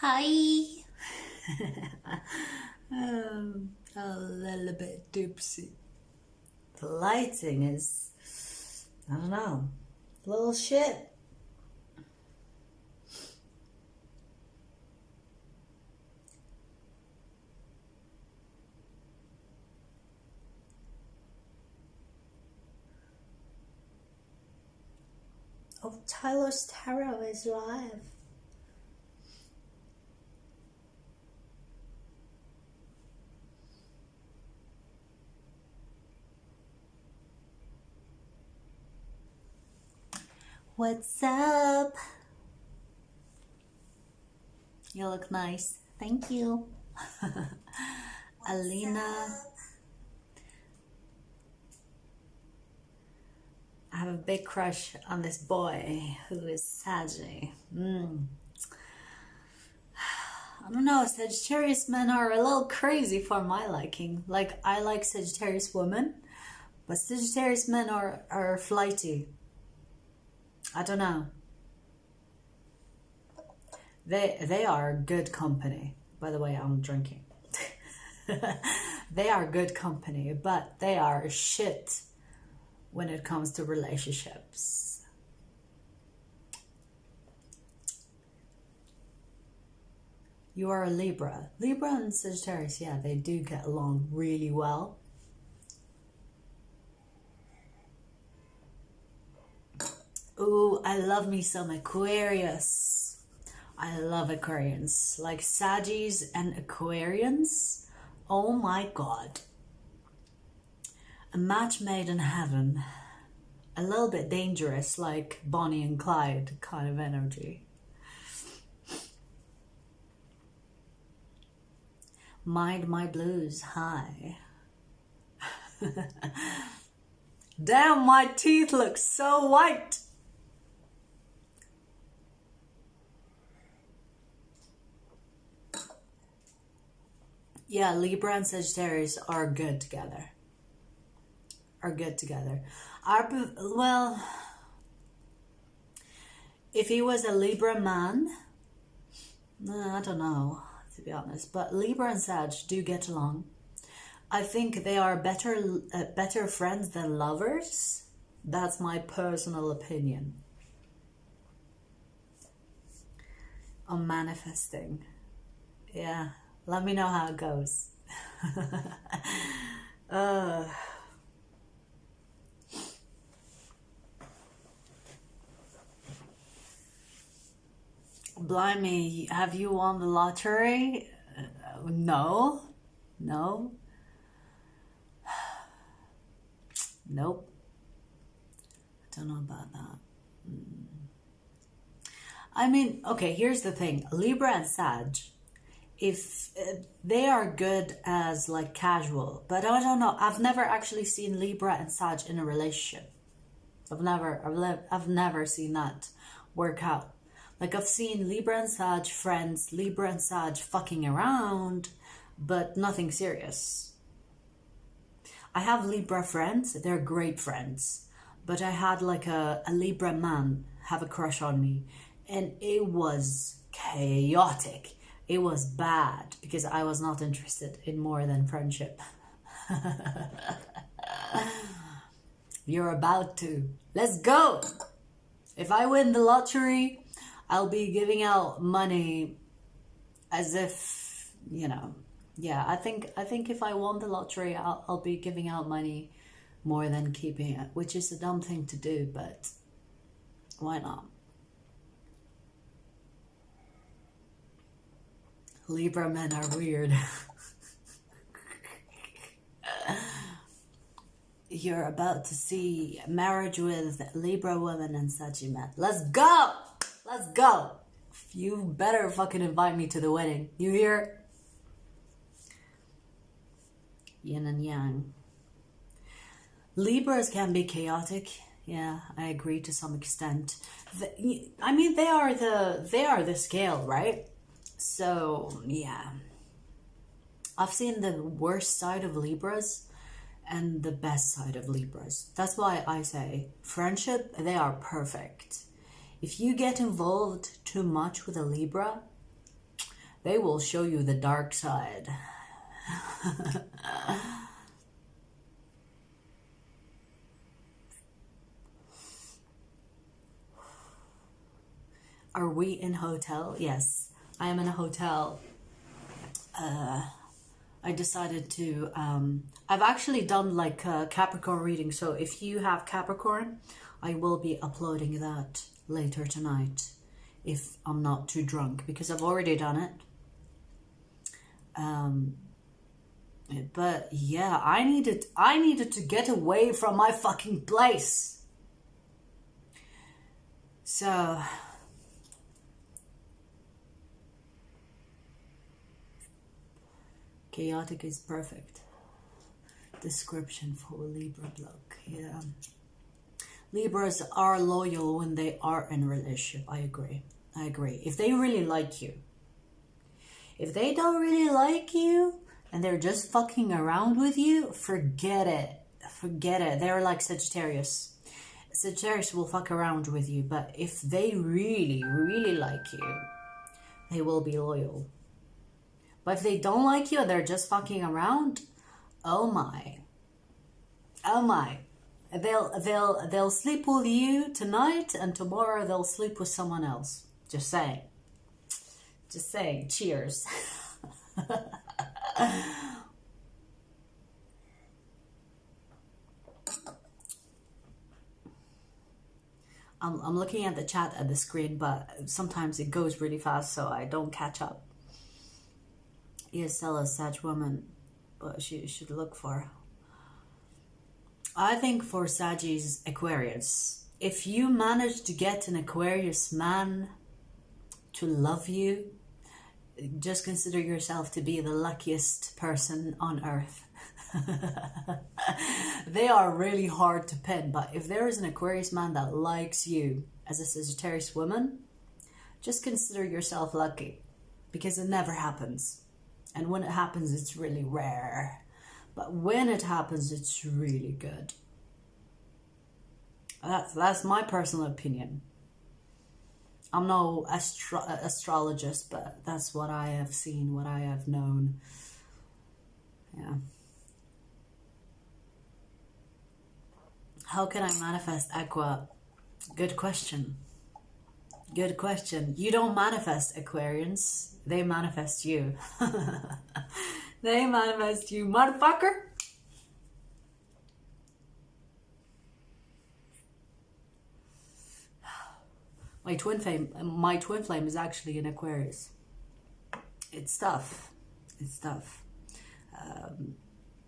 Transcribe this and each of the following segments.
Hi. A little bit tipsy. The lighting is, I don't know, a little shit. Oh, Tyler's Tarot is live. What's up? You look nice. Thank you. Alina. I have a big crush on this boy who is Saggy. I don't know, Sagittarius men are a little crazy for my liking. Like, I like Sagittarius women, but Sagittarius men are flighty. I don't know. They are good company. By the way, I'm drinking. They are good company, but they are shit when it comes to relationships. You are a Libra. Libra and Sagittarius, yeah, they do get along really well. Ooh, I love me some Aquarius. I love Aquarians. Like Saggies and Aquarians. Oh my god. A match made in heaven. A little bit dangerous, like Bonnie and Clyde kind of energy. Mind my blues, hi. Damn, my teeth look so white. Yeah, Libra and Sagittarius are good together. Well, if he was a Libra man, I don't know, to be honest. But Libra and Sag do get along. I think they are better friends than lovers. That's my personal opinion. I'm manifesting. Yeah. Let me know how it goes. Blimey, have you won the lottery? No. Nope. I don't know about that. I mean, okay, here's the thing. Libra and Sag, if they are good as like casual, but I don't know, I've never actually seen Libra and Sag in a relationship. I've never seen that work out. Like, I've seen Libra and Sag friends, Libra and Sag fucking around, but nothing serious. I have Libra friends, they're great friends, but I had like a Libra man have a crush on me, and it was chaotic. It was bad because I was not interested in more than friendship. You're about to. Let's go! If I win the lottery, I'll be giving out money as if, you know, yeah, I think if I won the lottery, I'll be giving out money more than keeping it, which is a dumb thing to do, but why not? Libra men are weird. You're about to see marriage with Libra women and Saggy men. Let's go! Let's go! You better fucking invite me to the wedding. You hear? Yin and yang. Libras can be chaotic. Yeah, I agree to some extent. I mean, they are the scale, right? So, yeah. I've seen the worst side of Libras and the best side of Libras. That's why I say friendship, they are perfect. If you get involved too much with a Libra, They will show you the dark side. Are we in hotel? Yes, I am in a hotel. I decided to, I've actually done like a Capricorn reading. So if you have Capricorn, I will be uploading that later tonight if I'm not too drunk, because I've already done it. But yeah, I needed to get away from my fucking place. So chaotic is perfect description for Libra block. Yeah, Libras are loyal when they are in a relationship. I agree. If they really like you. If they don't really like you and they're just fucking around with you, forget it. They're like Sagittarius. Sagittarius will fuck around with you, but if they really, really like you, they will be loyal. But if they don't like you and they're just fucking around, oh my. They'll sleep with you tonight and tomorrow they'll sleep with someone else. Just saying. Cheers. I'm looking at the chat at the screen, but sometimes it goes really fast, so I don't catch up. Yes, a Sag woman, but she should look for. I think for Saggies, Aquarius. If you manage to get an Aquarius man to love you, just consider yourself to be the luckiest person on earth. They are really hard to pin, but if there is an Aquarius man that likes you as a Sagittarius woman, just consider yourself lucky, because it never happens. And when it happens, it's really rare. But when it happens, it's really good. That's my personal opinion. I'm no astrologist, but that's what I have seen, what I have known. Yeah. How can I manifest Aqua? Good question. You don't manifest Aquarians. They manifest you. They manifest you, motherfucker. My twin flame is actually in Aquarius. It's tough.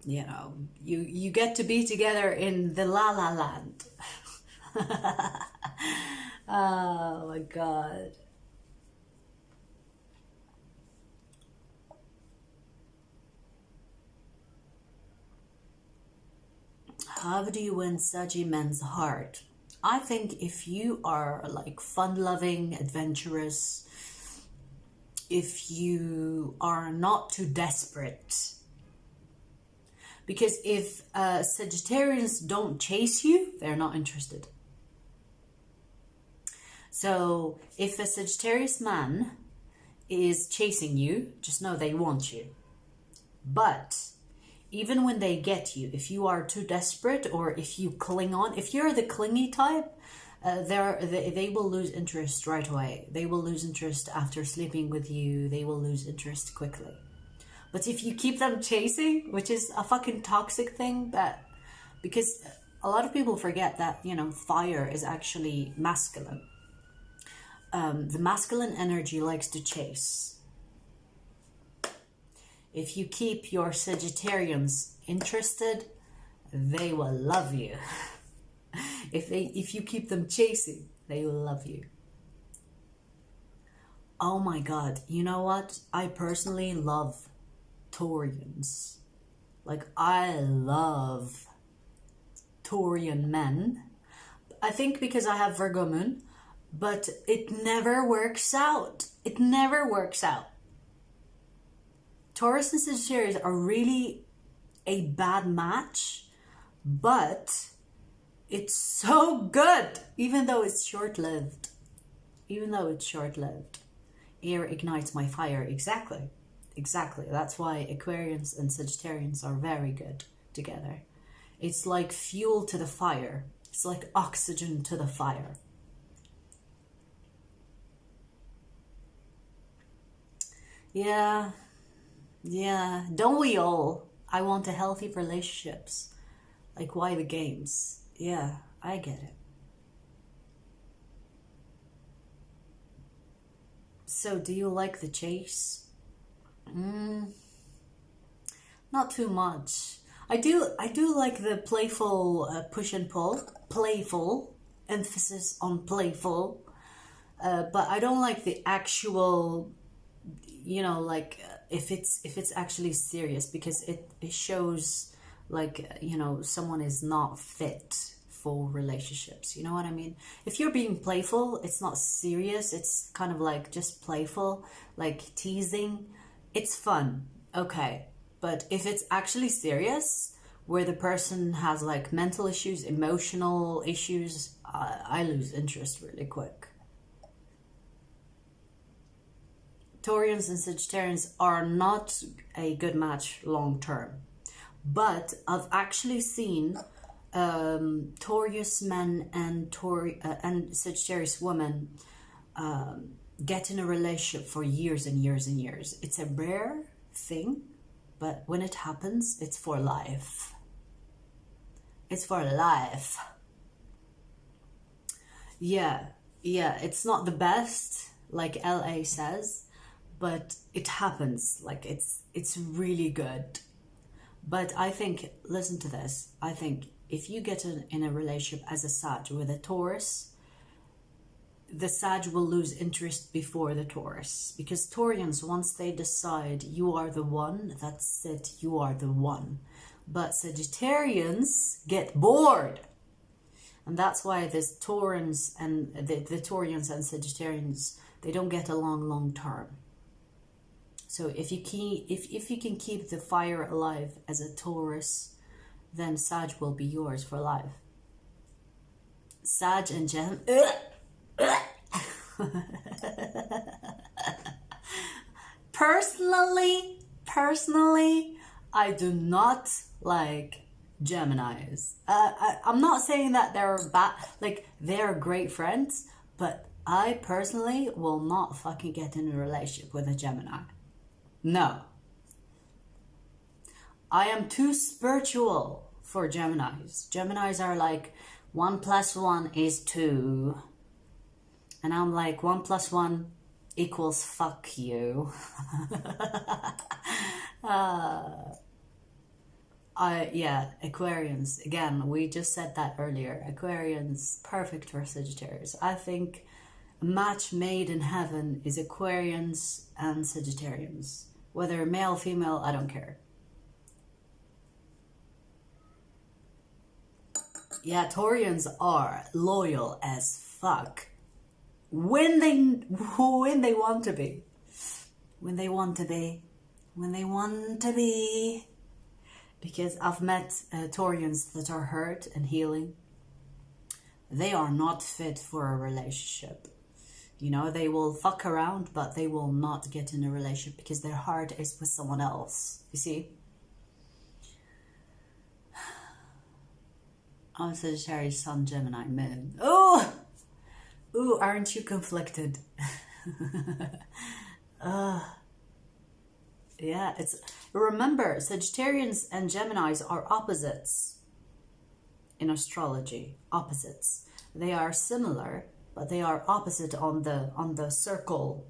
You know, you get to be together in the la la land. Oh my God. How do you win Saggy men's heart? I think if you are like fun-loving, adventurous, if you are not too desperate. Because if Sagittarians don't chase you, they're not interested. So if a Sagittarius man is chasing you, just know they want you. But even when they get you, if you are too desperate or if you cling on, if you're the clingy type, they will lose interest right away. They will lose interest after sleeping with you. They will lose interest quickly. But if you keep them chasing, which is a fucking toxic thing, that because a lot of people forget that, you know, fire is actually masculine. The masculine energy likes to chase. If you keep your Sagittarians interested, they will love you. If you keep them chasing, they will love you. Oh my God, you know what? I personally love Taurians. Like, I love Taurian men. I think because I have Virgo moon, but it never works out. It never works out. Taurus and Sagittarius are really a bad match, but it's so good, even though it's short-lived. Air ignites my fire. Exactly. Exactly. That's why Aquarians and Sagittarians are very good together. It's like fuel to the fire. It's like oxygen to the fire. Yeah. Yeah. Don't we all? I want a healthy relationships. Like, why the games? Yeah, I get it. So, do you like the chase? Not too much. I do like the playful push and pull. Playful, emphasis on playful. But I don't like the actual, you know, like if it's actually serious, because it shows like, you know, someone is not fit for relationships. You know what I mean? If you're being playful, it's not serious. It's kind of like just playful, like teasing. It's fun. Okay. But if it's actually serious, where the person has like mental issues, emotional issues, I lose interest really quick. Taurians and Sagittarians are not a good match long term. But I've actually seen Taurus men and Sagittarius women get in a relationship for years and years and years. It's a rare thing, but when it happens, it's for life. It's for life. Yeah, it's not the best, like LA says, but it happens. Like it's really good. But I think, listen to this, I think if you get in a relationship as a Sag with a Taurus, the Sag will lose interest before the Taurus. Because Taurians, once they decide you are the one, that's it, you are the one. But Sagittarians get bored. And that's why this Taurans and the Taurians and Sagittarians, they don't get along long term. So if you can keep the fire alive as a Taurus, then Sag will be yours for life. Sag and Gem. Personally, I do not like Geminis. I'm not saying that they're bad, like they're great friends, but I personally will not fucking get in a relationship with a Gemini. No. I am too spiritual for Geminis. Geminis are like 1 + 1 is 2. And I'm like 1 + 1 equals fuck you. Yeah, Aquarians. Again, we just said that earlier. Aquarians, perfect for Sagittarius. I think a match made in heaven is Aquarians and Sagittarians. Whether male, female, I don't care. Yeah, Taurians are loyal as fuck. When they want to be. When they want to be. When they want to be. Because I've met Taurians that are hurt and healing. They are not fit for a relationship. You know, they will fuck around, but they will not get in a relationship because their heart is with someone else. You see? I'm Sagittarius, Sun, Gemini, Moon. Oh! Ooh, aren't you conflicted? Yeah, it's... Remember, Sagittarians and Geminis are opposites in astrology. Opposites. They are similar, but they are opposite on the circle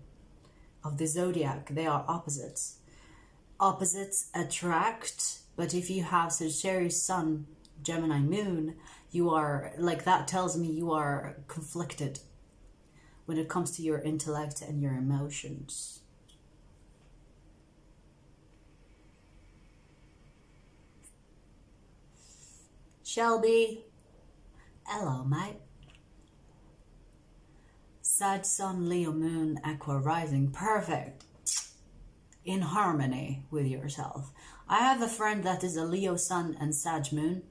of the zodiac. They are opposites. Opposites attract, but if you have Sagittarius Sun, Gemini Moon, you are, like, that tells me you are conflicted when it comes to your intellect and your emotions. Shelby, hello mate. Sag Sun, Leo Moon, Aqua Rising, perfect. In harmony with yourself. I have a friend that is a Leo Sun and Sag Moon,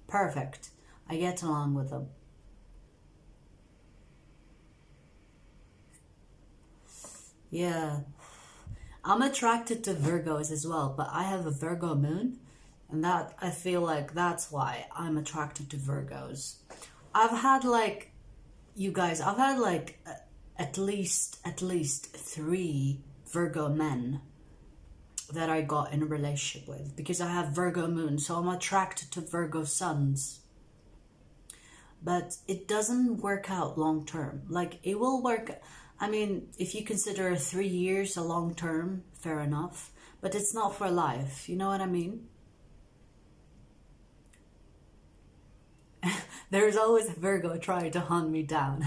perfect. I get along with them. Yeah. I'm attracted to Virgos as well, but I have a Virgo moon, and that I feel like that's why I'm attracted to Virgos. I've had like, you guys, I've had like at least 3 Virgo men that I got in a relationship with, because I have Virgo moon, so I'm attracted to Virgo suns. But it doesn't work out long term. Like, it will work, I mean, if you consider 3 years a long term, fair enough, but it's not for life, you know what I mean? There's always a Virgo trying to hunt me down.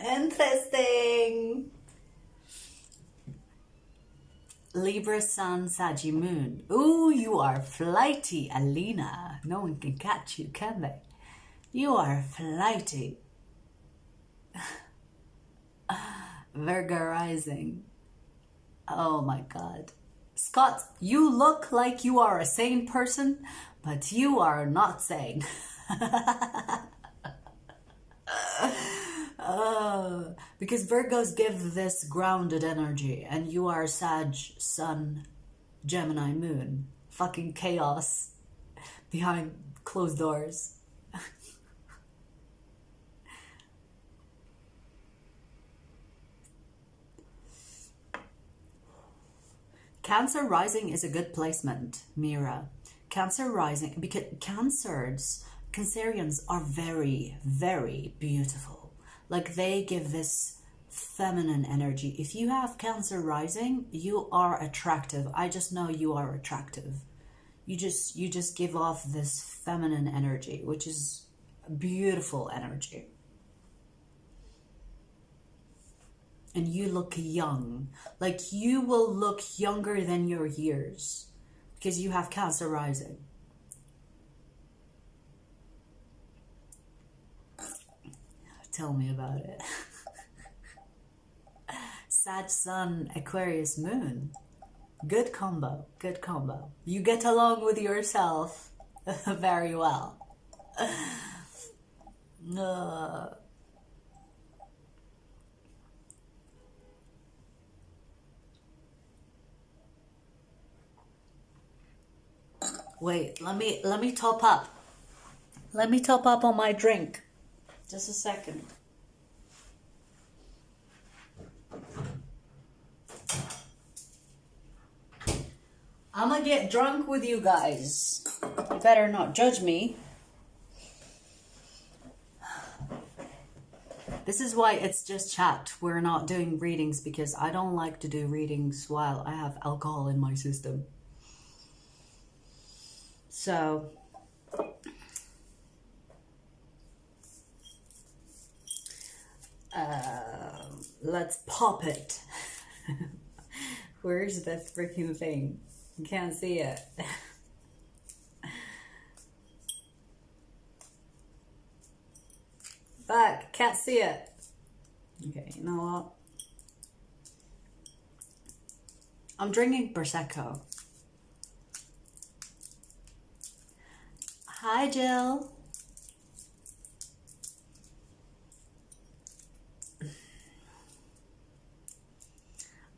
Interesting. Libra sun, Saggy moon. Ooh, you are flighty, Alina. No one can catch you, can they? You are flighty. Virgo rising. Oh my God. Scott, you look like you are a sane person, but you are not sane. Because Virgos give this grounded energy, and you are Sag, Sun, Gemini, Moon. Fucking chaos behind closed doors. Cancer rising is a good placement, Mira. Cancer rising, because Cancerians are very, very beautiful. Like, they give this feminine energy. If you have Cancer rising, you are attractive. I just know you are attractive. You just give off this feminine energy, which is beautiful energy. And you look young. Like, you will look younger than your years because you have Cancer rising. Tell me about it. Sag sun, Aquarius moon. Good combo, good combo. You get along with yourself very well. Wait, let me top up. Let me top up on my drink. Just a second. I'm gonna get drunk with you guys. You better not judge me. This is why it's just chat. We're not doing readings, because I don't like to do readings while I have alcohol in my system. So, let's pop it. Where's the freaking thing? You can't see it. Back, can't see it. Okay, you know what? I'm drinking Prosecco. Hi, Jill.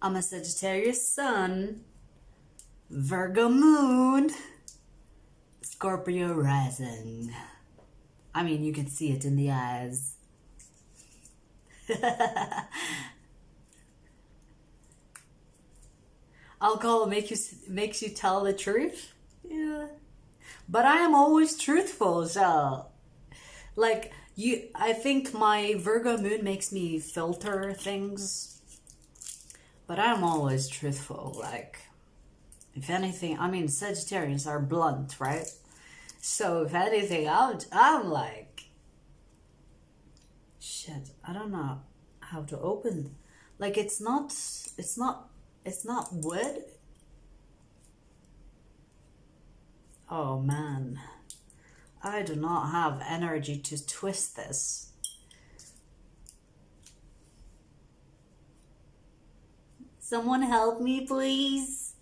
I'm a Sagittarius sun, Virgo moon, Scorpio rising. I mean, you can see it in the eyes. Alcohol makes you tell the truth? Yeah. But I am always truthful, so like I think my Virgo moon makes me filter things. But I'm always truthful. Like, if anything, I mean, Sagittarians are blunt, right? So if anything, I'm like, shit, I don't know how to open. Like, it's not wood. Oh man, I do not have energy to twist this. Someone help me, please.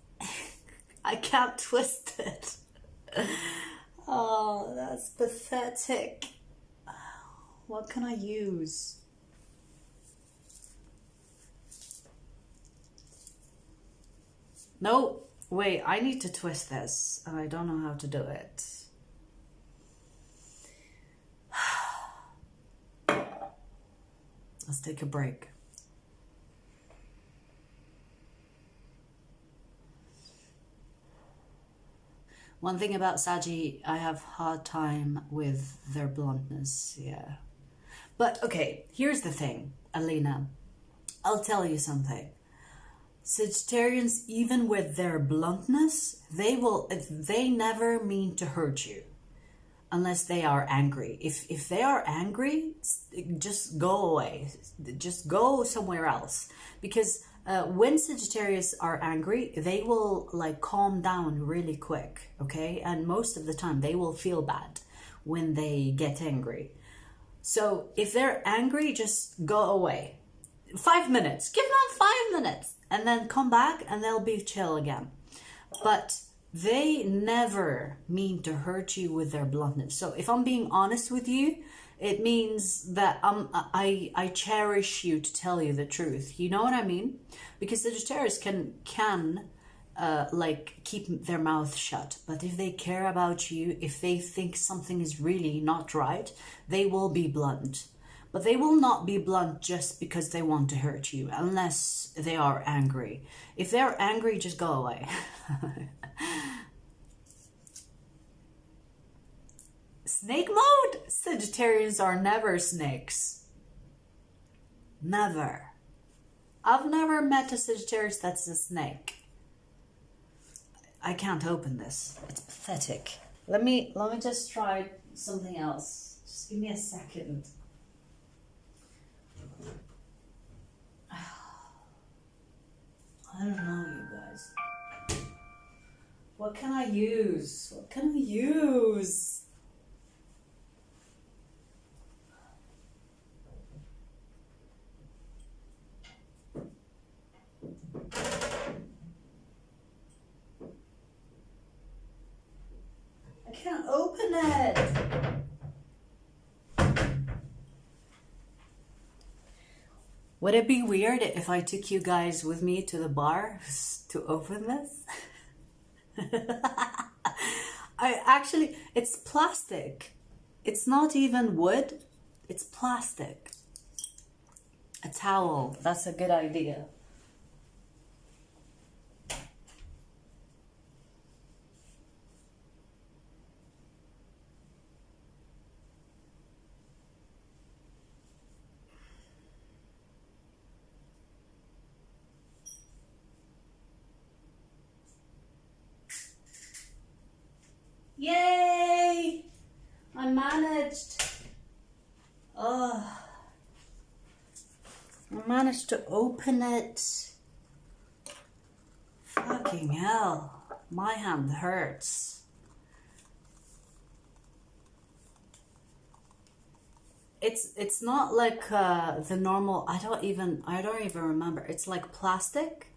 I can't twist it. Oh, that's pathetic. What can I use? No, wait, I need to twist this, and I don't know how to do it. Let's take a break. One thing about Saggy, I have hard time with their bluntness, yeah. But okay, here's the thing, Alina. I'll tell you something. Sagittarians, even with their bluntness, they never mean to hurt you unless they are angry. If they are angry, just go away. Just go somewhere else. Because when Sagittarius are angry, they will like calm down really quick, okay? And most of the time they will feel bad when they get angry. So if they're angry, just go away. 5 minutes. Give them 5 minutes. And then come back and they'll be chill again. But they never mean to hurt you with their bluntness. So if I'm being honest with you, it means that I cherish you to tell you the truth. You know what I mean? Because Sagittarius can like keep their mouth shut. But if they care about you, if they think something is really not right, they will be blunt. But they will not be blunt just because they want to hurt you, unless they are angry. If they're angry, just go away. Snake mode? Sagittarians are never snakes. Never. I've never met a Sagittarius that's a snake. I can't open this. It's pathetic. Let me just try something else. Just give me a second. I don't know, you guys. What can I use? What can I use? I can't open it. Would it be weird if I took you guys with me to the bar to open this? It's plastic. It's not even wood. It's plastic. A towel. That's a good idea. Yay! I managed. Oh, I managed to open it. Fucking hell. My hand hurts. It's not like the normal, I don't even remember. It's like plastic.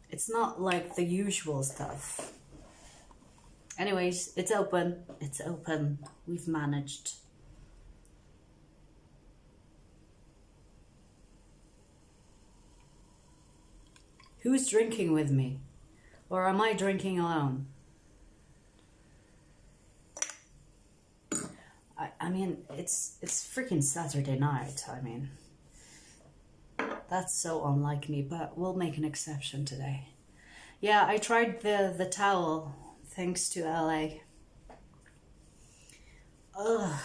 It's not like the usual stuff. Anyways, it's open. It's open. We've managed. Who's drinking with me? Or am I drinking alone? I mean, it's freaking Saturday night. I mean, that's so unlike me, but we'll make an exception today. Yeah, I tried the towel. Thanks to LA. Ugh.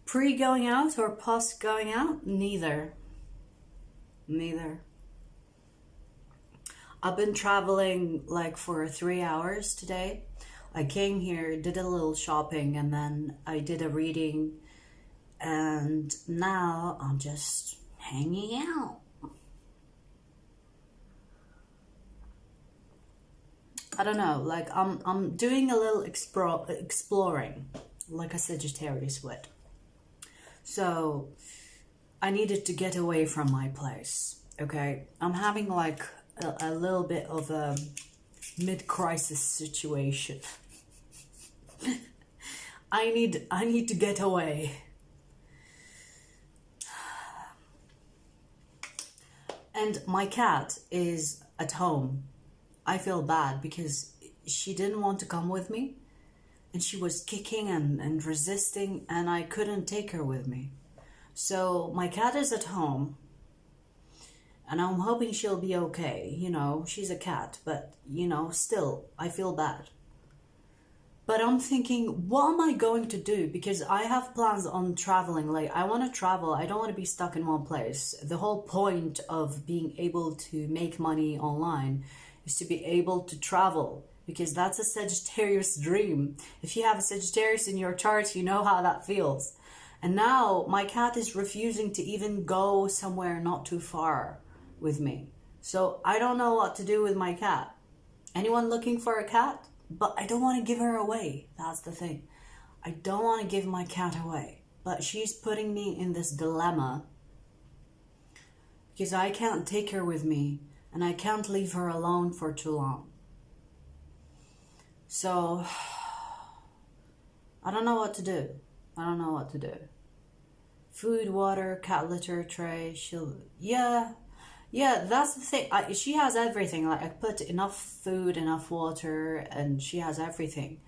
Pre going out or post going out? Neither. I've been traveling like for 3 hours today. I came here, did a little shopping, and then I did a reading, and now I'm just hanging out. I don't know, like I'm doing a little exploring, like a Sagittarius would. So I needed to get away from my place. Okay, I'm having like a little bit of a mid-crisis situation. I need to get away. And my cat is at home. I feel bad because she didn't want to come with me. And she was kicking and resisting, and I couldn't take her with me. So my cat is at home, and I'm hoping she'll be okay. You know, she's a cat, but, you know, still, I feel bad. But I'm thinking, what am I going to do? Because I have plans on traveling. Like, I want to travel. I don't want to be stuck in one place. The whole point of being able to make money online is to be able to travel. Because that's a Sagittarius dream. If you have a Sagittarius in your chart, you know how that feels. And now my cat is refusing to even go somewhere not too far with me. So I don't know what to do with my cat. Anyone looking for a cat? But I don't want to give her away. That's the thing. I don't want to give my cat away. But she's putting me in this dilemma. Because I can't take her with me. And I can't leave her alone for too long. So, I don't know what to do. I don't know what to do. Food, water, cat litter tray, yeah, that's the thing. She has everything. Like, I put enough food, enough water, and she has everything.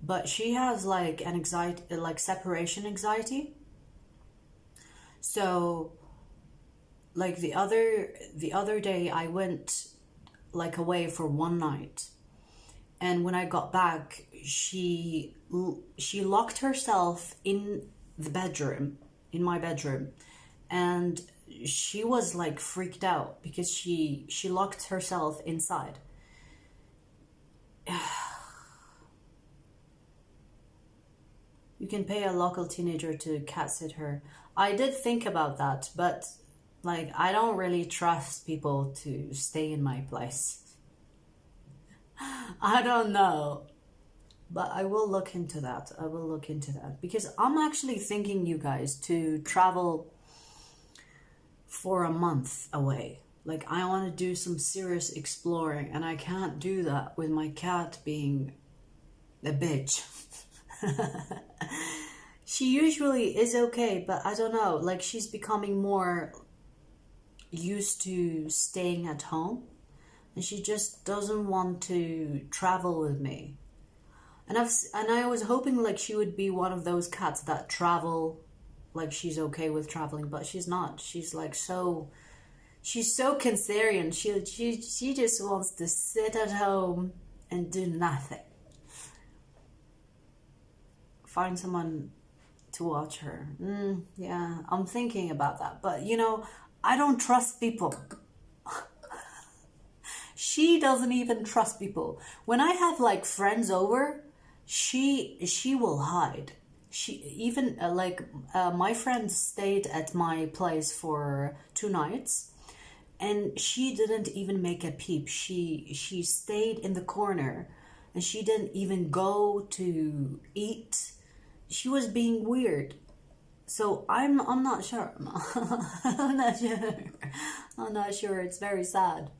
But she has like an anxiety, like separation anxiety. So, like the other day I went like away for one night. And when I got back, she locked herself in the bedroom, in my bedroom, and she was like freaked out because she locked herself inside. You can pay a local teenager to cat sit her. I did think about that, but like I don't really trust people to stay in my place. I don't know, but I will look into that. I will look into that because I'm actually thinking, you guys, to travel for a month away. Like, I want to do some serious exploring, and I can't do that with my cat being a bitch. She usually is okay, but I don't know, like she's becoming more used to staying at home. And she just doesn't want to travel with me. And I was hoping like she would be one of those cats that travel, like she's okay with traveling, but she's not. She's like she's so Cancerian. She just wants to sit at home and do nothing. Find someone to watch her. Yeah, I'm thinking about that. But you know, I don't trust people. She doesn't even trust people. When I have like friends over, she will hide. She even my friend stayed at my place for 2 nights, and she didn't even make a peep. She stayed in the corner, and she didn't even go to eat. She was being weird. So I'm not sure. I'm not sure. I'm not sure. It's very sad.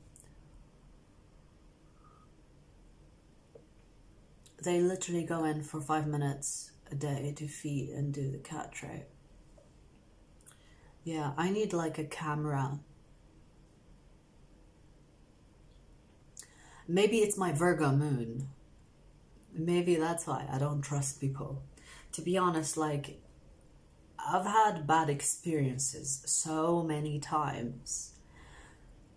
They literally go in for 5 minutes a day to feed and do the cat tray. Yeah, I need like a camera. Maybe it's my Virgo moon. Maybe that's why I don't trust people. To be honest, like, I've had bad experiences so many times.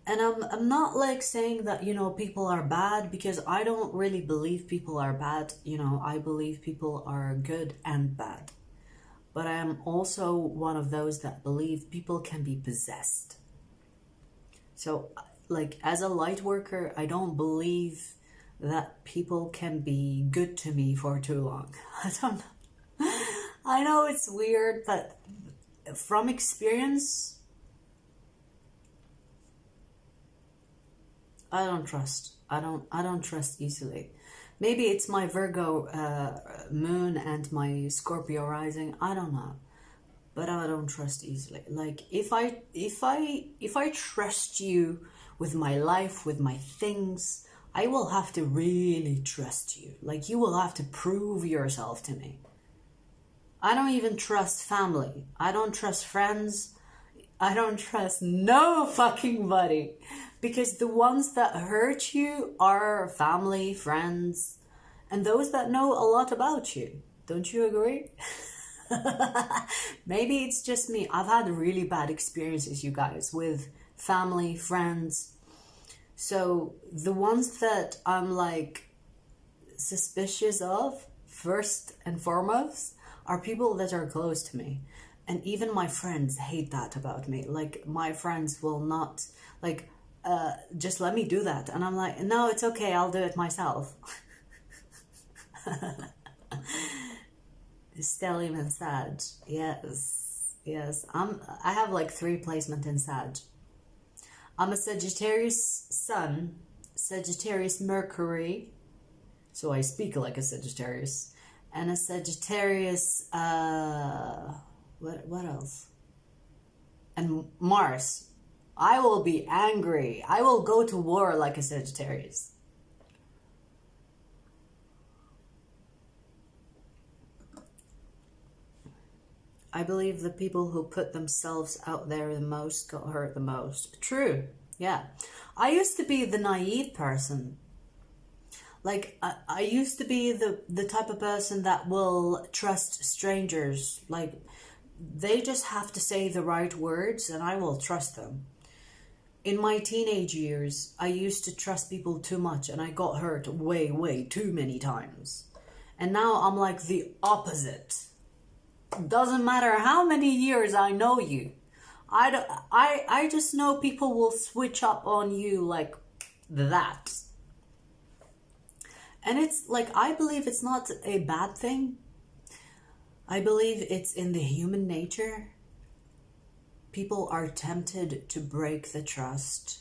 And I'm not like saying that, you know, people are bad, because I don't really believe people are bad. You know, I believe people are good and bad. But I am also one of those that believe people can be possessed. So, like, as a light worker, I don't believe that people can be good to me for too long. I don't know. I know it's weird, but from experience, I don't trust. I don't trust easily. Maybe it's my Virgo moon and my Scorpio rising. I don't know, but I don't trust easily. Like, if I trust you with my life, with my things, I will have to really trust you. Like, you will have to prove yourself to me. I don't even trust family. I don't trust friends. I don't trust no fucking body, because the ones that hurt you are family, friends, and those that know a lot about you. Don't you agree? Maybe it's just me. I've had really bad experiences, you guys, with family, friends. So the ones that I'm like suspicious of, first and foremost, are people that are close to me. And even my friends hate that about me. Like, my friends will not, like, just let me do that. And I'm like, no, it's okay, I'll do it myself. Stellium and Sag. Yes. I have like 3 placement in Sag. I'm a Sagittarius Sun, Sagittarius Mercury, so I speak like a Sagittarius, and a Sagittarius, what else? And Mars. I will be angry. I will go to war like a Sagittarius. I believe the people who put themselves out there the most got hurt the most. True. Yeah. I used to be the naive person. Like, I used to be the type of person that will trust strangers. Like, they just have to say the right words and I will trust them. In my teenage years, I used to trust people too much and I got hurt way too many times. And now I'm like the opposite. Doesn't matter how many years I know you. I just know people will switch up on you like that. And it's like, I believe it's not a bad thing. I believe it's in the human nature. People are tempted to break the trust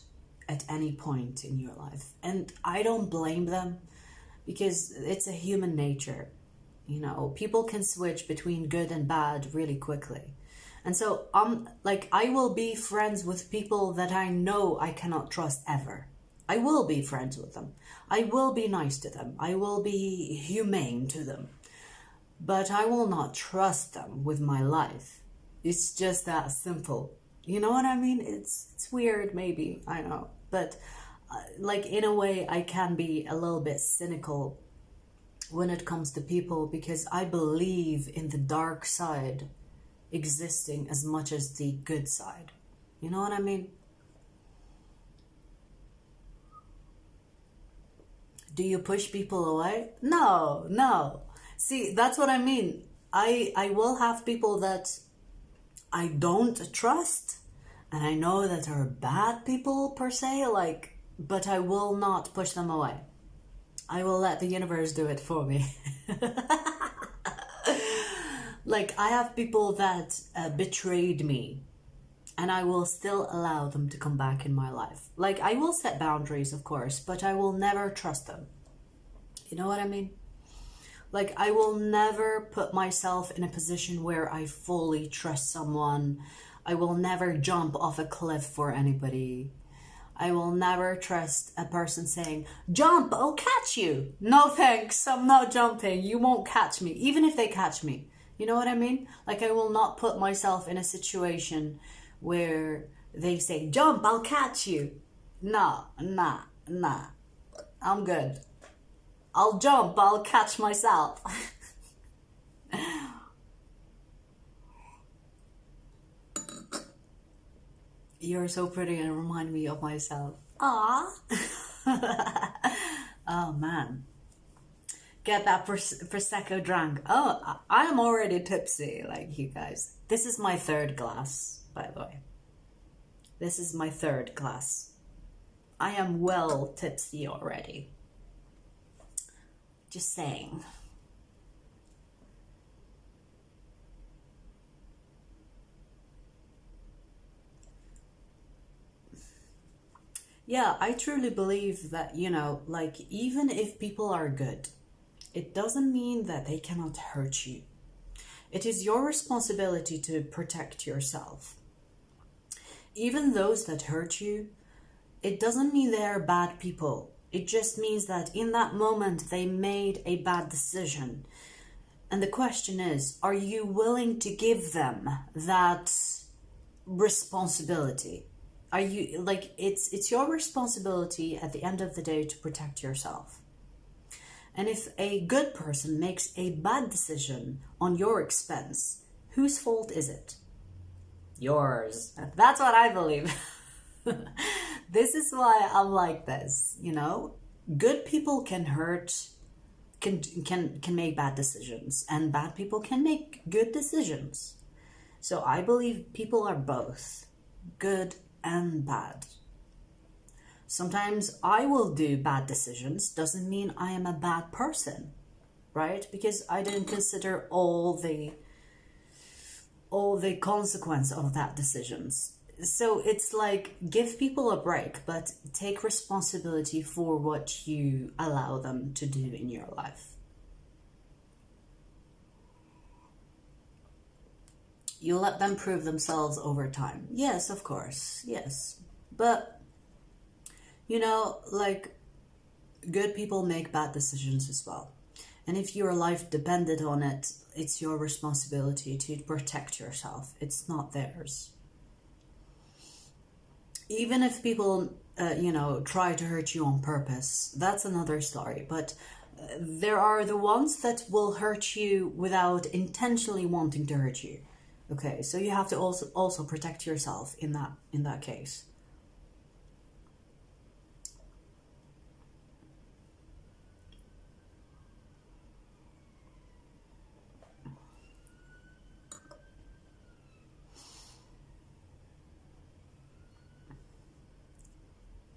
at any point in your life. And I don't blame them, because it's a human nature. You know, people can switch between good and bad really quickly. And so I will be friends with people that I know I cannot trust ever. I will be friends with them. I will be nice to them. I will be humane to them. But I will not trust them with my life. It's just that simple. You know what I mean? It's weird, maybe. I know. But like, in a way, I can be a little bit cynical when it comes to people, because I believe in the dark side existing as much as the good side. You know what I mean? Do you push people away? No. See, that's what I mean. I will have people that I don't trust, and I know that are bad people per se, like, but I will not push them away. I will let the universe do it for me. Like, I have people that betrayed me, and I will still allow them to come back in my life. Like, I will set boundaries, of course, but I will never trust them. You know what I mean? Like, I will never put myself in a position where I fully trust someone. I will never jump off a cliff for anybody. I will never trust a person saying, jump, I'll catch you. No thanks, I'm not jumping. You won't catch me, even if they catch me. You know what I mean? Like, I will not put myself in a situation where they say, jump, I'll catch you. Nah. I'm good. I'll jump, I'll catch myself. You're so pretty and remind me of myself. Ah. Oh man. Get that Prosecco drunk. Oh, I am already tipsy, like you guys. This is my 3rd glass, by the way. This is my 3rd glass. I am well tipsy already. Just saying. Yeah, I truly believe that, you know, like, even if people are good, it doesn't mean that they cannot hurt you. It is your responsibility to protect yourself. Even those that hurt you, it doesn't mean they are bad people. It just means that in that moment they made a bad decision. And the question is, are you willing to give them that responsibility. Are you like, it's your responsibility at the end of the day to protect yourself. And if a good person makes a bad decision on your expense, whose fault is it? Yours. That's what I believe. This is why I'm like this, you know? Good people can make bad decisions, and bad people can make good decisions. So I believe people are both good and bad. Sometimes I will do bad decisions, doesn't mean I am a bad person, right? Because I didn't consider all the consequence of that decisions. So it's like, give people a break, but take responsibility for what you allow them to do in your life. You let them prove themselves over time. Yes, of course. Yes. But, you know, like, good people make bad decisions as well. And if your life depended on it, it's your responsibility to protect yourself. It's not theirs. Even if people, you know, try to hurt you on purpose, that's another story. But there are the ones that will hurt you without intentionally wanting to hurt you. Okay, so you have to also protect yourself in that case.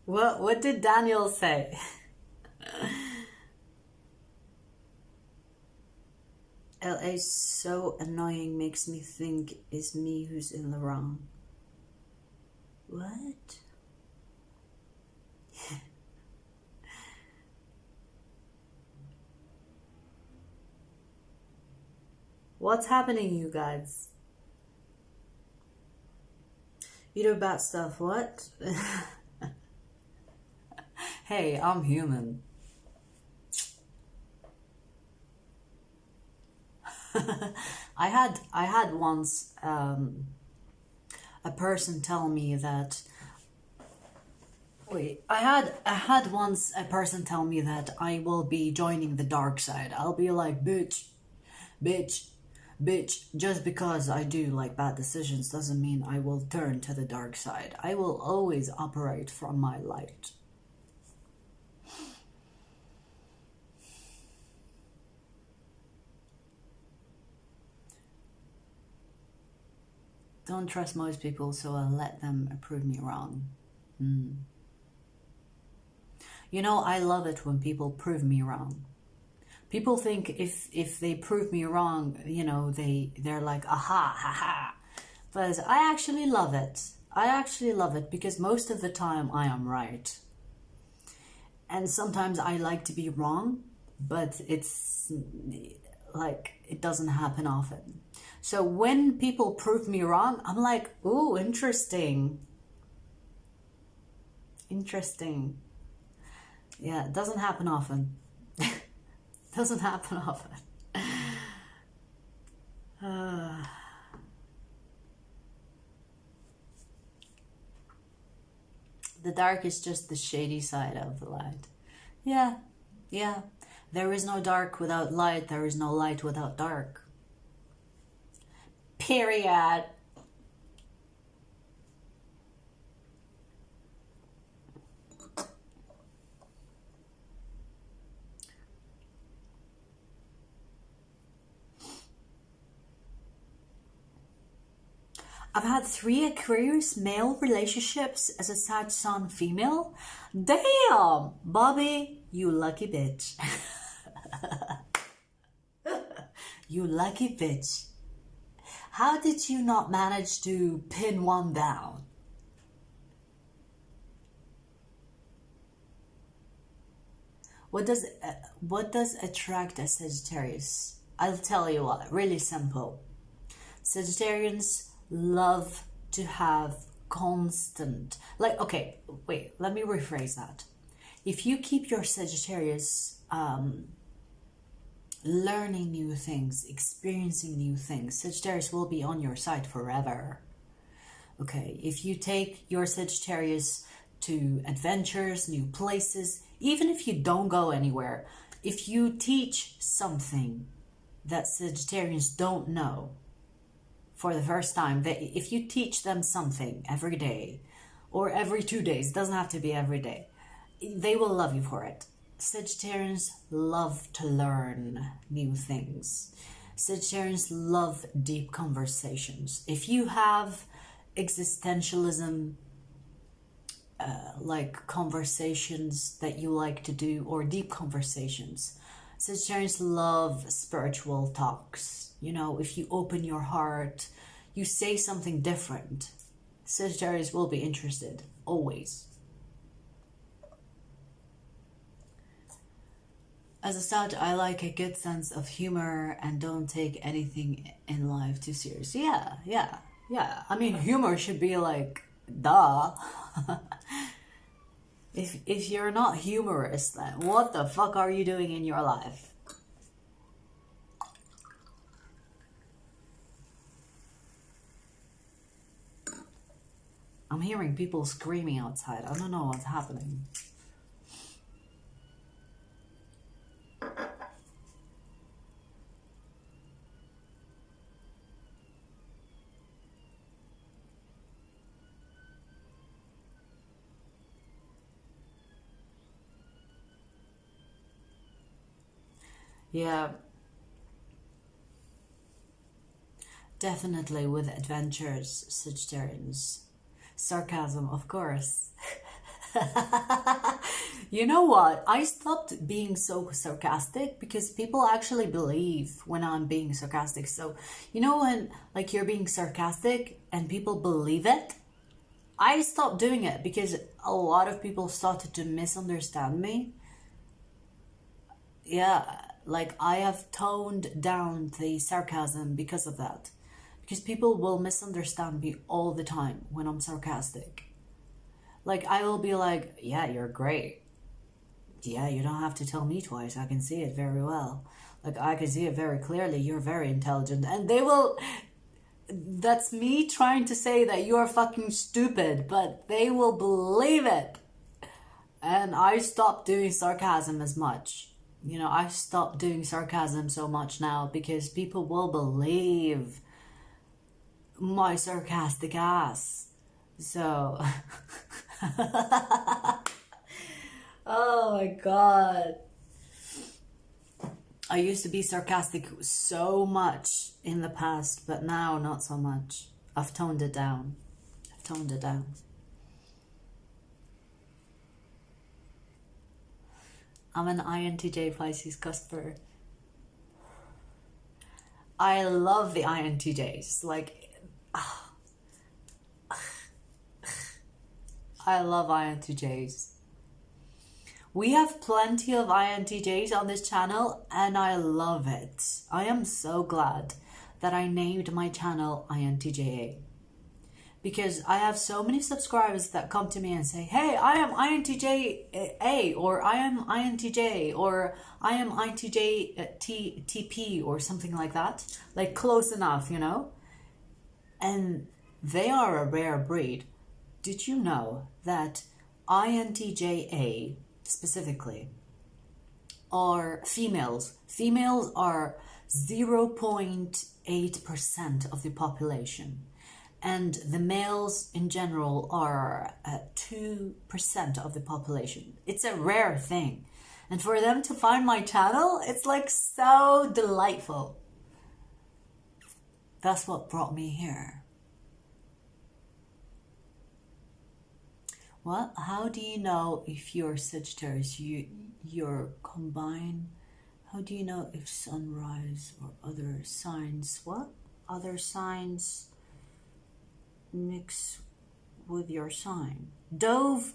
What did Daniel say? LA is so annoying, makes me think it's me who's in the wrong. What? What's happening, you guys? You do bad stuff, what? Hey, I'm human. I had once a person tell me that. Wait, I had once a person tell me that I will be joining the dark side. I'll be like, bitch, just because I do like bad decisions doesn't mean I will turn to the dark side. I will always operate from my light. Don't trust most people, so I'll let them prove me wrong. You know, I love it when people prove me wrong. People think if they prove me wrong, you know, they're like, aha, haha. But I actually love it. I actually love it because most of the time I am right. And sometimes I like to be wrong, but it's like, it doesn't happen often. So when people prove me wrong, I'm like, ooh, interesting. Interesting. Yeah, it doesn't happen often. Doesn't happen often. The dark is just the shady side of the light. Yeah. There is no dark without light. There is no light without dark. Period. I've had 3 Aquarius male relationships as a Sag Sun female. Damn, Bobby, you lucky bitch. You lucky bitch. How did you not manage to pin one down? What does attract a Sagittarius? I'll tell you what, really simple. Sagittarians love to have constant, like, okay, wait, let me rephrase that. If you keep your Sagittarius learning new things, experiencing new things, Sagittarius will be on your side forever. Okay, if you take your Sagittarius to adventures, new places, even if you don't go anywhere, if you teach something that Sagittarians don't know for the first time, that if you teach them something every day or every 2 days, it doesn't have to be every day, they will love you for it. Sagittarians love to learn new things. Sagittarians love deep conversations. If you have existentialism, like conversations that you like to do, or deep conversations, Sagittarians love spiritual talks. You know, if you open your heart, you say something different, Sagittarius will be interested, always. As a Sag, I like a good sense of humor and don't take anything in life too serious. Yeah. I mean, humor should be like, duh. If you're not humorous, then what the fuck are you doing in your life? I'm hearing people screaming outside. I don't know what's happening. Yeah, definitely with adventures, Sagittarians. Sarcasm, of course. You know what? I stopped being so sarcastic because people actually believe when I'm being sarcastic. So, you know, when like you're being sarcastic and people believe it, I stopped doing it because a lot of people started to misunderstand me. Yeah, like I have toned down the sarcasm because of that. Because people will misunderstand me all the time when I'm sarcastic. Like I will be like, yeah, you're great. Yeah, you don't have to tell me twice. I can see it very well. Like I can see it very clearly. You're very intelligent. And they will, that's me trying to say that you are fucking stupid, but they will believe it. And I stopped doing sarcasm as much. You know, I stopped doing sarcasm so much now because people will believe my sarcastic ass. So, oh my god. I used to be sarcastic so much in the past, but now not so much. I've toned it down. I'm an INTJ Pisces cusper. I love the INTJs. Like, I love INTJs. We have plenty of INTJs on this channel and I love it. I am so glad that I named my channel INTJ-A. Because I have so many subscribers that come to me and say, hey, I am INTJ-A, or I am INTJ, or I am INTJ-TP, or something like that. Like close enough, you know? And they are a rare breed. Did you know that INTJ-A specifically are females? Females are 0.8% of the population. And the males in general are 2% of the population. It's a rare thing. And for them to find my channel, it's like so delightful. That's what brought me here. What? How do you know if you're Sagittarius? You're combined? How do you know if sunrise or other signs? What? Other signs mix with your sign. Dove,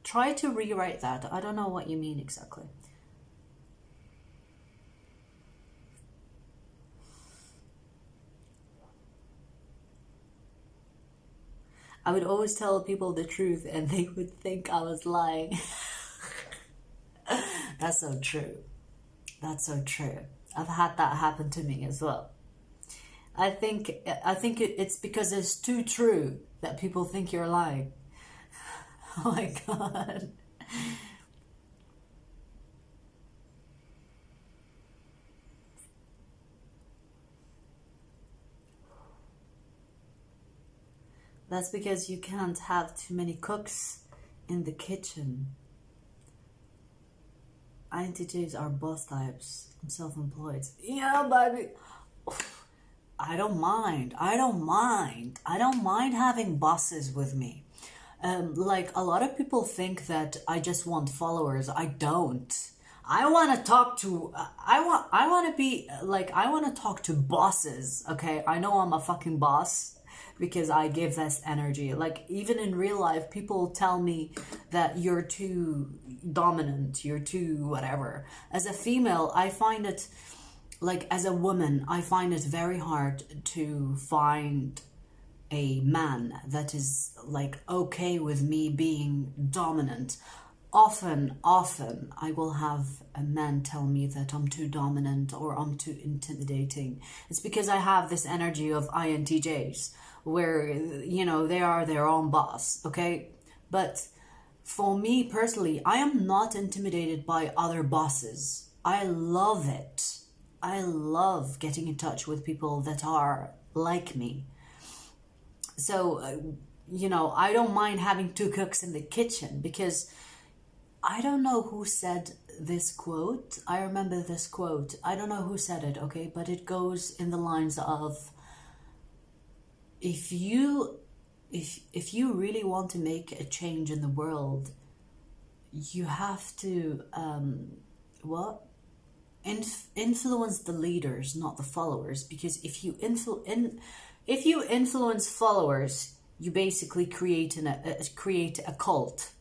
try to rewrite that. I don't know what you mean exactly. I would always tell people the truth and they would think I was lying. That's so true. That's so true. I've had that happen to me as well. It's because it's too true that people think you're lying. Oh my God. That's because you can't have too many cooks in the kitchen. INTJs are boss types. I'm self-employed. Yeah, baby. I don't mind. I don't mind. I don't mind having bosses with me. Like a lot of people think that I just want followers. I don't. I want to talk to. I want to be like. I want to talk to bosses. Okay. I know I'm a fucking boss because I give this energy. Like even in real life, people tell me that you're too dominant. You're too whatever. As a female, I find it like as a woman, I find it very hard to find a man that is like okay with me being dominant. Often I will have a man tell me that I'm too dominant or I'm too intimidating. It's because I have this energy of INTJs where, you know, they are their own boss, okay? But for me personally, I am not intimidated by other bosses. I love it. I love getting in touch with people that are like me. So, you know, I don't mind having two cooks in the kitchen because I don't know who said this quote. I remember this quote. I don't know who said it, okay? But it goes in the lines of, if you really want to make a change in the world, you have to, influence the leaders, not the followers. Because if you influence followers, you basically create a cult.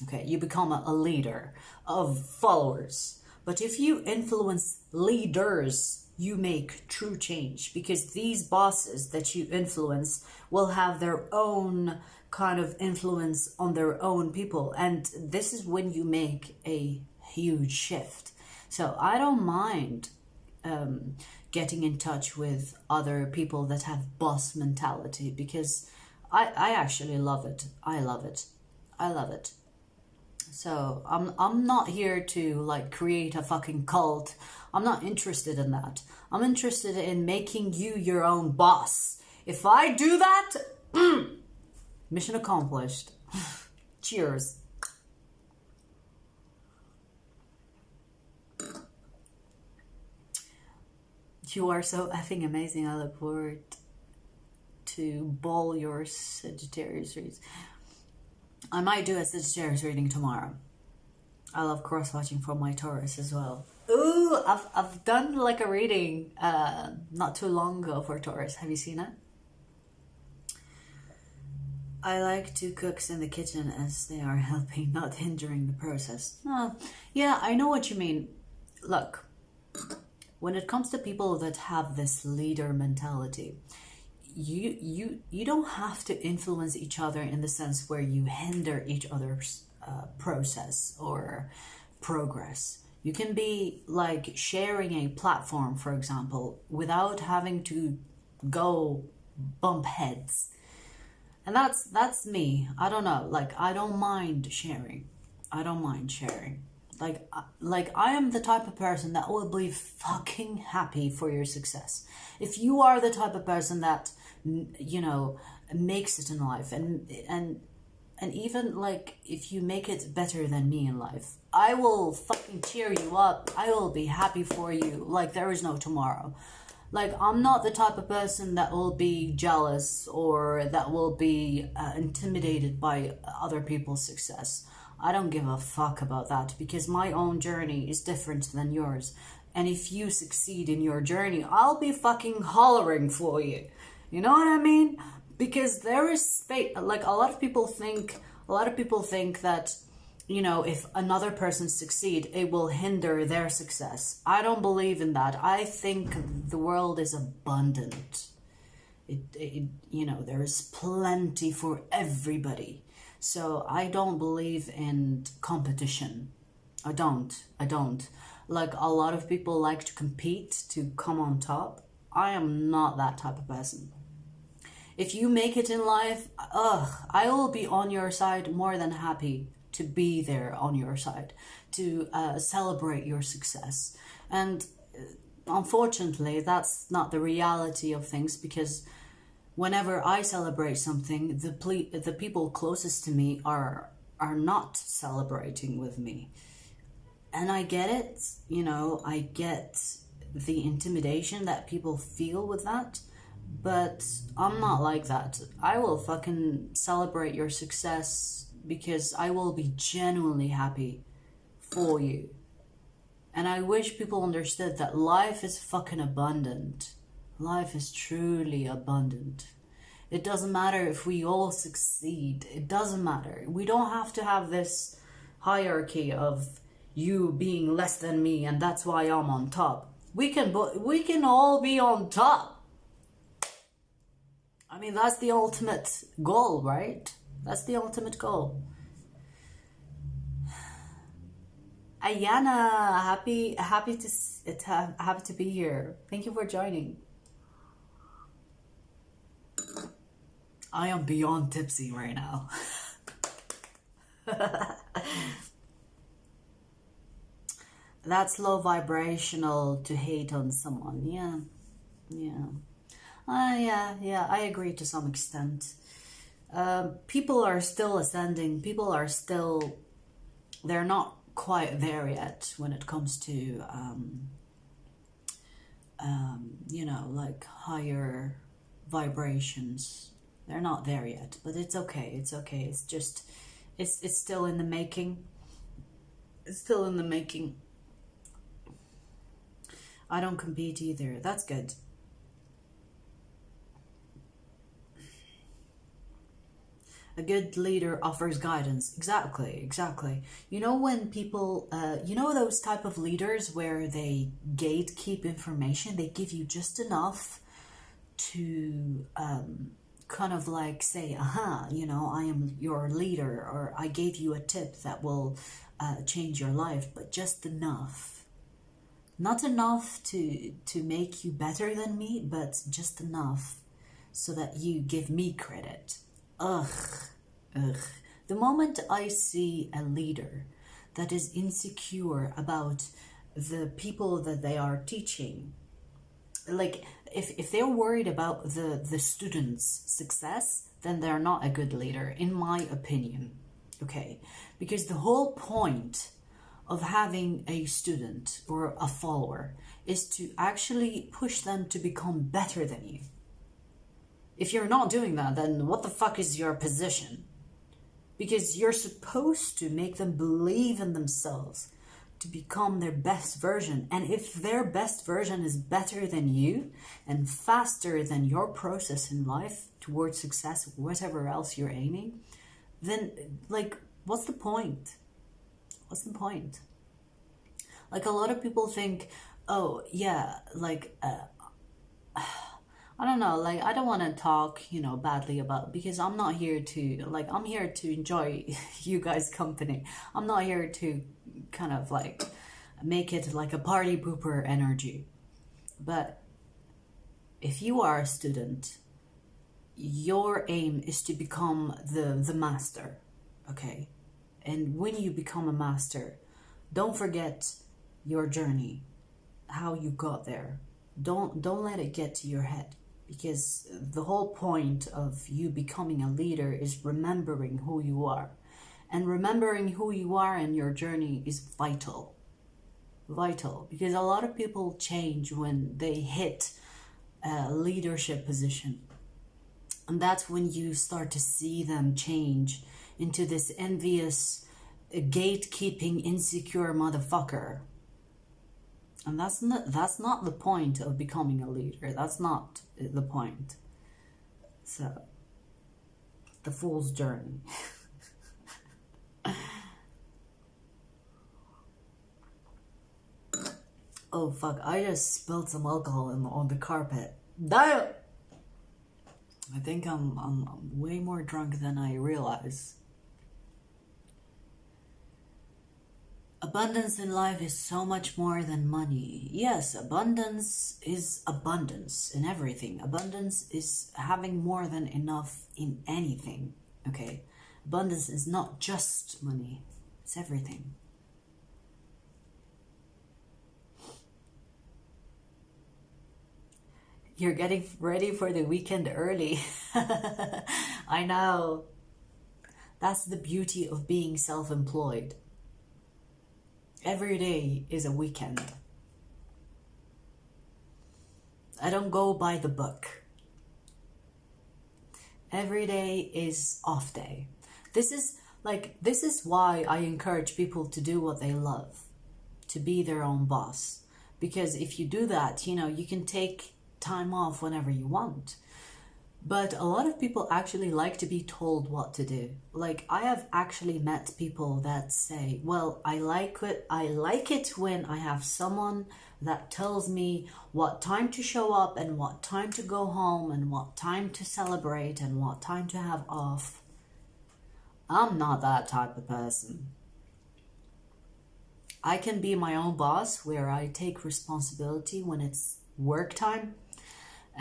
Okay, you become a leader of followers. But if you influence leaders, you make true change, because these bosses that you influence will have their own kind of influence on their own people. And this is when you make a huge shift. So I don't mind getting in touch with other people that have boss mentality, because I actually love it. I love it. I love it. So I'm not here to like create a fucking cult. I'm not interested in that. I'm interested in making you your own boss. If I do that, mission accomplished. Cheers. You are so effing amazing. I look forward to ball your Sagittarius reads. I might do a Sagittarius reading tomorrow. I love cross-watching from my Taurus as well. Ooh, I've done like a reading not too long ago for Taurus. Have you seen it? I like two cooks in the kitchen as they are helping, not hindering the process. Oh, yeah, I know what you mean. Look, when it comes to people that have this leader mentality, you don't have to influence each other in the sense where you hinder each other's process or progress. You can be like sharing a platform, for example, without having to go bump heads. And that's me. I don't know. Like, I don't mind sharing. I don't mind sharing. Like I am the type of person that will be fucking happy for your success. If you are the type of person that, you know, makes it in life, and even like if you make it better than me in life, I will fucking cheer you up. I will be happy for you like there is no tomorrow. Like, I'm not the type of person that will be jealous or that will be intimidated by other people's success. I don't give a fuck about that, because my own journey is different than yours. And if you succeed in your journey, I'll be fucking hollering for you. You know what I mean? Because there is space. Like, a lot of people think that, you know, if another person succeed, it will hinder their success. I don't believe in that. I think the world is abundant. You know, there is plenty for everybody. So I don't believe in competition. I don't. Like, a lot of people like to compete to come on top. I am not that type of person. If you make it in life, I will be on your side, more than happy to be there on your side, to celebrate your success. And unfortunately, that's not the reality of things, because whenever I celebrate something, the people closest to me are not celebrating with me. And I get it, you know, I get the intimidation that people feel with that, but I'm not like that. I will fucking celebrate your success because I will be genuinely happy for you. And I wish people understood that life is fucking abundant. Life is truly abundant. It doesn't matter if we all succeed. It doesn't matter. We don't have to have this hierarchy of you being less than me and that's why I'm on top. We can all be on top. I mean, that's the ultimate goal, right? That's the ultimate goal. Ayana, happy to be here. Thank you for joining. I am beyond tipsy right now. That's low vibrational to hate on someone. Yeah. Yeah, I agree to some extent. People are still ascending. People are still, they're not quite there yet when it comes to, you know, like higher vibrations. They're not there yet, but it's okay. It's okay. It's just, it's still in the making. It's still in the making. I don't compete either. That's good. A good leader offers guidance. Exactly. You know, when people, you know those type of leaders where they gatekeep information, they give you just enough to kind of like say, you know, I am your leader, or I gave you a tip that will change your life, but just enough. Not enough to make you better than me, but just enough so that you give me credit. Ugh. The moment I see a leader that is insecure about the people that they are teaching, like if they're worried about the students' success, then they're not a good leader, in my opinion. Okay? Because the whole point of having a student or a follower is to actually push them to become better than you. If you're not doing that, then what the fuck is your position? Because you're supposed to make them believe in themselves to become their best version. And if their best version is better than you and faster than your process in life towards success, whatever else you're aiming, then like, what's the point? What's the point? Like, a lot of people think, oh yeah, like, I don't know, like, I don't want to talk, you know, badly about, because I'm not here to, like, I'm here to enjoy you guys' company. I'm not here to kind of like make it like a party pooper energy. But if you are a student, your aim is to become the master, okay? And when you become a master, don't forget your journey, how you got there. Don't let it get to your head, because the whole point of you becoming a leader is remembering who you are. And remembering who you are in your journey is vital. Vital, because a lot of people change when they hit a leadership position. And that's when you start to see them change into this envious, gatekeeping, insecure motherfucker. And that's not the point of becoming a leader. That's not the point. So, the fool's journey. Oh fuck, I just spilled some alcohol on the carpet. Damn! I think I'm way more drunk than I realize. Abundance in life is so much more than money. Yes, abundance is abundance in everything. Abundance is having more than enough in anything, okay? Abundance is not just money, it's everything. You're getting ready for the weekend early. I know. That's the beauty of being self-employed. Every day is a weekend. I don't go by the book. Every day is off day. This is why I encourage people to do what they love, to be their own boss. Because if you do that, you know, you can take time off whenever you want. But a lot of people actually like to be told what to do. Like, I have actually met people that say, well, I like it when I have someone that tells me what time to show up and what time to go home and what time to celebrate and what time to have off. I'm not that type of person. I can be my own boss, where I take responsibility when it's work time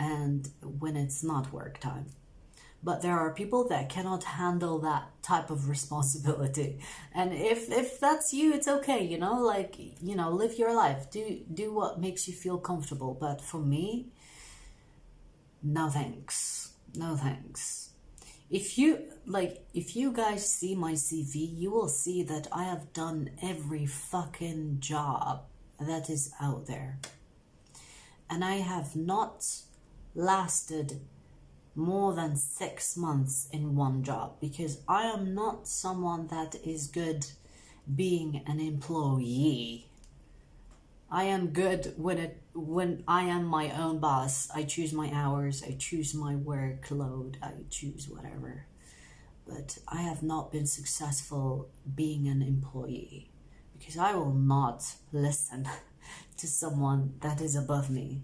and when it's not work time. But there are people that cannot handle that type of responsibility. And if that's you, it's okay, you know, like, you know, live your life. Do what makes you feel comfortable. But for me, no thanks. No thanks. If you guys see my CV, you will see that I have done every fucking job that is out there. And I have not lasted more than 6 months in one job, because I am not someone that is good being an employee. I am good when I am my own boss. I choose my hours, I choose my workload, I choose whatever. But I have not been successful being an employee, because I will not listen to someone that is above me.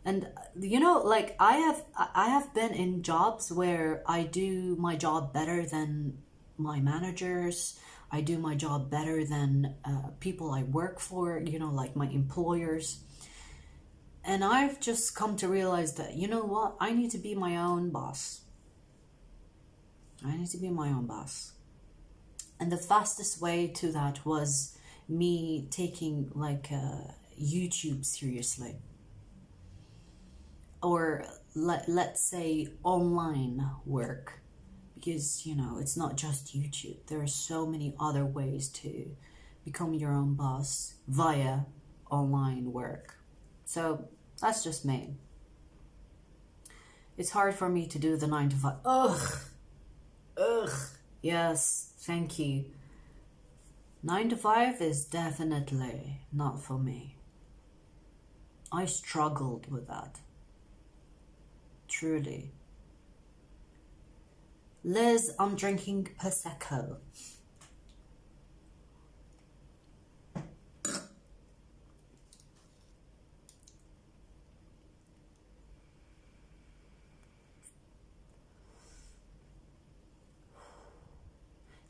And you know, like, I have been in jobs where I do my job better than my managers. I do my job better than people I work for, you know, like my employers. And I've just come to realize that, you know what, I need to be my own boss. I need to be my own boss. And the fastest way to that was me taking like YouTube seriously. Or let's say online work, because, you know, it's not just YouTube. There are so many other ways to become your own boss via online work. So that's just me. It's hard for me to do the 9 to 5. Ugh. Yes, thank you. 9 to 5 is definitely not for me. I struggled with that. Truly. Liz, I'm drinking Prosecco.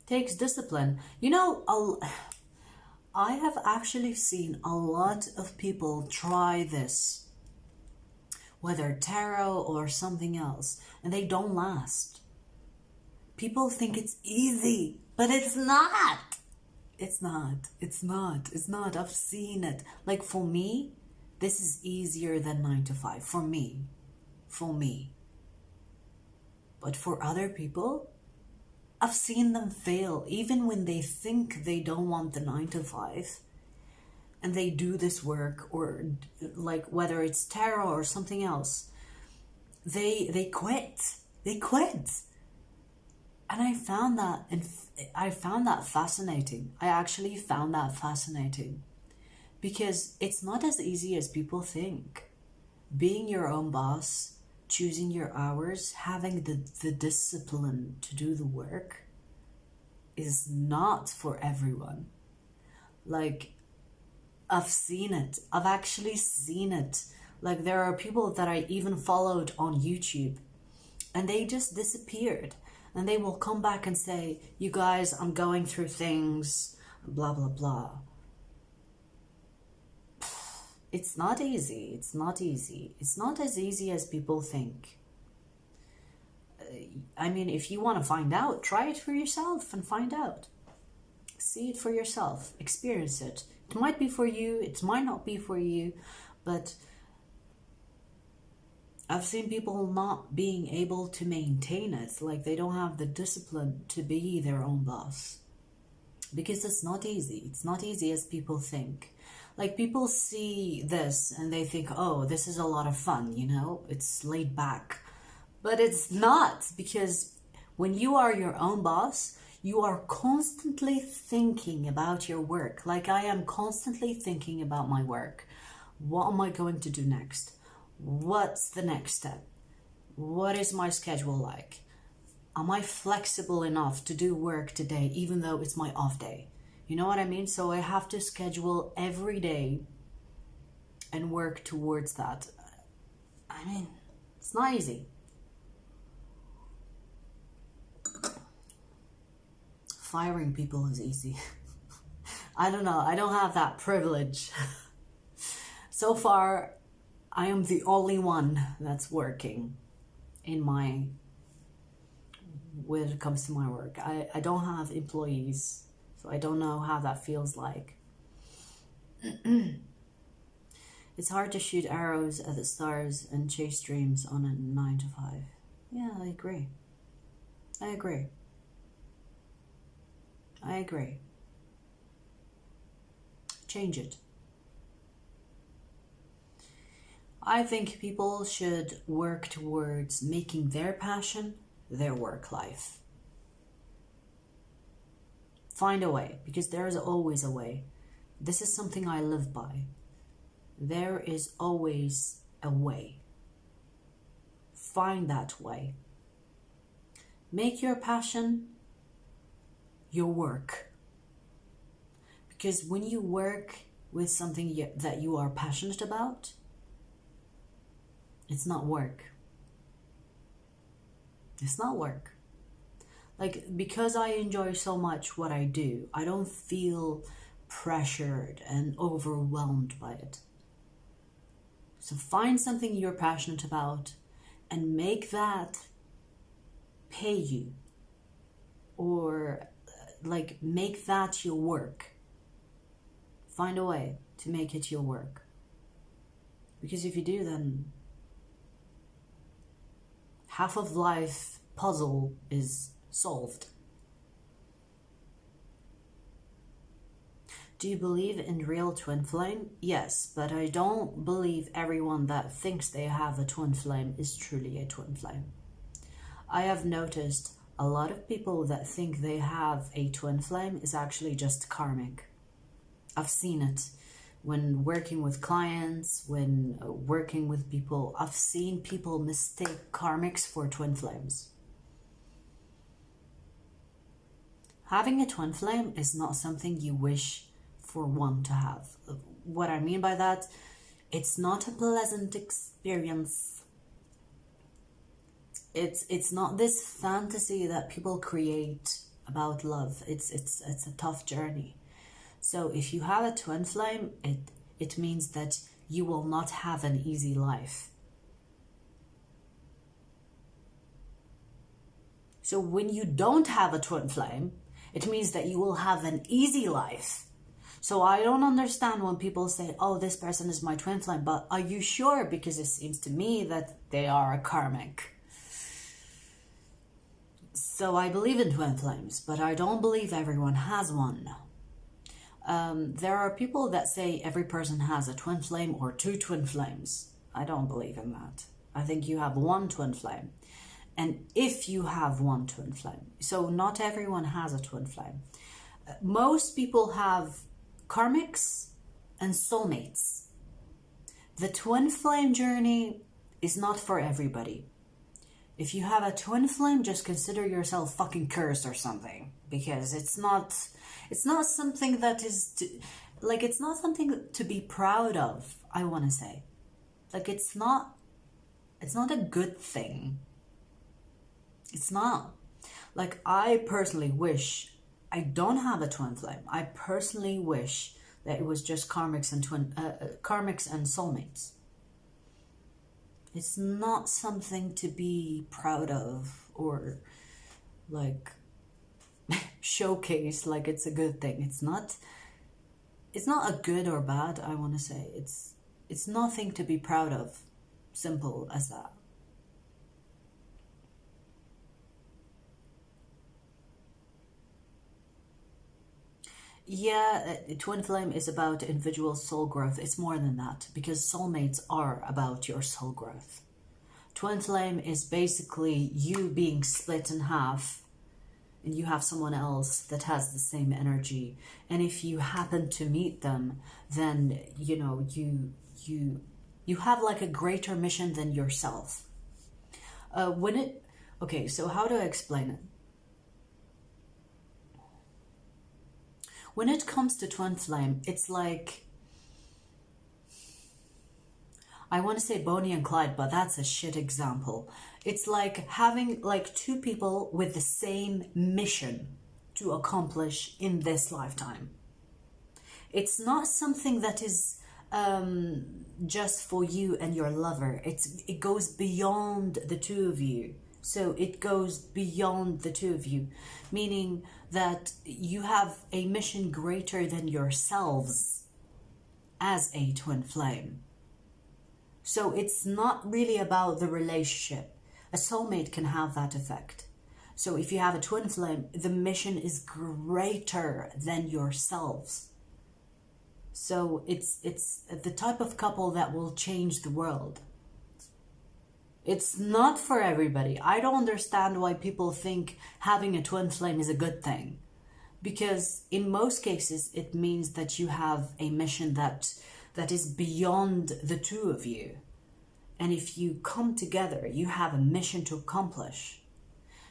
Takes discipline. You know, I have actually seen a lot of people try this, whether tarot or something else, and they don't last. People think it's easy, but it's not. It's not. I've seen it. Like, for me, this is easier than 9 to 5. For me. But for other people, I've seen them fail, even when they think they don't want the 9 to 5. And they do this work, or like whether it's tarot or something else, they quit. And I found that fascinating. I actually found that fascinating, because it's not as easy as people think. Being your own boss, choosing your hours, having the discipline to do the work is not for everyone. Like, I've seen it. I've actually seen it. Like, there are people that I even followed on YouTube, and they just disappeared. And they will come back and say, you guys, I'm going through things. blah, blah, blah. It's not easy. It's not easy. It's not as easy as people think. I mean, if you want to find out, try it for yourself and find out. See it for yourself. Experience it. It might be for you. It might not be for you. But I've seen people not being able to maintain it. Like they don't have the discipline to be their own boss. Because it's not easy. It's not easy as people think. Like people see this and they think, oh, this is a lot of fun, you know? It's laid back. But it's not, because when you are your own boss, you are constantly thinking about your work. Like I am constantly thinking about my work. What am I going to do next? What's the next step? What is my schedule like? Am I flexible enough to do work today, even though it's my off day? You know what I mean? So I have to schedule every day and work towards that. I mean, it's not easy. Firing people is easy. I don't know. I don't have that privilege. So far, I am the only one that's working when it comes to my work. I don't have employees, so I don't know how that feels like. It's hard to shoot arrows at the stars and chase dreams on a 9 to 5. Yeah, I agree. I agree. I agree. Change it. I think people should work towards making their passion their work life. Find a way, because there is always a way. This is something I live by. There is always a way. Find that way. Make your passion your work. Because when you work with something that you are passionate about, it's not work. It's not work. Like, because I enjoy so much what I do, I don't feel pressured and overwhelmed by it. So find something you're passionate about and make that pay you, or like make that your work. Find a way to make it your work. Because if you do, then half of life puzzle is solved. Do you believe in real twin flame? Yes, but I don't believe everyone that thinks they have a twin flame is truly a twin flame. I have noticed a lot of people that think they have a twin flame is actually just karmic. I've seen it when working with clients, when working with people. I've seen people mistake karmics for twin flames. Having a twin flame is not something you wish for one to have. What I mean by that, it's not a pleasant experience. It's not this fantasy that people create about love. It's a tough journey. So if you have a twin flame, it means that you will not have an easy life. So when you don't have a twin flame, it means that you will have an easy life. So I don't understand when people say, oh, this person is my twin flame, but are you sure? Because it seems to me that they are a karmic. So I believe in twin flames, but I don't believe everyone has one. There are people that say every person has a twin flame or two twin flames. I don't believe in that. I think you have one twin flame. And if you have one twin flame, so not everyone has a twin flame. Most people have karmics and soulmates. The twin flame journey is not for everybody. If you have a twin flame, just consider yourself fucking cursed or something, because it's not something that is it's not something to be proud of. I want to say, like, it's not a good thing. It's not. Like, I personally wish I don't have a twin flame. I personally wish that it was just karmics and karmics and soulmates. It's not something to be proud of or like showcase like it's a good thing. It's not a good or bad, I want to say. It's nothing to be proud of. Simple as that. Yeah, twin flame is about individual soul growth. It's more than that, because soulmates are about your soul growth. Twin flame is basically you being split in half and you have someone else that has the same energy. And if you happen to meet them, then, you know, you have like a greater mission than yourself. Okay, so how do I explain it? When it comes to twin flame, it's like, I want to say Bonnie and Clyde, but that's a shit example. It's like having like two people with the same mission to accomplish in this lifetime. It's not something that is just for you and your lover. It goes beyond the two of you. So it goes beyond the two of you, meaning that you have a mission greater than yourselves as a twin flame. So it's not really about the relationship. A soulmate can have that effect. So if you have a twin flame, the mission is greater than yourselves. So it's the type of couple that will change the world. It's not for everybody. I don't understand why people think having a twin flame is a good thing. Because in most cases, it means that you have a mission that is beyond the two of you. And if you come together, you have a mission to accomplish.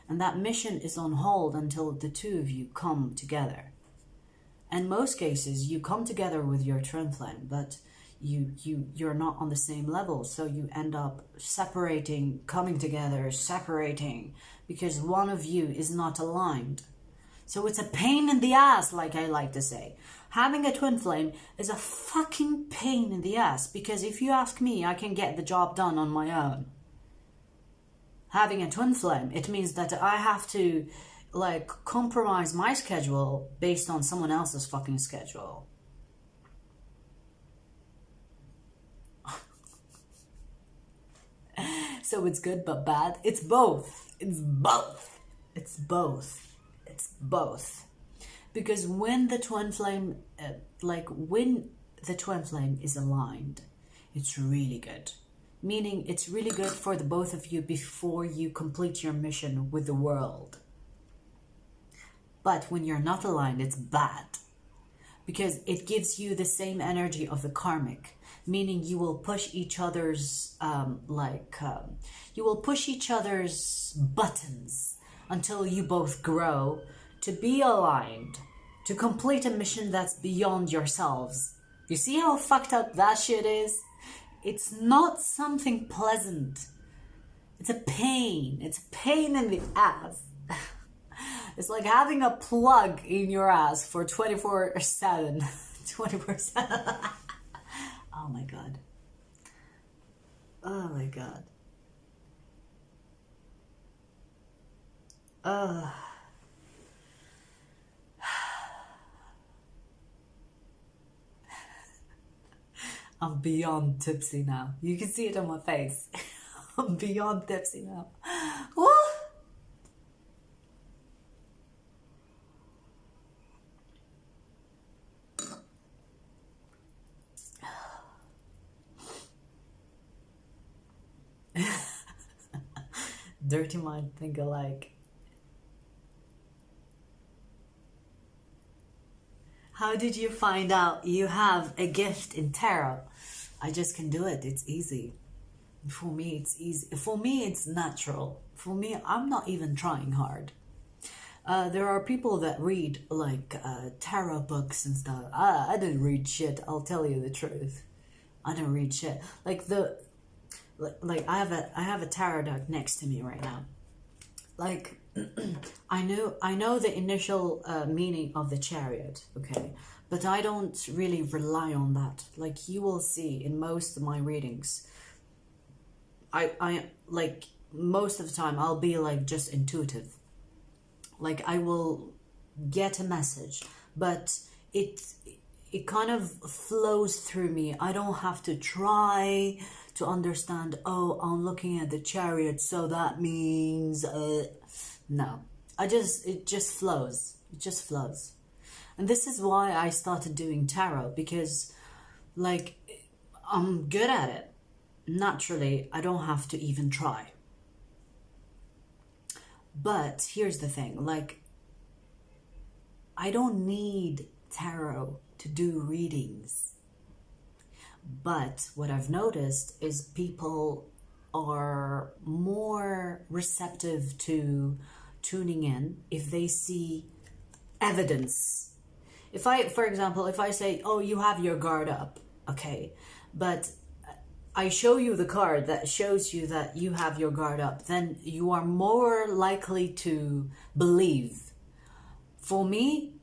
And that mission is on hold until the two of you come together. In most cases, you come together with your twin flame, but you're not on the same level, so you end up separating, coming together, separating, because one of you is not aligned. So it's a pain in the ass, like I like to say. Having a twin flame is a fucking pain in the ass, because if you ask me, I can get the job done on my own. Having a twin flame, it means that I have to like compromise my schedule based on someone else's fucking schedule. So it's good but bad. It's both. It's both. It's both. It's both. Because when the twin flame, when the twin flame is aligned, it's really good. Meaning it's really good for the both of you before you complete your mission with the world. But when you're not aligned, it's bad. Because it gives you the same energy of the karmic. Meaning you will push each other's, you will push each other's buttons until you both grow to be aligned, to complete a mission that's beyond yourselves. You see how fucked up that shit is? It's not something pleasant. It's a pain. It's a pain in the ass. It's like having a plug in your ass for 24/7. 24/7. Oh my God. Oh my God. I'm beyond tipsy now. You can see it on my face. I'm beyond tipsy now. Woo! Dirty mind think alike. How did you find out you have a gift in tarot? I just can do it. It's easy. For me, it's easy. For me, it's natural. For me, I'm not even trying hard. There are people that read like tarot books and stuff. I didn't read shit. I'll tell you the truth. I didn't read shit. I have a tarot deck next to me right now. Like I know the initial meaning of the chariot, okay, but I don't really rely on that. Like you will see in most of my readings, I like most of the time I'll be like just intuitive. Like I will get a message, but it kind of flows through me. I don't have to try to understand, oh, I'm looking at the chariot, so that means no. It just flows. It just flows. And this is why I started doing tarot, because like I'm good at it. Naturally, I don't have to even try. But here's the thing, like I don't need tarot to do readings. But what I've noticed is people are more receptive to tuning in if they see evidence. If I, for example, if I say, oh, you have your guard up, okay, but I show you the card that shows you that you have your guard up, then you are more likely to believe. For me,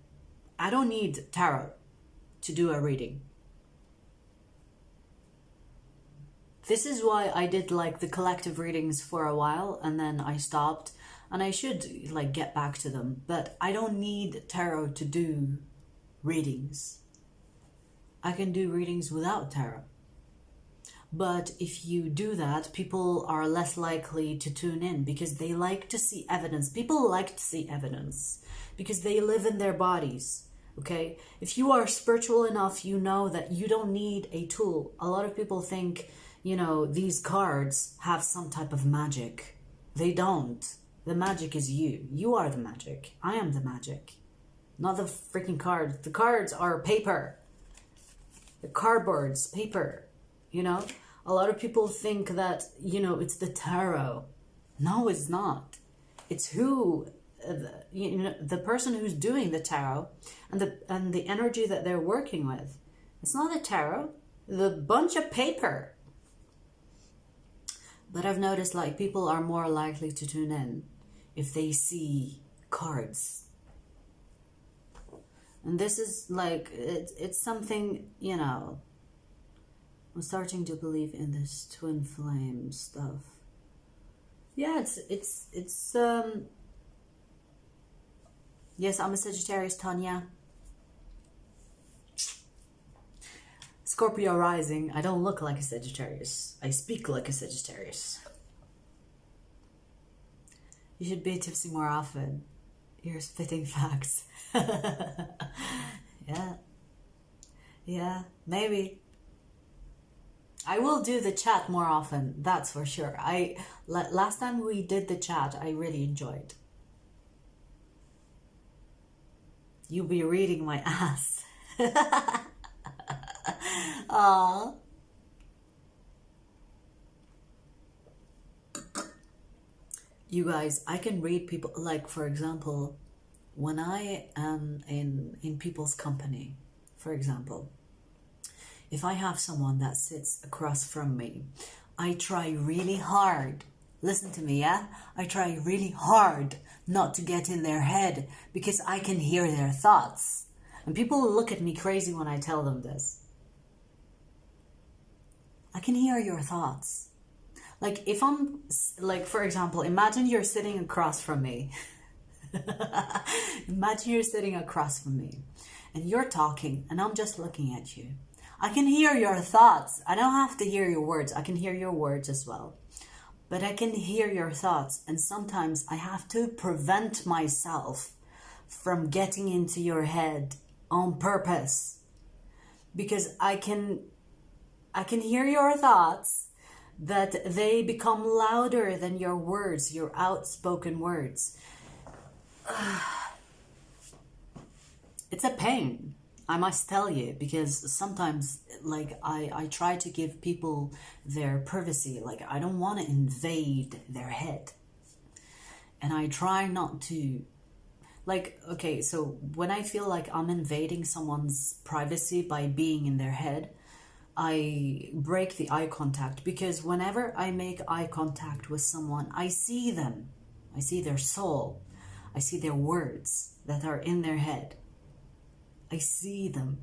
I don't need tarot to do a reading. This is why I did like the collective readings for a while and then I stopped, and I should like get back to them, but I don't need tarot to do readings. I can do readings without tarot. But if you do that, people are less likely to tune in because they like to see evidence. People like to see evidence because they live in their bodies, okay? If you are spiritual enough, you know that you don't need a tool. A lot of people think, you know, these cards have some type of magic. They don't. The magic is you. You are the magic. I am the magic. Not the freaking cards. The cards are paper. The cardboard's paper. You know, a lot of people think that, you know, it's the tarot. No, it's not. It's who, you know, the person who's doing the tarot and the energy that they're working with. It's not the tarot. The bunch of paper. But I've noticed like people are more likely to tune in if they see cards. And this is like, it's something, you know, I'm starting to believe in this twin flame stuff. Yeah, it's yes, I'm a Sagittarius, Tanya. Scorpio rising. I don't look like a Sagittarius. I speak like a Sagittarius. You should be tipsy more often. You're spitting facts. Yeah, maybe. I will do the chat more often, that's for sure. Last time we did the chat, I really enjoyed. You'll be reading my ass. Aww. You guys, I can read people, like for example, when I am in people's company, for example, if I have someone that sits across from me, I try really hard. Listen to me, yeah? I try really hard not to get in their head because I can hear their thoughts. And people look at me crazy when I tell them this. I can hear your thoughts. Like if I'm, like for example, imagine you're sitting across from me. Imagine you're sitting across from me and you're talking and I'm just looking at you. I can hear your thoughts. I don't have to hear your words. I can hear your words as well. But I can hear your thoughts. And sometimes I have to prevent myself from getting into your head on purpose. Because I can hear your thoughts, that they become louder than your words, your outspoken words. It's a pain. I must tell you, because sometimes like I try to give people their privacy. Like I don't want to invade their head. And I try not to, like, okay, so when I feel like I'm invading someone's privacy by being in their head, I break the eye contact, because whenever I make eye contact with someone, I see them. I see their soul. I see their words that are in their head. I see them.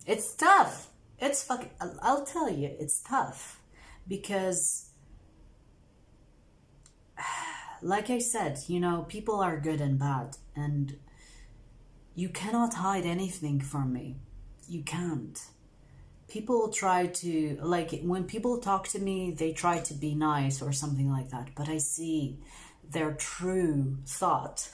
It's tough. It's fucking, I'll tell you, it's tough. Because, like I said, you know, people are good and bad. And you cannot hide anything from me. You can't. People try to, like, when people talk to me, they try to be nice or something like that. But I see their true thought.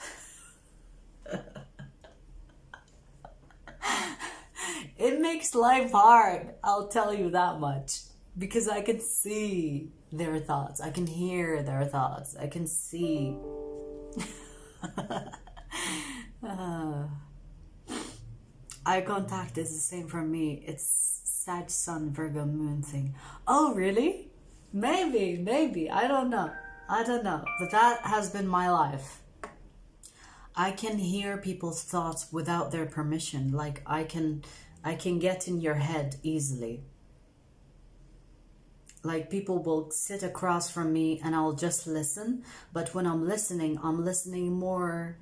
It makes life hard, I'll tell you that much. Because I can see their thoughts. I can hear their thoughts. I can see. Eye contact is the same for me. It's Sag, Sun, Virgo, Moon thing. Oh, really? Maybe. I don't know. But that has been my life. I can hear people's thoughts without their permission. Like, I can get in your head easily. Like, people will sit across from me and I'll just listen. But when I'm listening more,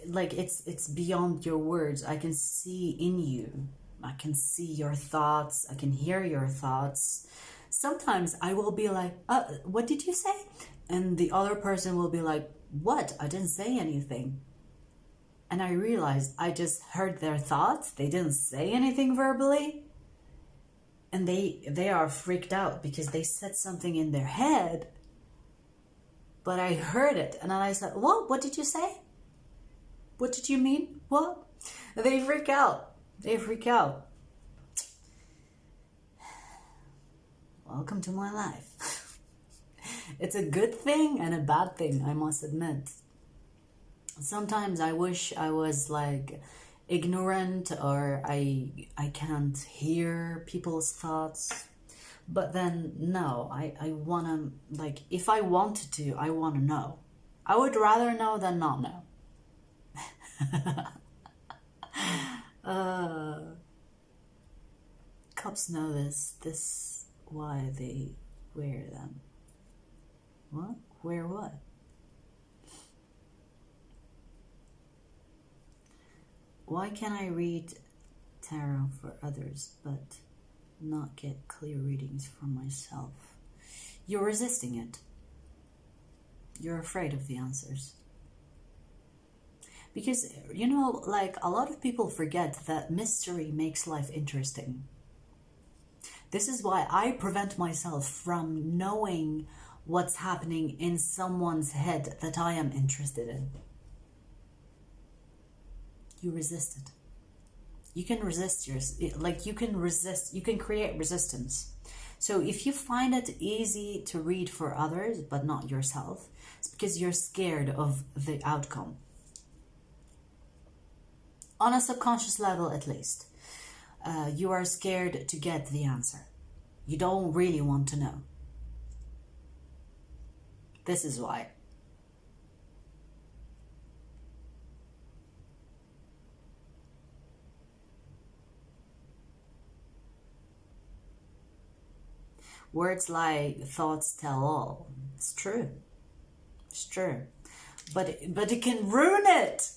like, it's beyond your words. I can see in you. I can see your thoughts. I can hear your thoughts. Sometimes I will be like, what did you say? And the other person will be like, what? I didn't say anything. And I realized I just heard their thoughts. They didn't say anything verbally. And they are freaked out because they said something in their head. But I heard it. And I said, what did you say? What did you mean? What? They freak out. Welcome to my life. It's a good thing and a bad thing, I must admit. Sometimes I wish I was like ignorant or I can't hear people's thoughts. But then no, I wanna, like, if I wanted to, I wanna know. I would rather know than not know. Cops know this why they wear them. What? Wear what? Why can I read tarot for others but not get clear readings for myself? You're resisting it. You're afraid of the answers. Because, you know, like, a lot of people forget that mystery makes life interesting. This is why I prevent myself from knowing what's happening in someone's head that I am interested in. You resist it. You can resist you can create resistance. So if you find it easy to read for others but not yourself, it's because you're scared of the outcome. On a subconscious level, at least, you are scared to get the answer. You don't really want to know. This is why. Words like thoughts tell all. It's true. It's true. But it can ruin it.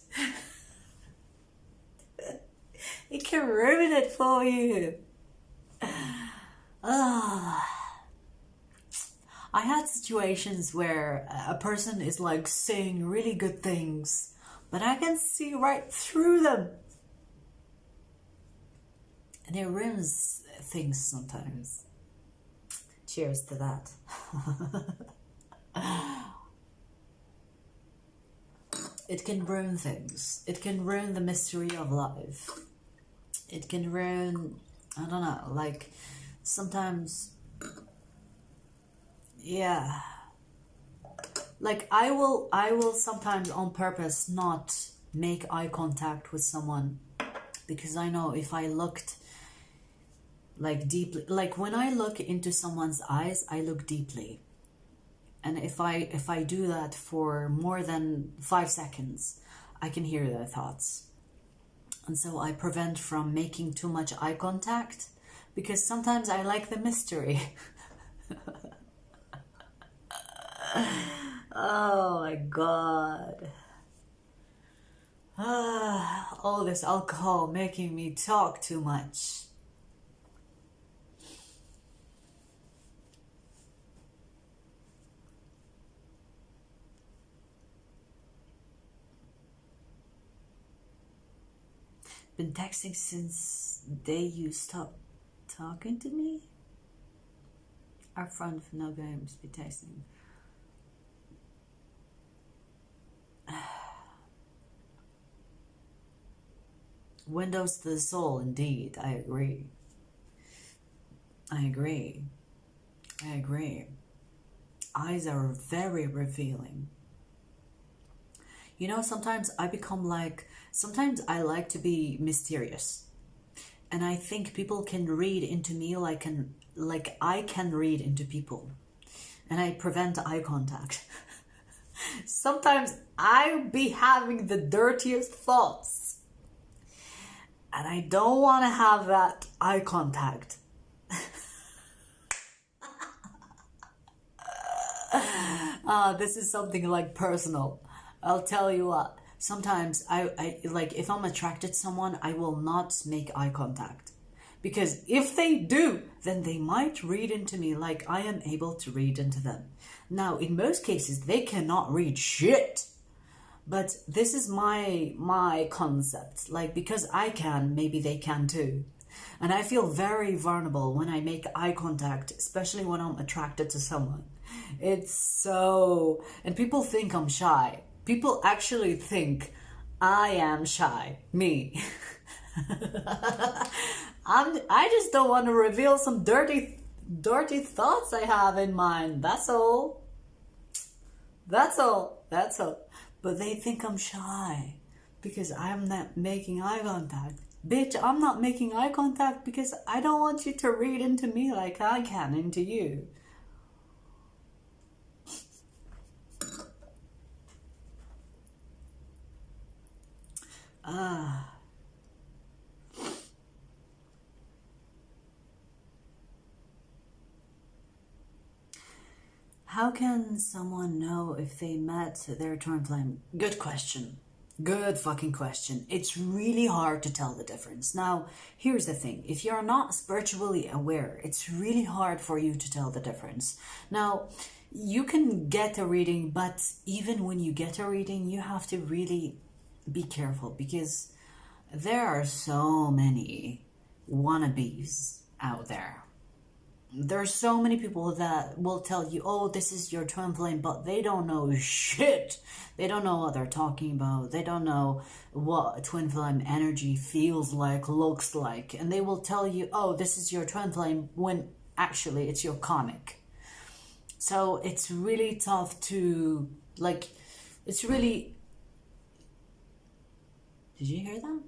It can ruin it for you. I had situations where a person is like saying really good things, but I can see right through them. And it ruins things sometimes. Cheers to that. It can ruin things. It can ruin the mystery of life. It can ruin, I don't know, like sometimes, yeah. Like I will sometimes on purpose not make eye contact with someone because I know if I looked like deeply, like when I look into someone's eyes, I look deeply. And if I do that for more than 5 seconds, I can hear their thoughts. And so I prevent from making too much eye contact because sometimes I like the mystery. Oh my God. All this alcohol making me talk too much. Been texting since the day you stopped talking to me? Our friend from no games be texting. Windows to the soul, indeed. I agree. I agree. I agree. Eyes are very revealing. You know, sometimes I become like, sometimes I like to be mysterious. And I think people can read into me like I can read into people. And I prevent eye contact. Sometimes I be having the dirtiest thoughts. And I don't want to have that eye contact. This is something like personal. I'll tell you what. Sometimes I like, if I'm attracted to someone, I will not make eye contact. Because if they do, then they might read into me like I am able to read into them. Now, in most cases, they cannot read shit. But this is my concept. Like, because I can, maybe they can too. And I feel very vulnerable when I make eye contact, especially when I'm attracted to someone. It's so... And people think I'm shy. People actually think I am shy. Me. I just don't want to reveal some dirty thoughts I have in mind. That's all. That's all. That's all. But they think I'm shy because I'm not making eye contact. Bitch, I'm not making eye contact because I don't want you to read into me like I can into you. How can someone know if they met their twin flame? Good question. Good fucking question. It's really hard to tell the difference. Now, here's the thing. If you're not spiritually aware, it's really hard for you to tell the difference. Now, you can get a reading, but even when you get a reading, you have to really be careful because there are so many wannabes out there. There's so many people that will tell you, oh, this is your twin flame, but they don't know shit. They don't know what they're talking about. They don't know what twin flame energy feels like, looks like. And they will tell you, oh, this is your twin flame, when actually it's your karmic. So it's really tough to, like, it's really... Did you hear that?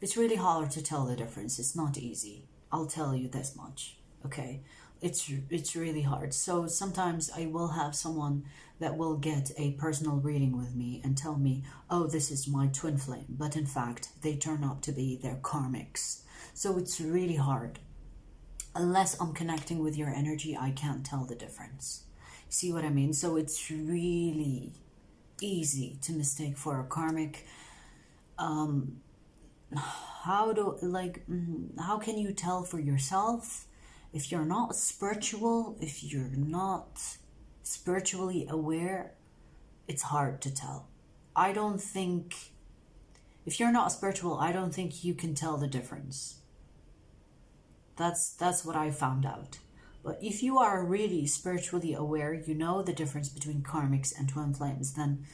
It's really hard to tell the difference. It's not easy. I'll tell you this much, okay? It's really hard. So sometimes I will have someone that will get a personal reading with me and tell me, oh, this is my twin flame. But in fact, they turn out to be their karmics. So it's really hard. Unless I'm connecting with your energy, I can't tell the difference. See what I mean? So it's really easy to mistake for a karmic. How can you tell for yourself if you're not spiritual, if you're not spiritually aware? It's hard to tell. I don't think, if you're not spiritual, I don't think you can tell the difference. That's what I found out. But if you are really spiritually aware, you know the difference between karmics and twin flames, then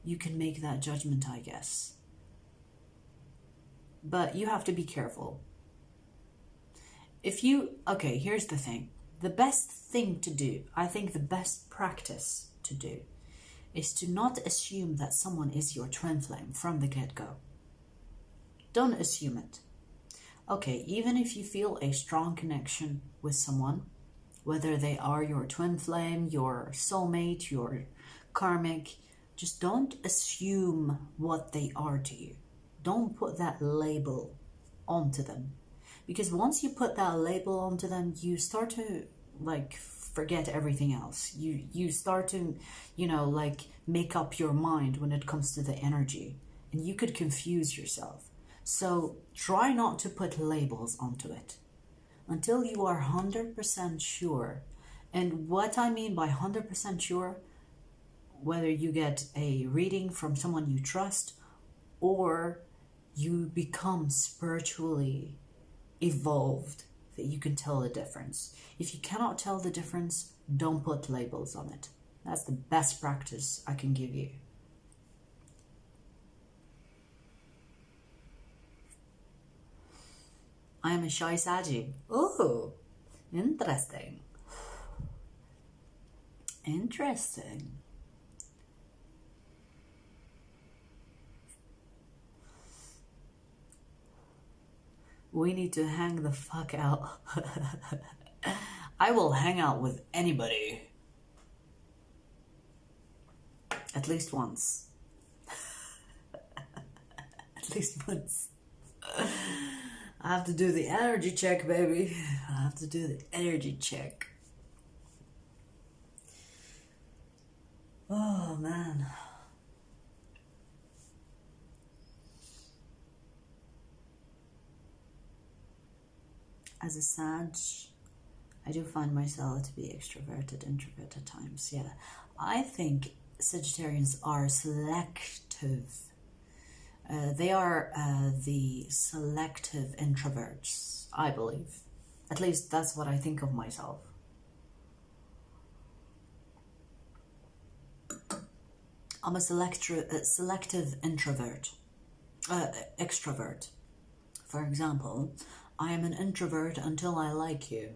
you can make that judgment, I guess. But you have to be careful. Okay, here's the thing. The best thing to do, I think the best practice to do, is to not assume that someone is your twin flame from the get-go. Don't assume it. Okay, even if you feel a strong connection with someone, whether they are your twin flame, your soulmate, your karmic, just don't assume what they are to you. Don't put that label onto them. Because once you put that label onto them, you start to like forget everything else. You start to, you know, like make up your mind when it comes to the energy, and you could confuse yourself. So try not to put labels onto it until you are 100% sure. And what I mean by 100% sure, whether you get a reading from someone you trust or you become spiritually evolved, that you can tell the difference. If you cannot tell the difference, don't put labels on it. That's the best practice I can give you. I am a shy Saggy. Oh, interesting. Interesting. We need to hang the fuck out. I will hang out with anybody. At least once. At least once. I have to do the energy check, baby. I have to do the energy check. Oh, man. As a Sag, I do find myself to be extroverted, introvert at times. Yeah, I think Sagittarians are selective. They are the selective introverts, I believe. At least that's what I think of myself. I'm a selective introvert, extrovert. For example, I am an introvert until I like you.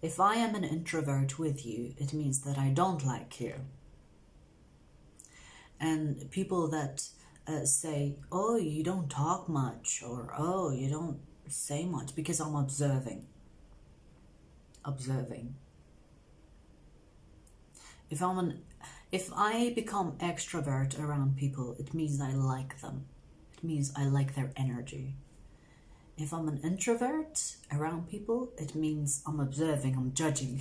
If I am an introvert with you, it means that I don't like you. And people that say, oh, you don't talk much, or oh, you don't say much, because I'm observing. If I become extrovert around people, it means I like them. It means I like their energy. If I'm an introvert around people, it means I'm observing, I'm judging.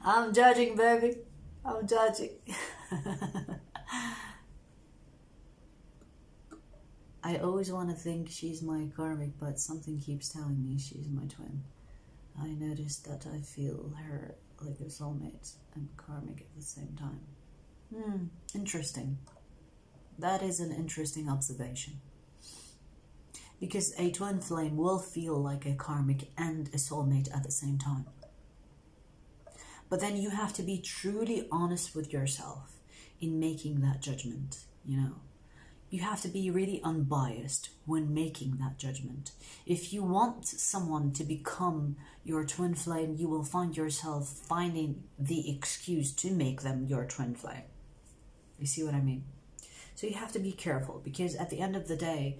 I'm judging, baby. I'm judging. I always want to think she's my karmic, but something keeps telling me she's my twin. I noticed that I feel her like a soulmate and karmic at the same time. Interesting. That is an interesting observation. Because a twin flame will feel like a karmic and a soulmate at the same time. But then you have to be truly honest with yourself in making that judgment, you know. You have to be really unbiased when making that judgment. If you want someone to become your twin flame, you will find yourself finding the excuse to make them your twin flame. You see what I mean? So you have to be careful, because at the end of the day,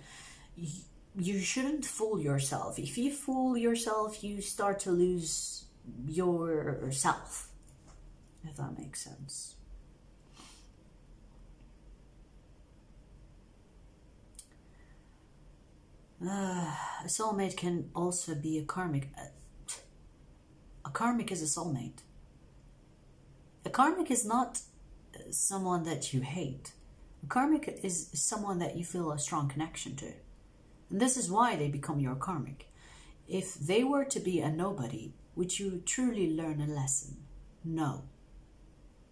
you shouldn't fool yourself. If you fool yourself, you start to lose yourself, if that makes sense. A soulmate can also be a karmic. A karmic is a soulmate. A karmic is not someone that you hate. A karmic is someone that you feel a strong connection to. And this is why they become your karmic. If they were to be a nobody, would you truly learn a lesson? No.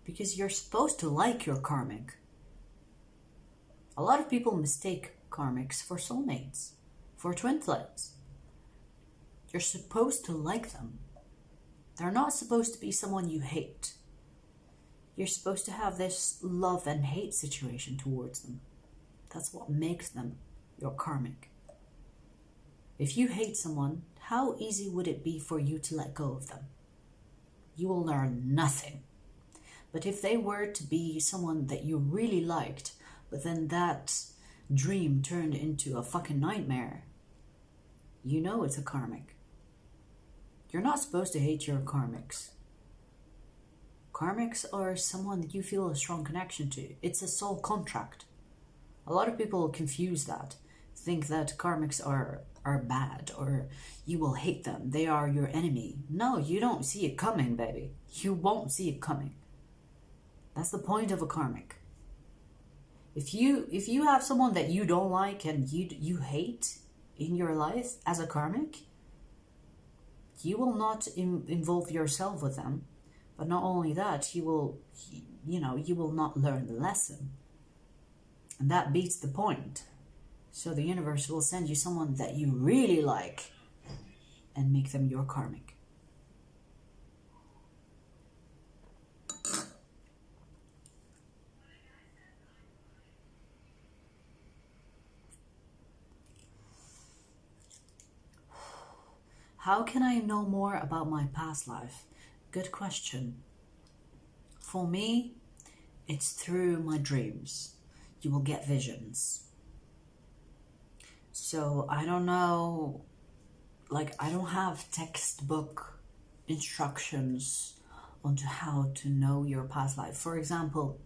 Because you're supposed to like your karmic. A lot of people mistake karmics for soulmates, for twin flames. You're supposed to like them. They're not supposed to be someone you hate. You're supposed to have this love and hate situation towards them. That's what makes them your karmic. If you hate someone, how easy would it be for you to let go of them? You will learn nothing. But if they were to be someone that you really liked, but then that dream turned into a fucking nightmare, you know it's a karmic. You're not supposed to hate your karmics. Karmics are someone that you feel a strong connection to. It's a soul contract. A lot of people confuse that, think that karmics are bad or you will hate them. They are your enemy. No, you don't see it coming, baby. You won't see it coming. That's the point of a karmic. If you have someone that you don't like and you hate in your life as a karmic, you will not involve yourself with them. But not only that, you will not learn the lesson. And that beats the point. So the universe will send you someone that you really like and make them your karmic. How can I know more about my past life? Good question. For me, it's through my dreams. You will get visions. So I don't know, like I don't have textbook instructions on how to know your past life. For example,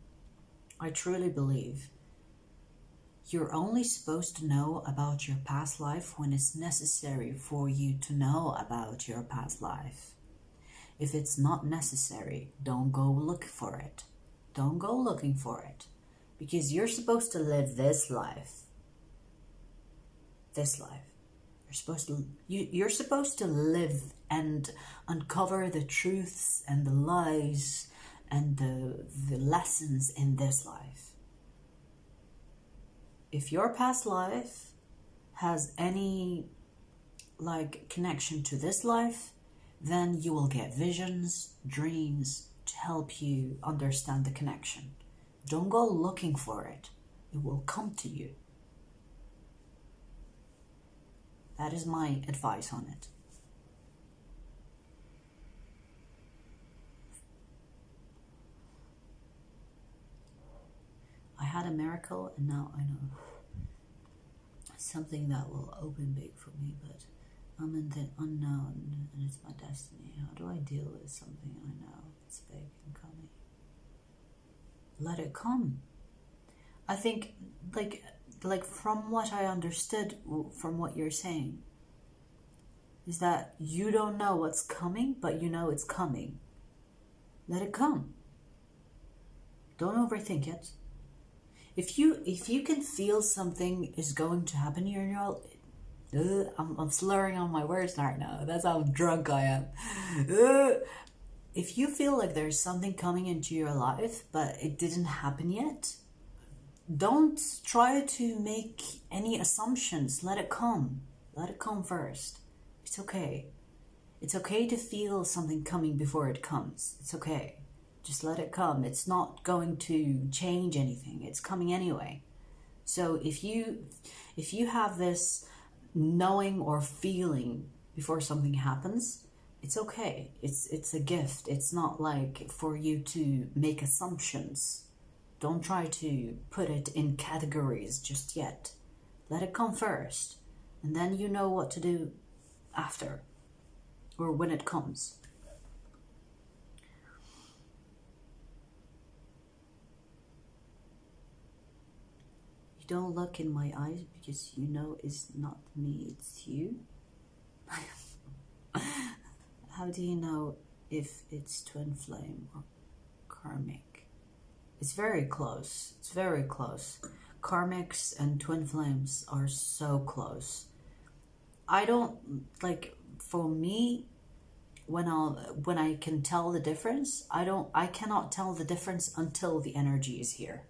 I truly believe you're only supposed to know about your past life when it's necessary for you to know about your past life. If it's not necessary, don't go look for it. Don't go looking for it. Because you're supposed to live this life. This life. You're supposed to live and uncover the truths and the lies and the lessons in this life. If your past life has any connection to this life, then you will get visions, dreams to help you understand the connection. Don't go looking for it. It will come to you. That is my advice on it. I had a miracle and now I know something that will open big for me, but I'm in the unknown and it's my destiny. How do I deal with something I know it's big and coming? Let it come. I think like from what I understood from what you're saying is that you don't know what's coming, but you know it's coming. Let it come. Don't overthink it. If you can feel something is going to happen in your I'm slurring on my words right now. That's how drunk I am. If you feel like there's something coming into your life, but it didn't happen yet, don't try to make any assumptions. Let it come. Let it come first. It's okay. It's okay to feel something coming before it comes. It's okay. Just let it come. It's not going to change anything. It's coming anyway. So if you have this knowing or feeling before something happens, it's okay. It's a gift. It's not like for you to make assumptions. Don't try to put it in categories just yet. Let it come first, and then you know what to do after or when it comes. Don't look in my eyes because you know it's not me, it's you. How do you know if it's twin flame or karmic? It's very close. It's very close. Karmics and twin flames are so close. I don't for me, when I can tell the difference, I cannot tell the difference until the energy is here.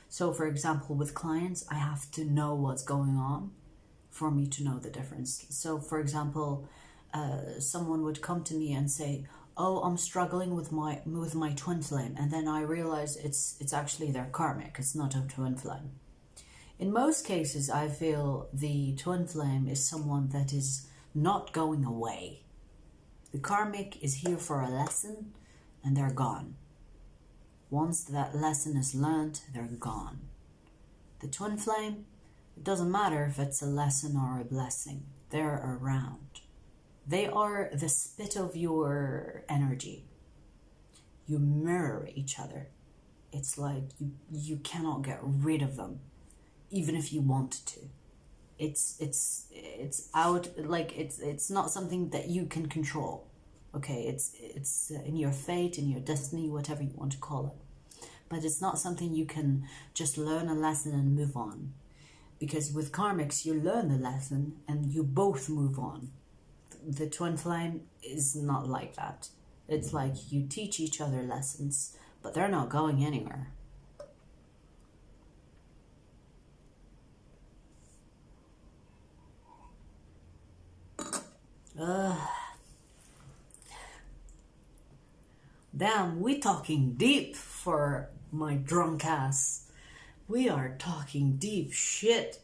So for example, with clients, I have to know what's going on for me to know the difference. So for example, someone would come to me and say, oh, I'm struggling with my twin flame. And then I realize it's actually their karmic. It's not a twin flame. In most cases, I feel the twin flame is someone that is not going away. The karmic is here for a lesson and they're gone. Once that lesson is learned, they're gone. The twin flame, it doesn't matter if it's a lesson or a blessing. They're around. They are the spit of your energy. You mirror each other. It's like you cannot get rid of them, even if you wanted to. it's out, like it's not something that you can control. Okay, it's in your fate, in your destiny, whatever you want to call it. But it's not something you can just learn a lesson and move on. Because with karmics, you learn the lesson and you both move on. The twin flame is not like that. It's like you teach each other lessons, but they're not going anywhere. Damn, we talking deep for my drunk ass. We are talking deep shit.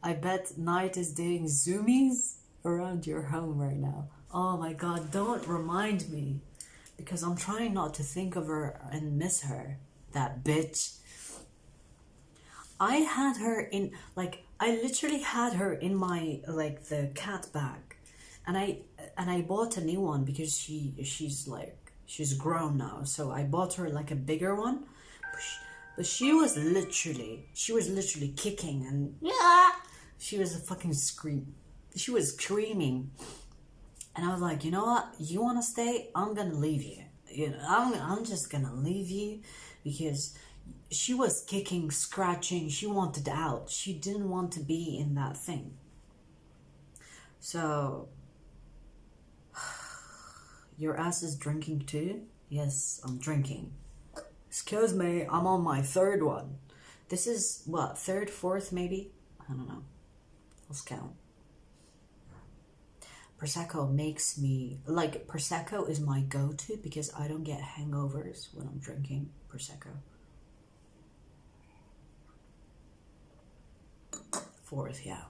I bet Night is doing zoomies around your home right now. Oh my god, don't remind me. Because I'm trying not to think of her and miss her. That bitch. I had her in, like, I literally had her in my, like, the cat bag. And I bought a new one because she's grown now. So I bought her like a bigger one. But she was literally kicking and she was a fucking scream. She was screaming. And I was like, you know what? You want to stay? I'm going to leave you. You know, I'm just going to leave you because she was kicking, scratching. She wanted out. She didn't want to be in that thing. So, your ass is drinking too? Yes, I'm drinking. Excuse me, I'm on my third one. This is, what, third, fourth maybe? I don't know. Let's count. Prosecco makes me, like, Prosecco is my go-to because I don't get hangovers when I'm drinking Prosecco. Fourth, yeah.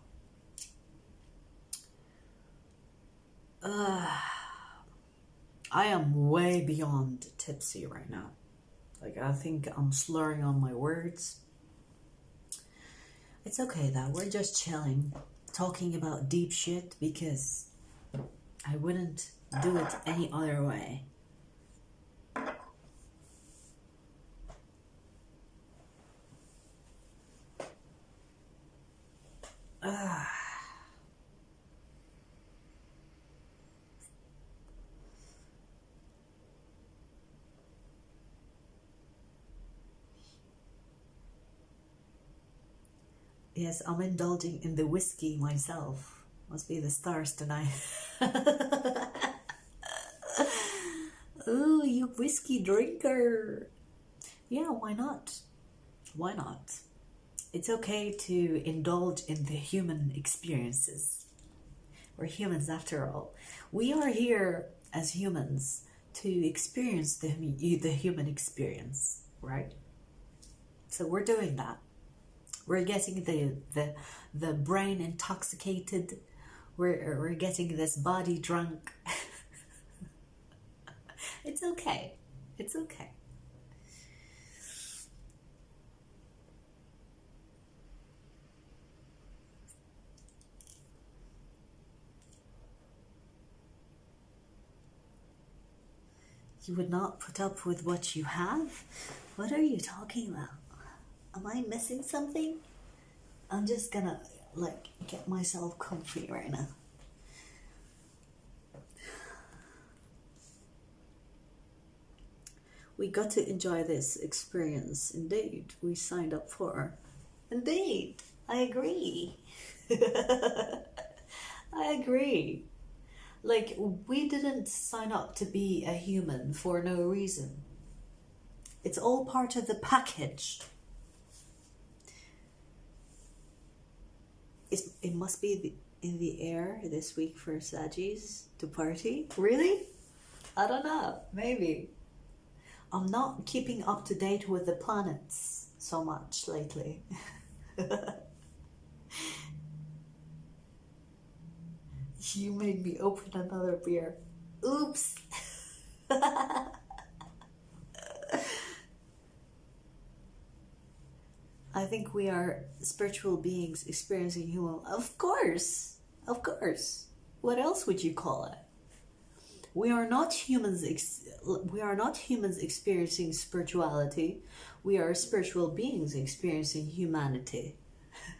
I am way beyond tipsy right now. Like, I think I'm slurring on my words. It's okay though, we're just chilling, talking about deep shit because I wouldn't do it any other way. Yes, I'm indulging in the whiskey myself. Must be the stars tonight. Ooh, you whiskey drinker. Yeah, why not? Why not? It's okay to indulge in the human experiences. We're humans after all. We are here as humans to experience the human experience, right? So we're doing that. We're getting the brain intoxicated. We're getting this body drunk. It's okay. It's okay. You would not put up with what you have? What are you talking about? Am I missing something? I'm just gonna, like, get myself comfy right now. We got to enjoy this experience, indeed. We signed up for. Indeed, I agree. I agree. Like, we didn't sign up to be a human for no reason. It's all part of the package. It must be in the air this week for Saggies to party. Really? I don't know. Maybe. I'm not keeping up to date with the planets so much lately. You made me open another beer. Oops. I think we are spiritual beings experiencing human. Of course, of course. What else would you call it? We are not humans. We are not humans experiencing spirituality. We are spiritual beings experiencing humanity,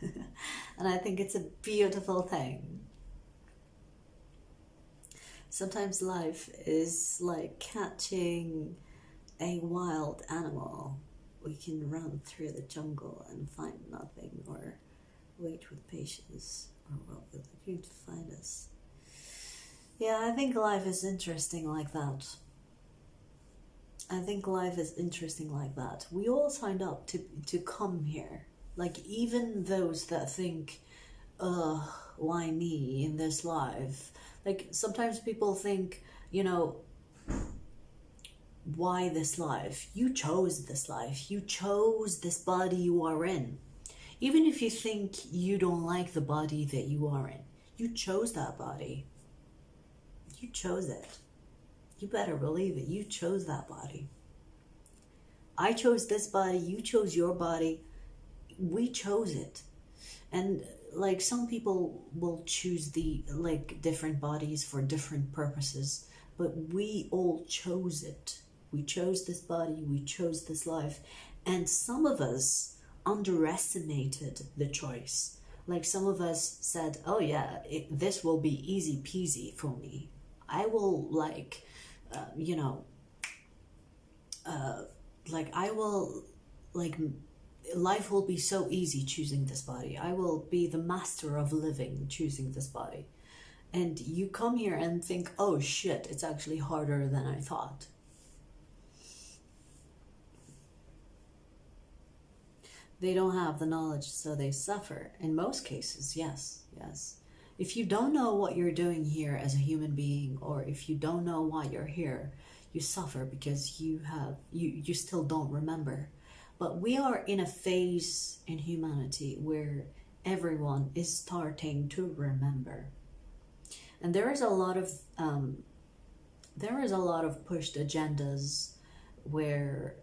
and I think it's a beautiful thing. Sometimes life is like catching a wild animal. We can run through the jungle and find nothing, or wait with patience, or what will looking to find us. Yeah, I think life is interesting like that. I think life is interesting like that. We all signed up to come here. Like, even those that think, why me in this life? Like, sometimes people think, you know, why this life? You chose this life. You chose this body you are in. Even if you think you don't like the body that you are in, you chose that body. You chose it. You better believe it. You chose that body. I chose this body. You chose your body. We chose it. And like, some people will choose the different bodies for different purposes, but we all chose it. We chose this body. We chose this life. And some of us underestimated the choice. Like, some of us said, oh yeah, this will be easy peasy for me. I will life will be so easy choosing this body. I will be the master of living choosing this body. And you come here and think, oh shit, it's actually harder than I thought. They don't have the knowledge, so they suffer. In most cases, yes. If you don't know what you're doing here as a human being, or if you don't know why you're here, you suffer because you still don't remember. But we are in a phase in humanity where everyone is starting to remember. And there is a lot of pushed agendas where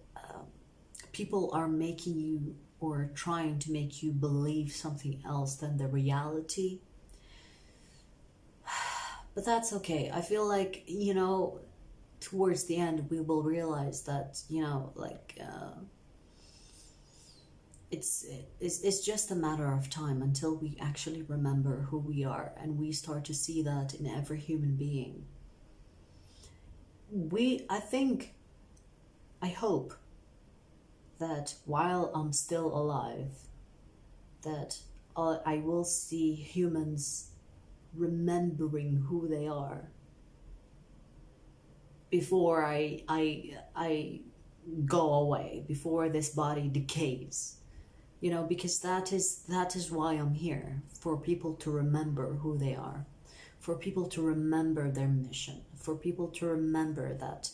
people are making you, or trying to make you, believe something else than the reality. But that's okay. I feel like, you know, towards the end we will realize that, you know, like it's just a matter of time until we actually remember who we are, and we start to see that in every human being. I hope that while I'm still alive, that I will see humans remembering who they are before I go away, before this body decays. You know, because that is why I'm here, for people to remember who they are, for people to remember their mission, for people to remember that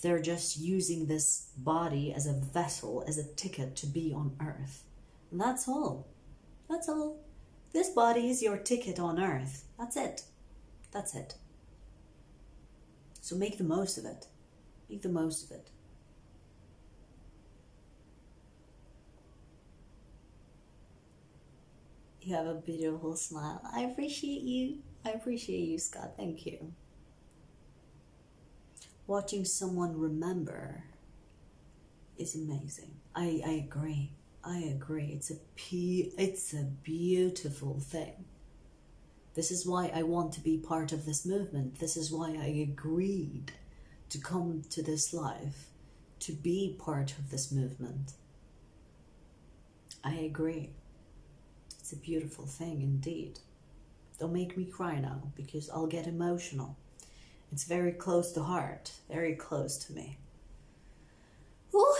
they're just using this body as a vessel, as a ticket to be on Earth. And that's all. That's all. This body is your ticket on Earth. That's it. That's it. So make the most of it. Make the most of it. You have a beautiful smile. I appreciate you. I appreciate you, Scott. Thank you. Watching someone remember is amazing. I agree. I agree. It's a beautiful thing. This is why I want to be part of this movement. This is why I agreed to come to this life, to be part of this movement. I agree. It's a beautiful thing indeed. Don't make me cry now, because I'll get emotional. It's very close to heart, very close to me. Ooh.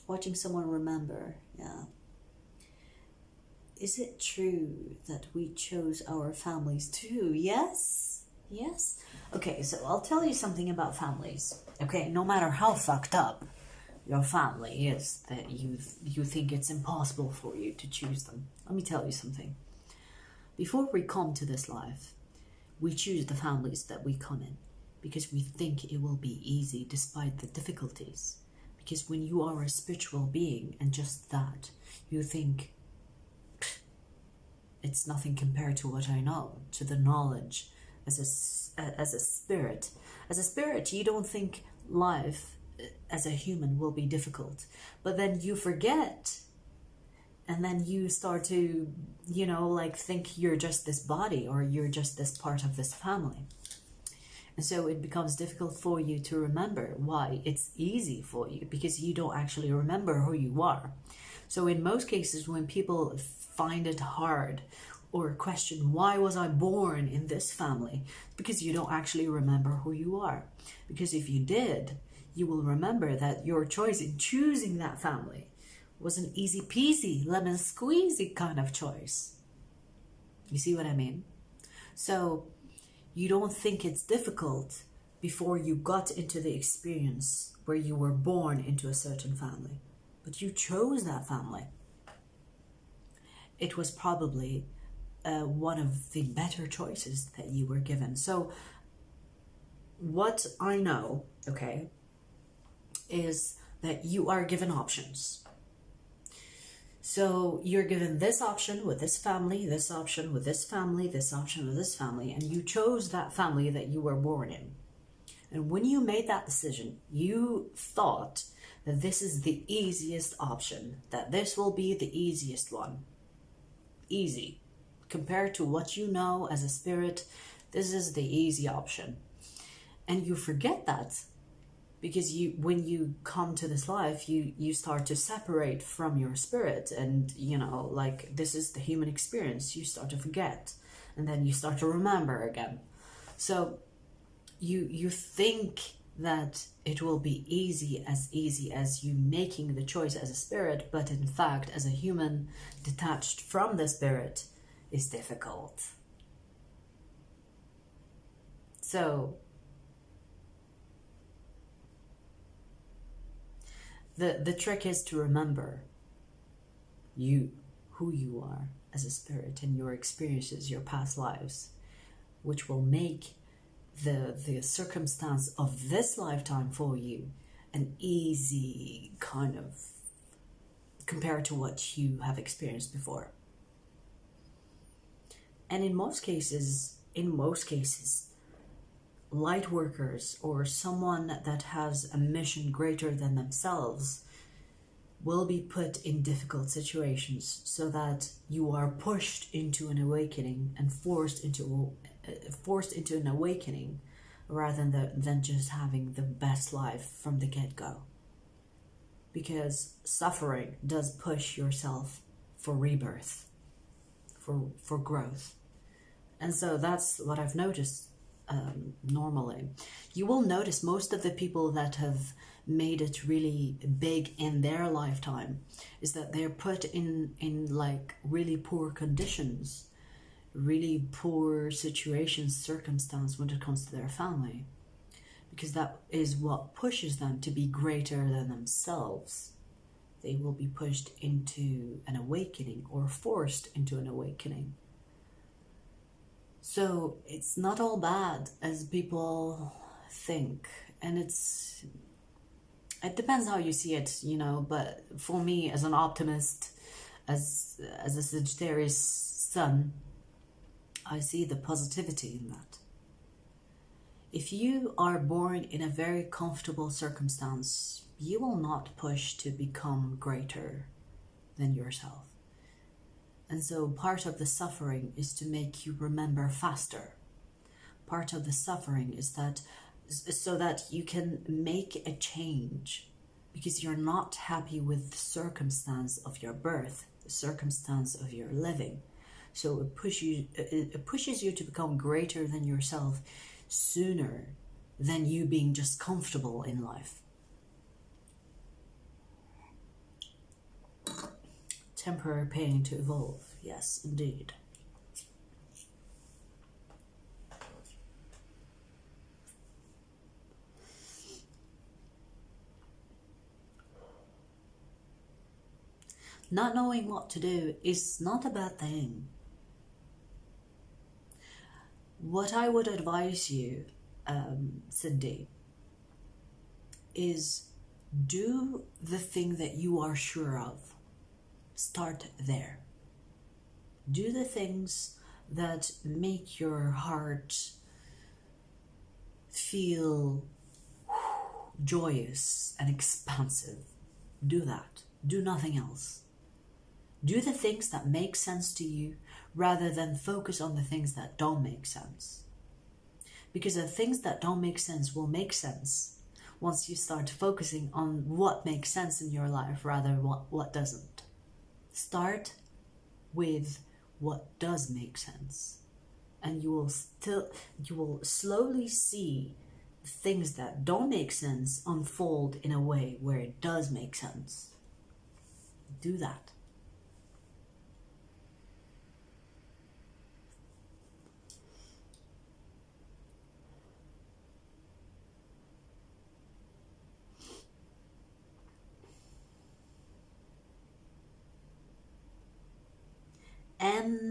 Watching someone remember, yeah. Is it true that we chose our families too? Yes, yes. Okay, so I'll tell you something about families. Okay, no matter how fucked up your family is, that you think it's impossible for you to choose them. Let me tell you something. Before we come to this life, we choose the families that we come in because we think it will be easy despite the difficulties. Because when you are a spiritual being and just that, you think, it's nothing compared to what I know, to the knowledge as a spirit. As a spirit, you don't think life as a human will be difficult. But then you forget, and then you start to, you know, like think you're just this body or you're just this part of this family. And so it becomes difficult for you to remember. Why? It's easy for you because you don't actually remember who you are. So in most cases, when people find it hard or question, why was I born in this family? Because you don't actually remember who you are. Because if you did, you will remember that your choice in choosing that family was an easy peasy, lemon squeezy kind of choice. You see what I mean? So you don't think it's difficult before you got into the experience where you were born into a certain family. But you chose that family. It was probably one of the better choices that you were given. So what I know, okay, is that you are given options. So you're given this option with this family, this option with this family, this option with this family, and you chose that family that you were born in. And when you made that decision, you thought that this is the easiest option, that this will be the easiest one. Easy. Compared to what you know as a spirit, this is the easy option. And you forget that because when you come to this life, you start to separate from your spirit, and you know, like, this is the human experience. You start to forget, and then you start to remember again. So you think that it will be easy as you making the choice as a spirit, but in fact, as a human detached from the spirit, is difficult. So the trick is to remember who you are as a spirit and your experiences, your past lives, which will make the circumstance of this lifetime for you an easy kind of compared to what you have experienced before. And in most cases, light workers or someone that has a mission greater than themselves will be put in difficult situations so that you are pushed into an awakening and forced into an awakening rather than just having the best life from the get-go. Because suffering does push yourself for rebirth, for growth. And so that's what I've noticed. Normally you will notice most of the people that have made it really big in their lifetime is that they're put in like really poor conditions, really poor situations, circumstance when it comes to their family, because that is what pushes them to be greater than themselves. They will be pushed into an awakening or forced into an awakening. So it's not all bad as people think, and it depends how you see it, you know. But for me, as an optimist, as a Sagittarius sun, I see the positivity in that. If you are born in a very comfortable circumstance, you will not push to become greater than yourself. And so part of the suffering is to make you remember faster. Part of the suffering is that so that you can make a change, because you're not happy with the circumstance of your birth, the circumstance of your living. So it pushes you to become greater than yourself sooner than you being just comfortable in life. Temporary pain to evolve. Yes, indeed. Not knowing what to do is not a bad thing. What I would advise you, Cindy, is Do the thing that you are sure of. Start there. Do the things that make your heart feel joyous and expansive. Do that. Do nothing else. Do the things that make sense to you rather than focus on the things that don't make sense. Because the things that don't make sense will make sense once you start focusing on what makes sense in your life rather than what doesn't. Start with what does make sense. And you will slowly see things that don't make sense unfold in a way where it does make sense. Do that.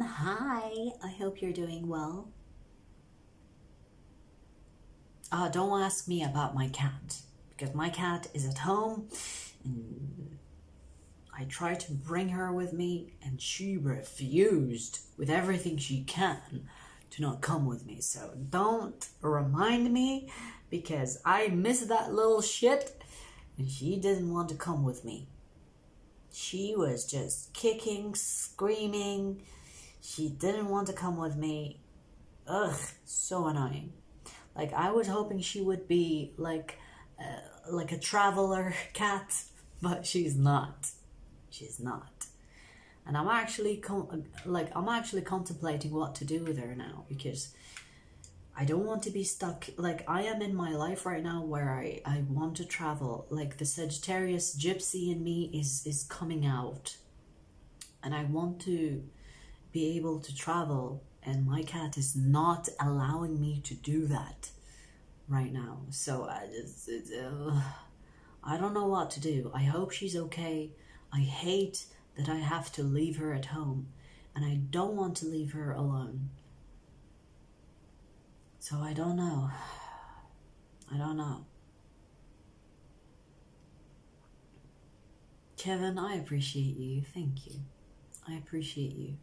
Hi, I hope you're doing well. Don't ask me about my cat, because my cat is at home and I tried to bring her with me and she refused with everything she can to not come with me. So don't remind me, because I miss that little shit and she didn't want to come with me. She was just kicking, screaming. She didn't want to come with me. Ugh, so annoying. Like, I was hoping she would be like a traveler cat, but she's not. She's not. And I'm actually contemplating what to do with her now, because I don't want to be stuck. Like, I am in my life right now where I want to travel. Like, the Sagittarius gypsy in me is coming out, and I want to be able to travel, and my cat is not allowing me to do that right now. So I don't know what to do. I hope she's okay. I hate that I have to leave her at home, and I don't want to leave her alone. So I don't know. I don't know. Kevin, I appreciate you. Thank you. I appreciate you.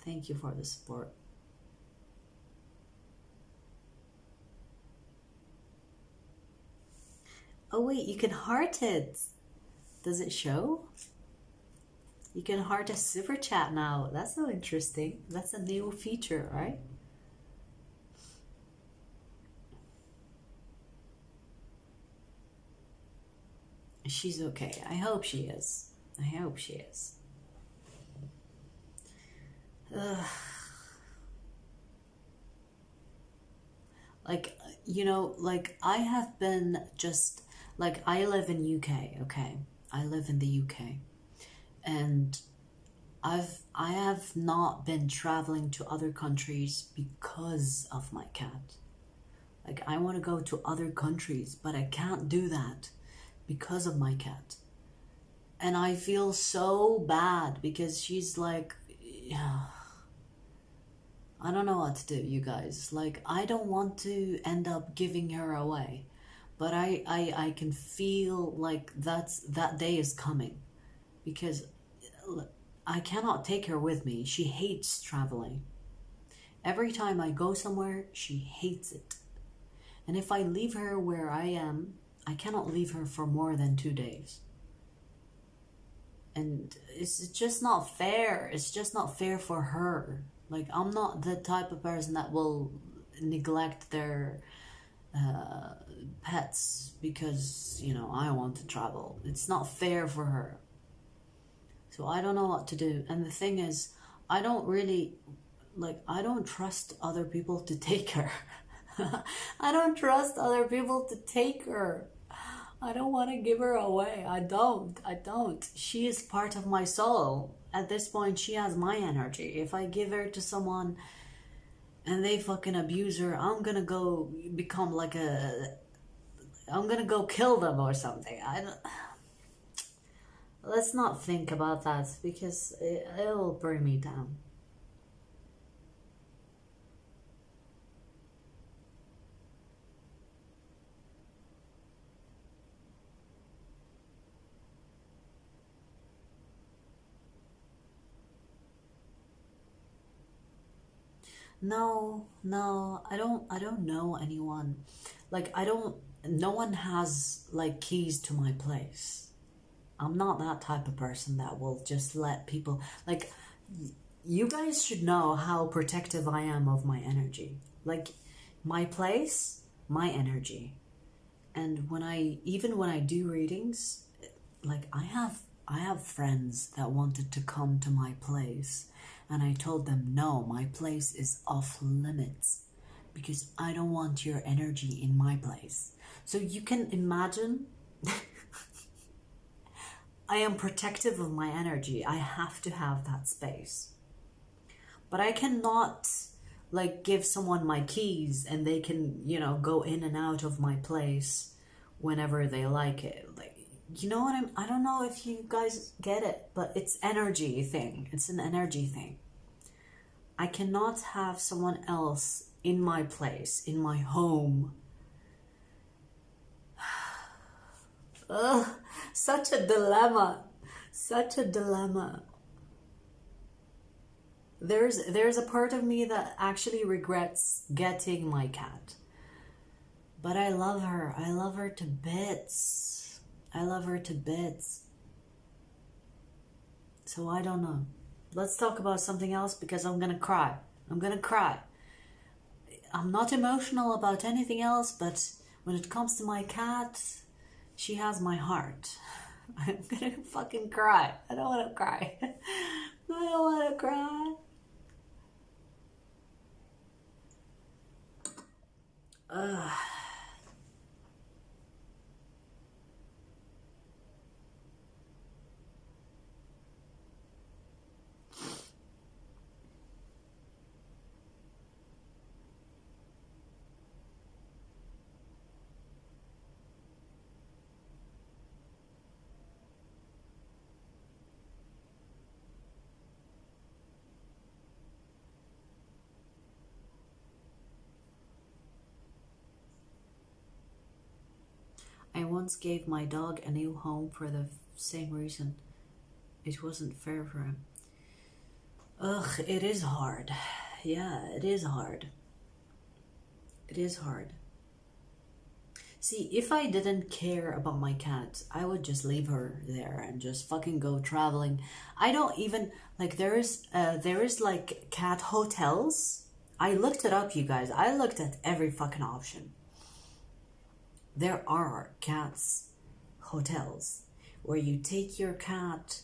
Thank you for the support. Oh wait, you can heart it. Does it show? You can heart a super chat now. That's so interesting. That's a new feature, right? She's okay. I hope she is. I hope she is. Like, you know, like, I have been just, like, I live in UK, okay? I live in the UK. And I have not been traveling to other countries because of my cat. Like, I want to go to other countries, but I can't do that because of my cat. And I feel so bad because she's like, I don't know what to do, you guys. Like, I don't want to end up giving her away, but I can feel like that day is coming, because I cannot take her with me. She hates traveling. Every time I go somewhere, she hates it. And if I leave her where I am, I cannot leave her for more than 2 days. And it's just not fair. It's just not fair for her. Like, I'm not the type of person that will neglect their pets because, you know, I want to travel. It's not fair for her. So I don't know what to do. And the thing is, I don't trust other people to take her. I don't trust other people to take her. I don't want to give her away. I don't. She is part of my soul. At this point, she has my energy. If I give her to someone and they fucking abuse her, I'm gonna go become like I'm gonna go kill them or something. Let's not think about that, because it'll bring me down. No, no, I don't know anyone. Like, no one has like keys to my place. I'm not that type of person that will just let people, like, you guys should know how protective I am of my energy. Like, my place, my energy. And even when I do readings, like, I have friends that wanted to come to my place, and I told them, no, my place is off limits because I don't want your energy in my place. So you can imagine, I am protective of my energy. I have to have that space. But I cannot like give someone my keys and they can, you know, go in and out of my place whenever they like it. Like, you know what I don't know if you guys get it, but it's energy thing. It's an energy thing. I cannot have someone else in my place, in my home. Ugh, such a dilemma. Such a dilemma. There's a part of me that actually regrets getting my cat. But I love her. I love her to bits. I love her to bits. So I don't know. Let's talk about something else because I'm gonna cry. I'm gonna cry. I'm not emotional about anything else, but when it comes to my cat, she has my heart. I'm gonna fucking cry. I don't wanna cry. I don't wanna cry. Ugh. I once gave my dog a new home for the same reason. It wasn't fair for him. Ugh, it is hard. Yeah, it is hard. It is hard. See, if I didn't care about my cat, I would just leave her there and just fucking go traveling. I don't even, like, there is like cat hotels. I looked it up, you guys. I looked at every fucking option. There are cats hotels where you take your cat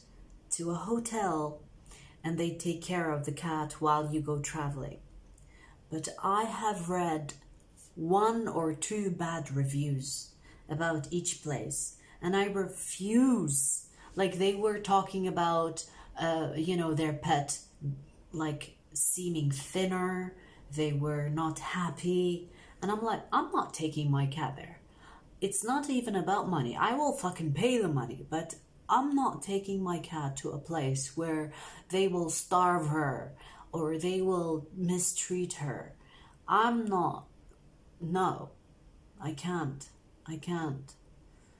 to a hotel and they take care of the cat while you go traveling. But I have read 1 or 2 bad reviews about each place and I refuse. Like, they were talking about you know, their pet like seeming thinner, they were not happy, and I'm like, I'm not taking my cat there. It's not even about money. I will fucking pay the money, but I'm not taking my cat to a place where they will starve her or they will mistreat her. I'm not. No, I can't. I can't.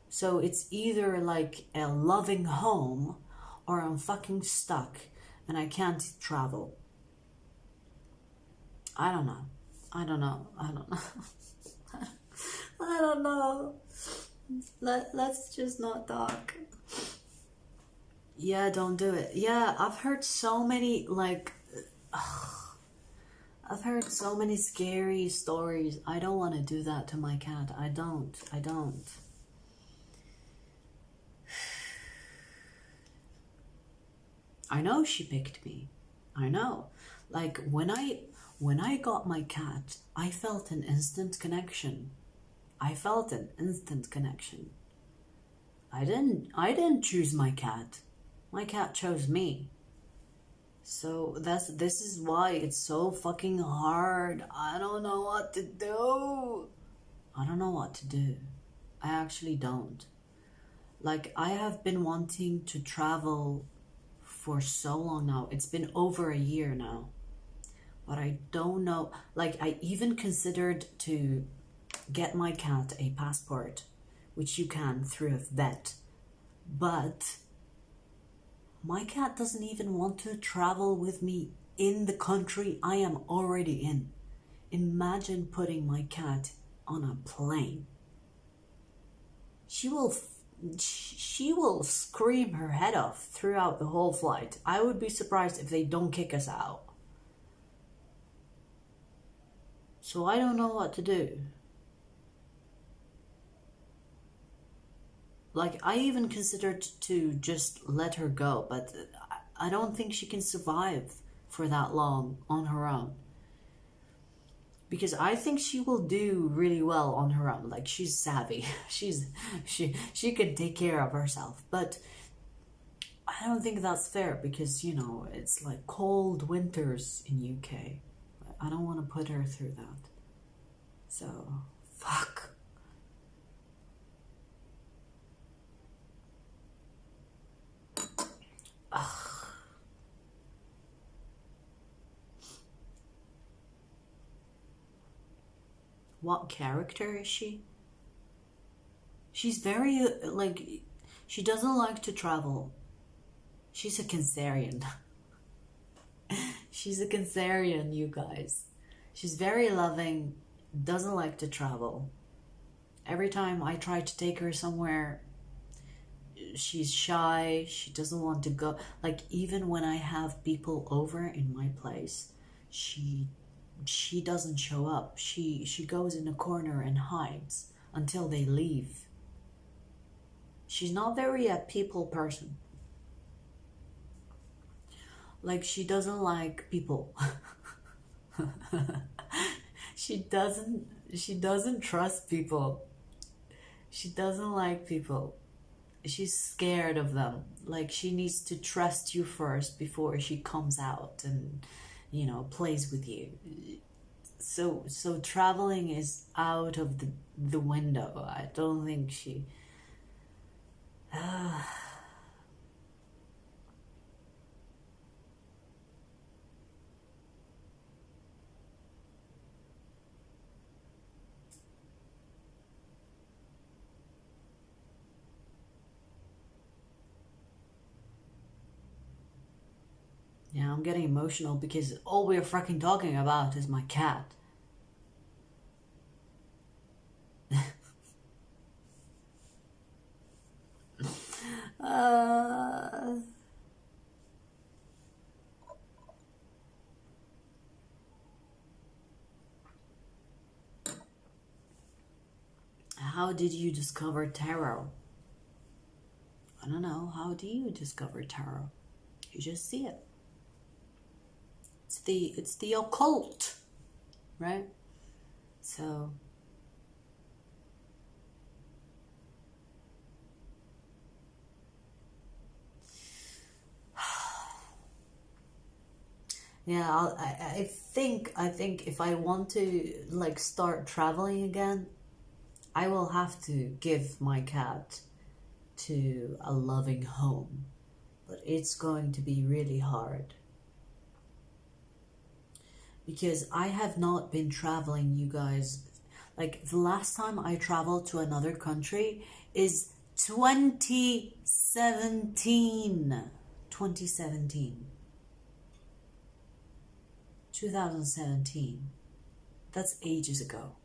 So it's either like a loving home or I'm fucking stuck and I can't travel. I don't know. I don't know. I don't know. I don't know. Let's just not talk. Yeah, don't do it. Yeah, I've heard so many, like, I've heard so many scary stories. I don't want to do that to my cat. I don't. I know she picked me. I know. Like, when I got my cat, I felt an instant connection. I felt an instant connection. I didn't choose my cat. My cat chose me. So this is why it's so fucking hard. I don't know what to do. I don't know what to do. I actually don't. Like, I have been wanting to travel for so long now. It's been over a year now. But I don't know. Like, I even considered to get my cat a passport, which you can through a vet. But my cat doesn't even want to travel with me in the country I am already in. Imagine putting my cat on a plane. She will scream her head off throughout the whole flight. I would be surprised if they don't kick us out. So I don't know what to do. Like, I even considered to just let her go, but I don't think she can survive for that long on her own. Because I think she will do really well on her own. Like, she's savvy. She can take care of herself. But I don't think that's fair because, you know, it's like cold winters in UK. I don't want to put her through that. So, fuck. Ugh. What character is she? She's very, like, she doesn't like to travel. She's a Cancerian. She's a Cancerian, you guys. She's very loving, doesn't like to travel. Every time I try to take her somewhere, she's shy, she doesn't want to go. Like, even when I have people over in my place, she doesn't show up. She goes in a corner and hides until they leave. She's not very a people person. Like, she doesn't like people. She doesn't trust people. She doesn't like people. She's scared of them. Like, she needs to trust you first before she comes out and, you know, plays with you. So traveling is out of the window. I don't think she... Yeah, I'm getting emotional because all we're fucking talking about is my cat. How did you discover tarot? I don't know. How do you discover tarot? You just see it. It's the occult, right? So yeah, I think if I want to like start traveling again, I will have to give my cat to a loving home, but it's going to be really hard. Because I have not been traveling, you guys. Like, the last time I traveled to another country is 2017. 2017. That's ages ago.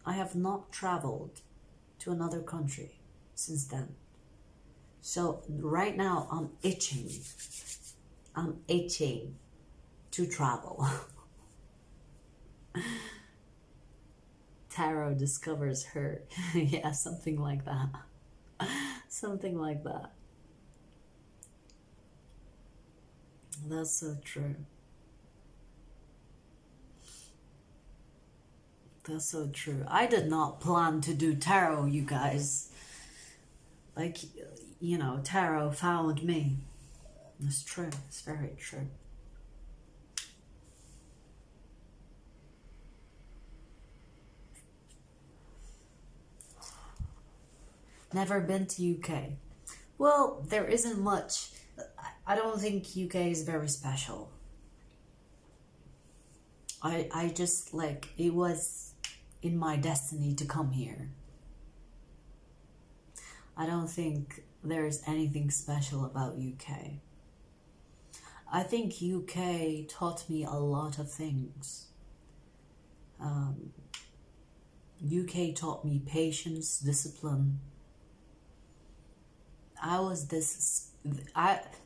I have not traveled to another country since then. So right now I'm itching. I'm itching to travel. Tarot discovers her. Yeah, something like that. Something like that. That's so true. That's so true. I did not plan to do tarot, you guys. Like, you know, tarot found me. It's true. It's very true. Never been to UK. Well, there isn't much. I don't think UK is very special. I just, like, it was in my destiny to come here. I don't think there's anything special about UK. I think UK taught me a lot of things. UK taught me patience, discipline.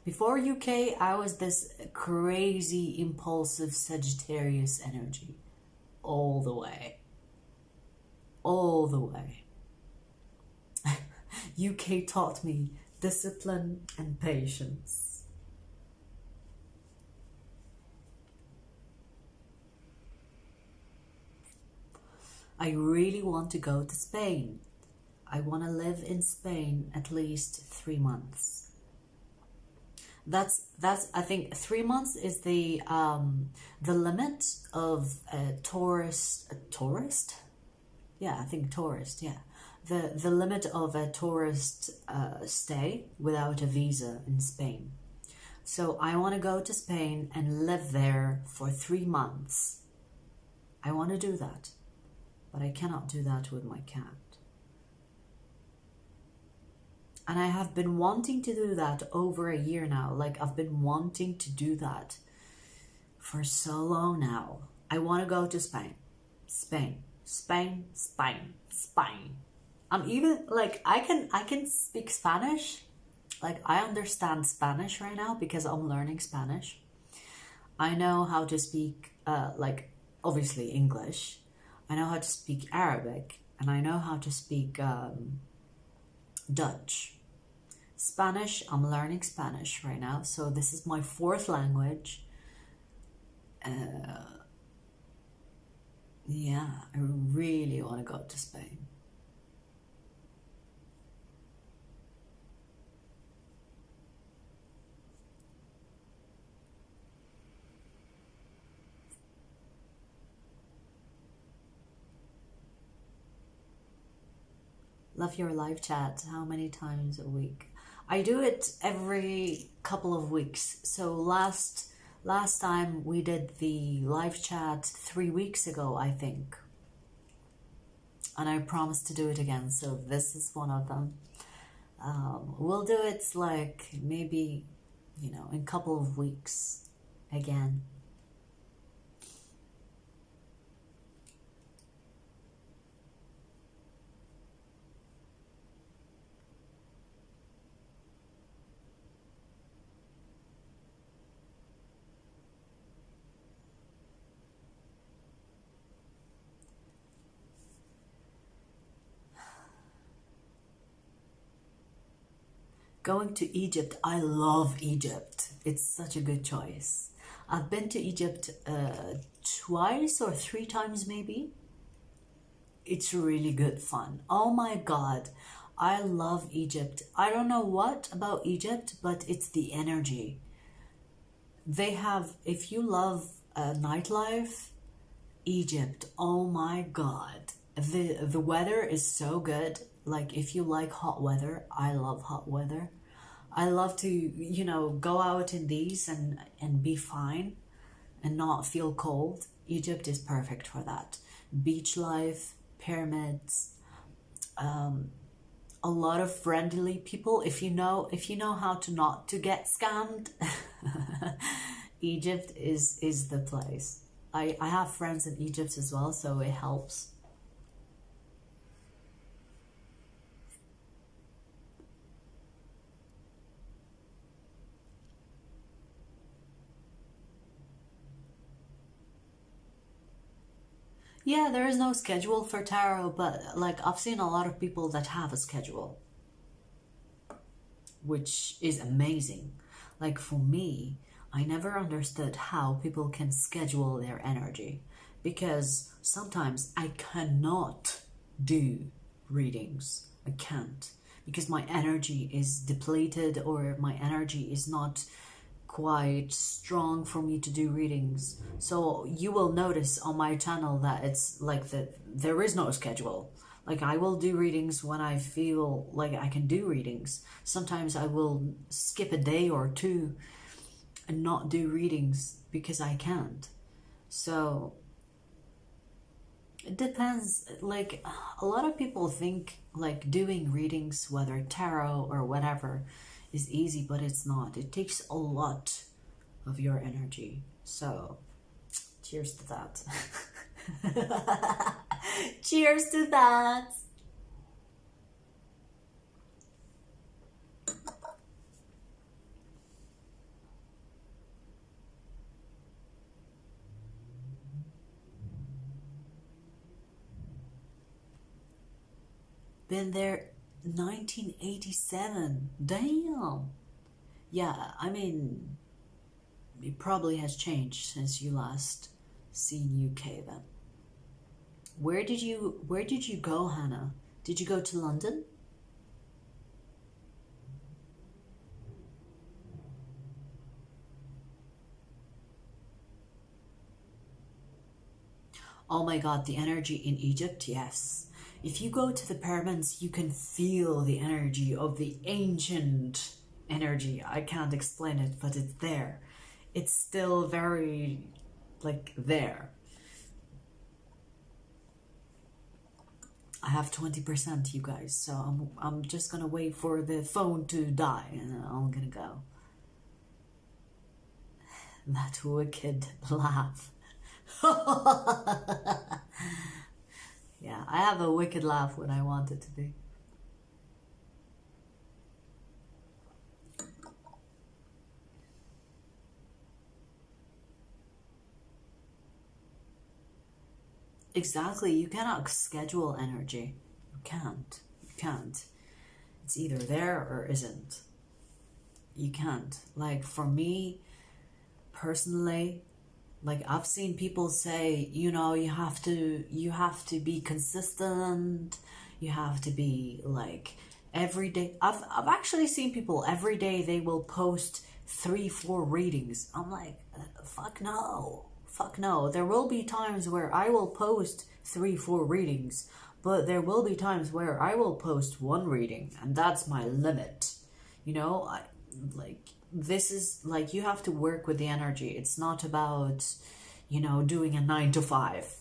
Before UK, I was this crazy, impulsive Sagittarius energy. All the way. All the way. UK taught me discipline and patience. I really want to go to Spain. I want to live in Spain at least 3 months. That's I think 3 months is the limit of a tourist. Yeah, I think tourist. Yeah, the limit of a tourist stay without a visa in Spain. So I want to go to Spain and live there for 3 months. I want to do that, but I cannot do that with my cat. And I have been wanting to do that over a year now. Like, I've been wanting to do that for so long now. I want to go to Spain. Spain. Spain. Spain. Spain. I'm even, like, I can speak Spanish. Like, I understand Spanish right now because I'm learning Spanish. I know how to speak, like, obviously English. I know how to speak Arabic. And I know how to speak Dutch. Spanish, I'm learning Spanish right now, so this is my 4th language. Yeah, I really want to go to Spain. Love your live chat. How many times a week? I do it every couple of weeks. So last time we did the live chat 3 weeks ago, I think. And I promised to do it again. So this is one of them. We'll do it like maybe, in a couple of weeks again. Going to Egypt. I love Egypt. It's such a good choice. I've been to Egypt twice or 3 times maybe. It's really good fun. Oh my God. I love Egypt. I don't know what about Egypt, but it's the energy. They have, if you love nightlife, Egypt, oh my God. The weather is so good. Like, if you like hot weather, I love hot weather. I love to, go out in these and be fine and not feel cold. Egypt is perfect for that. Beach life, pyramids, a lot of friendly people. If you know how to not to get scammed, Egypt is the place. I have friends in Egypt as well, so it helps. Yeah, there is no schedule for tarot, but like, I've seen a lot of people that have a schedule, which is amazing. Like, for me, I never understood how people can schedule their energy, because sometimes I cannot do readings. I can't, because my energy is depleted, or my energy is not quite strong for me to do readings. So you will notice on my channel that it's like that there is no schedule. Like, I will do readings when I feel like I can do readings. Sometimes I will skip a day or 2 and not do readings because I can't. So it depends. Like, a lot of people think like doing readings, whether tarot or whatever, is easy, but it's not. It takes a lot of your energy. So cheers to that. Cheers to that. Been there 1987. Damn. Yeah, I mean, it probably has changed since you last seen UK then. Where did you go, Hannah? Did you go to London? Oh my god, the energy in Egypt, yes. If you go to the pyramids, you can feel the energy of the ancient energy. I can't explain it, but it's there. It's still very, like, there. I have 20%, you guys, so I'm just gonna wait for the phone to die and then I'm gonna go. That wicked laugh. Yeah, I have a wicked laugh when I want it to be. Exactly, you cannot schedule energy. You can't. You can't. It's either there or isn't. You can't. Like, for me, personally, like, I've seen people say, you know, you have to be consistent. You have to be, like, every day. I've actually seen people every day they will post 3-4 readings. I'm like, fuck no. Fuck no. There will be times where I will post 3-4 readings, but there will be times where I will post 1 reading, and that's my limit. You know, this is like, you have to work with the energy. It's not about, you know, doing a 9 to 5,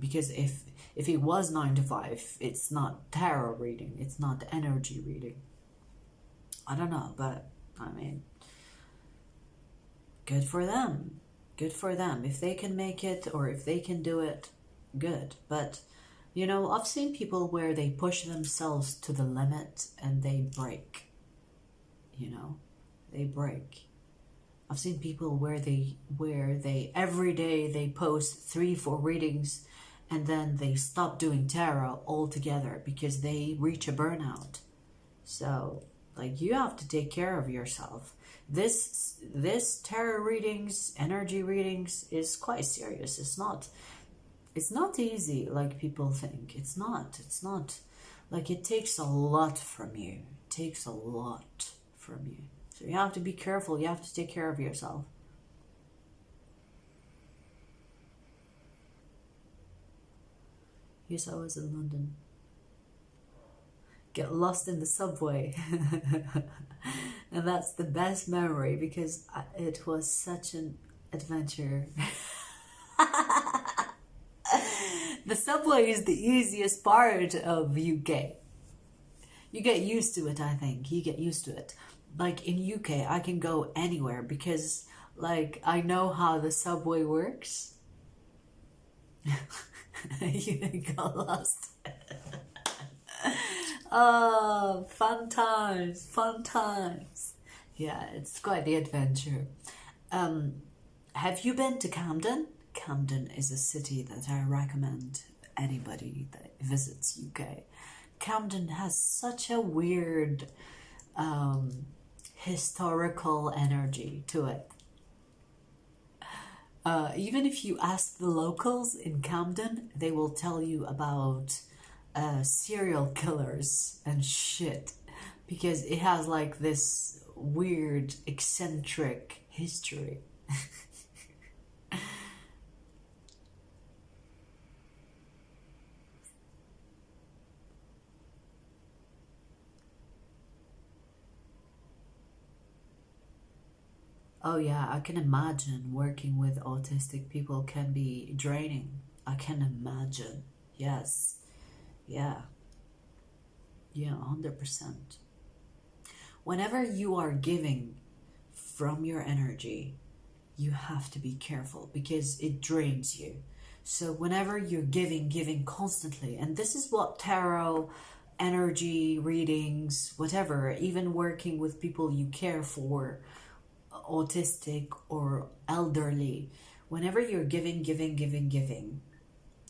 because if it was 9 to 5, it's not tarot reading, it's not energy reading. I don't know, but I mean, good for them. Good for them. If they can make it, or if they can do it, good. But, you know, I've seen people where they push themselves to the limit and they break. You know, they break. I've seen people where they every day they post 3-4 readings and then they stop doing tarot altogether because they reach a burnout. So, like, you have to take care of yourself. This tarot readings, energy readings is quite serious. It's not easy like people think. It's not. Like, it takes a lot from you. It takes a lot from you. So you have to be careful. You have to take care of yourself. Yes, I was in London. Get lost in the subway. And that's the best memory because it was such an adventure. The subway is the easiest part of UK. You get used to it, I think. You get used to it. Like, in UK, I can go anywhere because, like, I know how the subway works. You got lost. Oh, fun times, fun times. Yeah, it's quite the adventure. Have you been to Camden? Camden is a city that I recommend anybody that visits UK. Camden has such a weird historical energy to it. Even if you ask the locals in Camden, they will tell you about serial killers and shit, because it has like this weird, eccentric history. Oh yeah, I can imagine working with autistic people can be draining. I can imagine. Yes. Yeah. Yeah, 100%. Whenever you are giving from your energy, you have to be careful because it drains you. So whenever you're giving constantly, and this is what tarot, energy readings, whatever, even working with people you care for, autistic or elderly, whenever you're giving,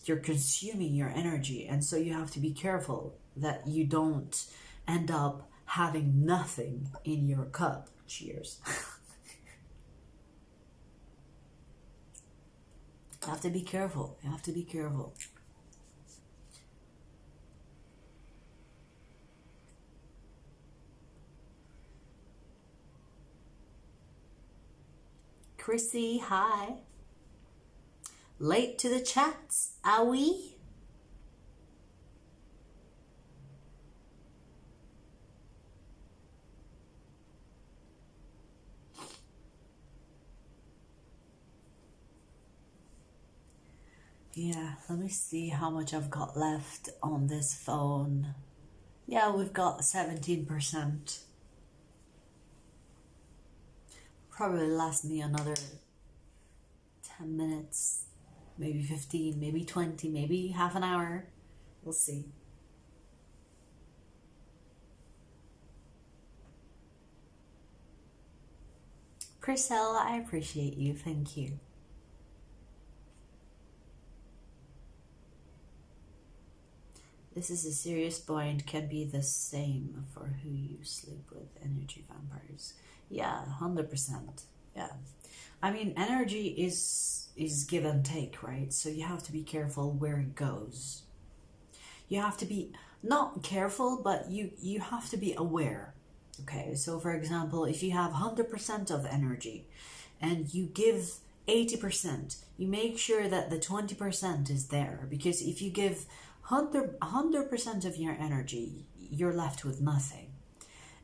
you're consuming your energy. And so you have to be careful that you don't end up having nothing in your cup. Cheers. You have to be careful. You have to be careful. Chrissy, hi. Late to the chats, are we? Yeah, let me see how much I've got left on this phone. Yeah, we've got 17%. Probably last me another 10 minutes, maybe 15, maybe 20, maybe half an hour. We'll see. Priscilla, I appreciate you. Thank you. This is a serious point, can be the same for who you sleep with, energy vampires. Yeah, 100%. Yeah. I mean, energy is give and take, right? So you have to be careful where it goes. You have to be not careful, but you have to be aware. Okay, so for example, if you have 100% of energy and you give 80%, you make sure that the 20% is there, because if you give 100% of your energy, you're left with nothing.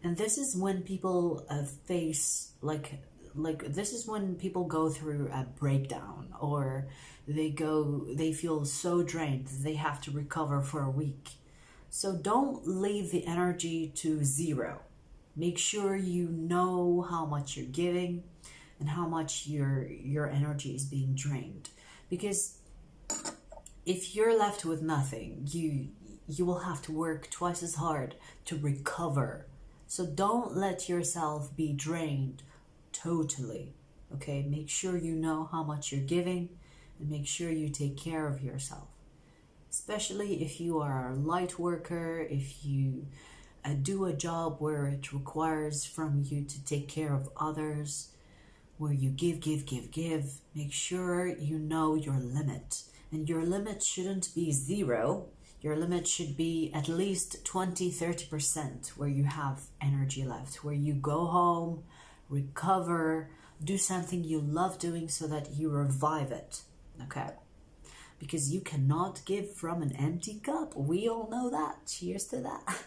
And this is when people face like this is when people go through a breakdown, or they feel so drained that they have to recover for a week. So don't leave the energy to zero. Make sure you know how much you're giving and how much your energy is being drained, because if you're left with nothing, you will have to work twice as hard to recover. So don't let yourself be drained totally. Okay, make sure you know how much you're giving, and make sure you take care of yourself, especially if you are a light worker, if you do a job where it requires from you to take care of others, where you give. Make sure you know your limit. And your limit shouldn't be zero. Your limit should be at least 20-30% where you have energy left, where you go home, recover, do something you love doing so that you revive it. Okay? Because you cannot give from an empty cup. We all know that. Cheers to that.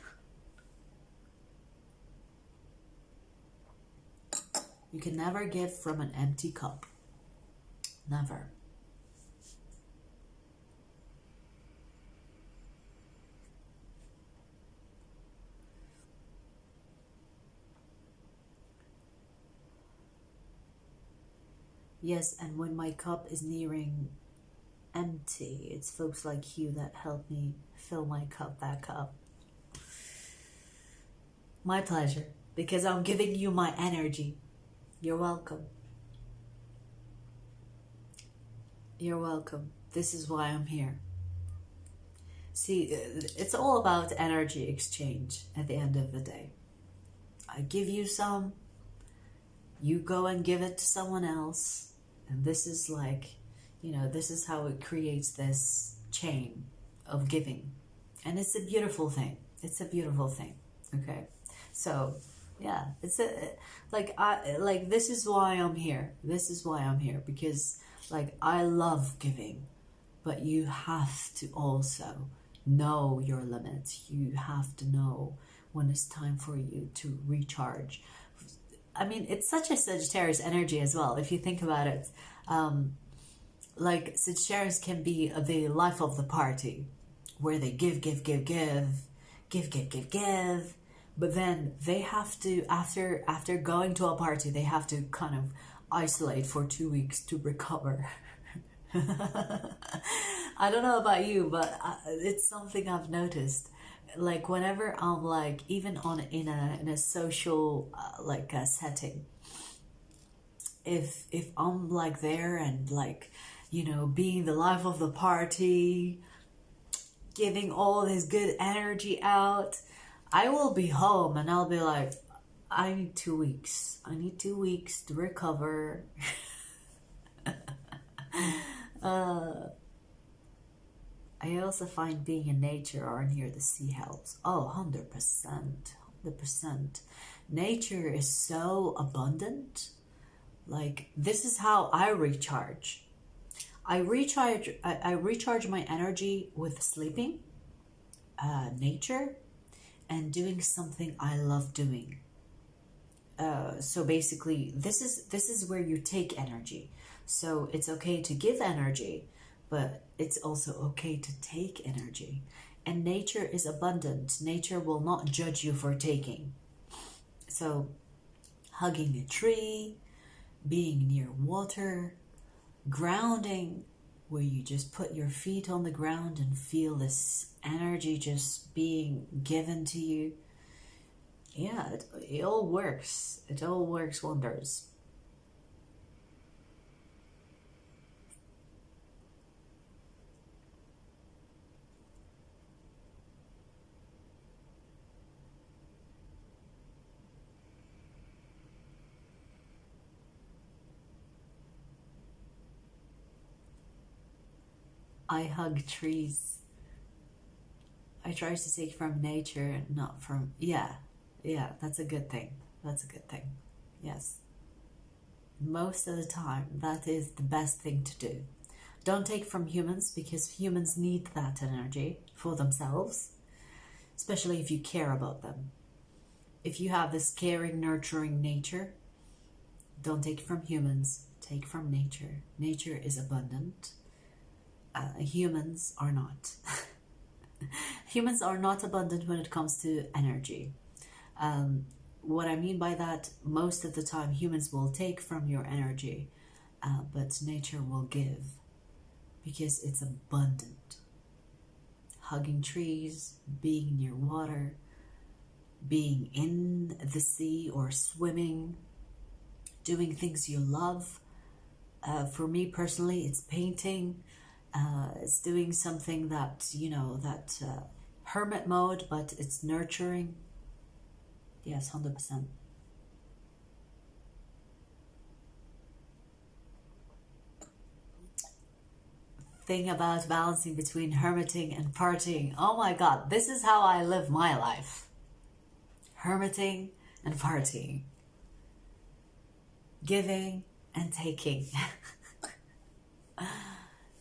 You can never give from an empty cup. Never. Yes, and when my cup is nearing empty, it's folks like you that help me fill my cup back up. My pleasure, because I'm giving you my energy. You're welcome. You're welcome. This is why I'm here. See, it's all about energy exchange at the end of the day. I give you some, you go and give it to someone else. And this is like, this is how it creates this chain of giving. And it's a beautiful thing. It's a beautiful thing. Okay. So yeah, it's this is why I'm here. This is why I'm here, because I love giving, but you have to also know your limits. You have to know when it's time for you to recharge. I mean, it's such a Sagittarius energy as well, if you think about it. Sagittarius can be the life of the party, where they give, But then they have to, after going to a party, they have to kind of isolate for 2 weeks to recover. I don't know about you, but it's something I've noticed. Like whenever I'm like, even on in a social like a setting, if I'm like there and like, you know, being the life of the party, giving all this good energy out, I will be home and I'll be like, I need 2 weeks. I need 2 weeks to recover. I also find being in nature or near the sea helps. Oh, 100%. 100%. Nature is so abundant. Like, this is how I recharge. I recharge my energy with sleeping, nature, and doing something I love doing. So basically, this is where you take energy. So it's okay to give energy, but it's also okay to take energy. And nature is abundant. Nature will not judge you for taking. So hugging a tree, being near water, grounding, where you just put your feet on the ground and feel this energy just being given to you. Yeah, it all works. It all works wonders. I hug trees. I try to take from nature, not from... Yeah, that's a good thing. That's a good thing. Yes. Most of the time, that is the best thing to do. Don't take from humans, because humans need that energy for themselves, especially if you care about them. If you have this caring, nurturing nature, don't take from humans, take from nature. Nature is abundant. Humans are not. Humans are not abundant when it comes to energy. What I mean by that, most of the time humans will take from your energy, but nature will give, because it's abundant. Hugging trees, being near water, being in the sea or swimming, doing things you love. For me personally, it's painting. It's doing something that, you know, that hermit mode, but it's nurturing. Yes, 100%. Thing about balancing between hermiting and partying. Oh my God, this is how I live my life. Hermiting and partying. Giving and taking.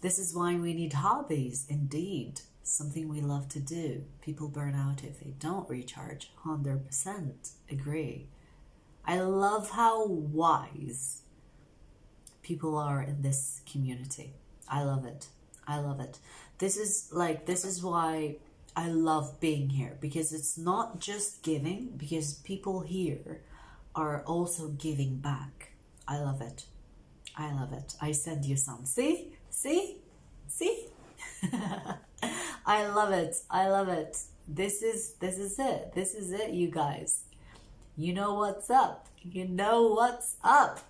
This is why we need hobbies, indeed. Something we love to do. People burn out if they don't recharge. 100% agree. I love how wise people are in this community. I love it. I love it. This is why I love being here, because it's not just giving, because people here are also giving back. I love it. I love it. I send you some. See? I love it. I love it. This is it. This is it, you guys. You know what's up. You know what's up.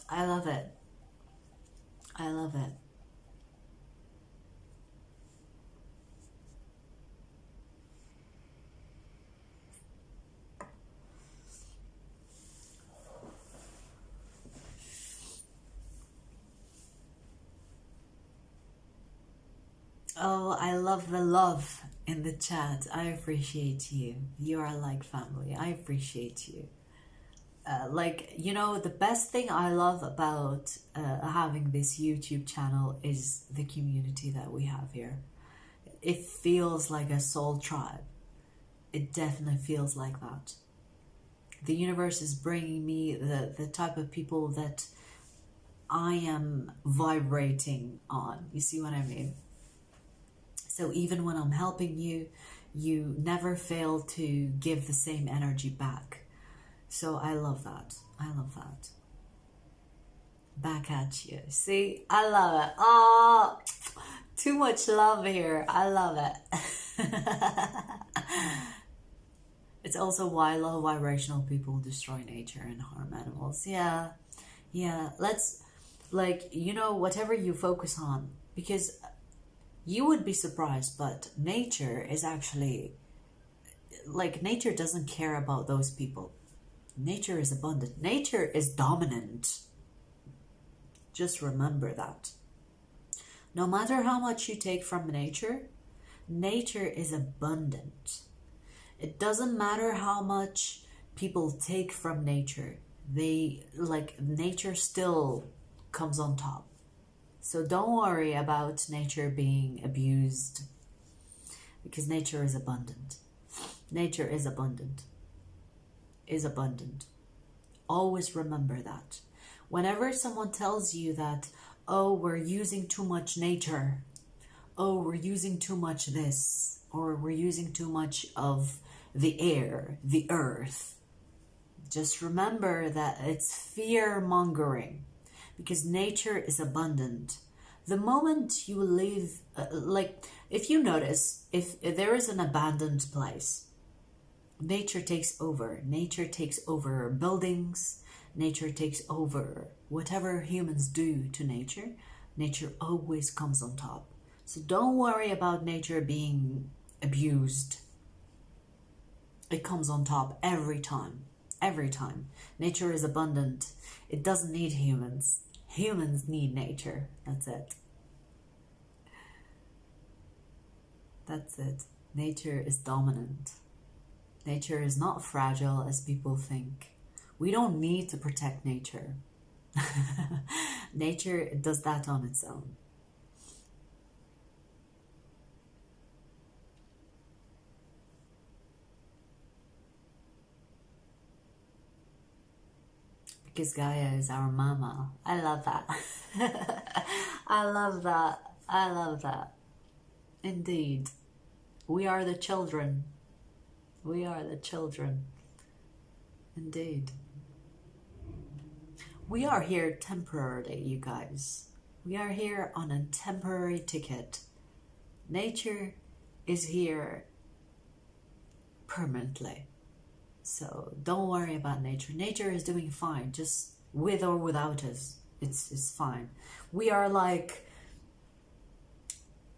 I love it. I love it. Oh, I love the love in the chat. I appreciate you. You are like family. I appreciate you. Like, you know, the best thing I love about having this YouTube channel is the community that we have here. It feels like a soul tribe. It definitely feels like that. The universe is bringing me the type of people that I am vibrating on. You see what I mean? So even when I'm helping you, you never fail to give the same energy back. So I love that. I love that. Back at you. See, I love it. Oh, too much love here. I love it. It's also why low vibrational people destroy nature and harm animals. Yeah. Yeah. Let's, like, you know, whatever you focus on, because you would be surprised, but nature is actually, like, nature doesn't care about those people. Nature is abundant. Nature is dominant. Just remember that. No matter how much you take from nature, nature is abundant. It doesn't matter how much people take from nature. Nature still comes on top. So don't worry about nature being abused, because nature is abundant. Nature is abundant. Is abundant. Always remember that. Whenever someone tells you that, oh, we're using too much nature, oh, we're using too much this, or we're using too much of the air, the earth, just remember that it's fear-mongering, because nature is abundant. The moment you leave, if you notice, if there is an abandoned place, nature takes over. Nature takes over buildings. Nature takes over whatever humans do to nature. Nature always comes on top. So don't worry about nature being abused. It comes on top every time. Every time. Nature is abundant. It doesn't need humans. Humans need nature. That's it. That's it. Nature is dominant. Nature is not fragile as people think. We don't need to protect nature. Nature does that on its own. Because Gaia is our mama. I love that. I love that. I love that. Indeed. We are the children. We are the children. Indeed. We are here temporarily, you guys. We are here on a temporary ticket. Nature is here permanently. So don't worry about nature. Nature is doing fine, just with or without us. It's fine. We are like...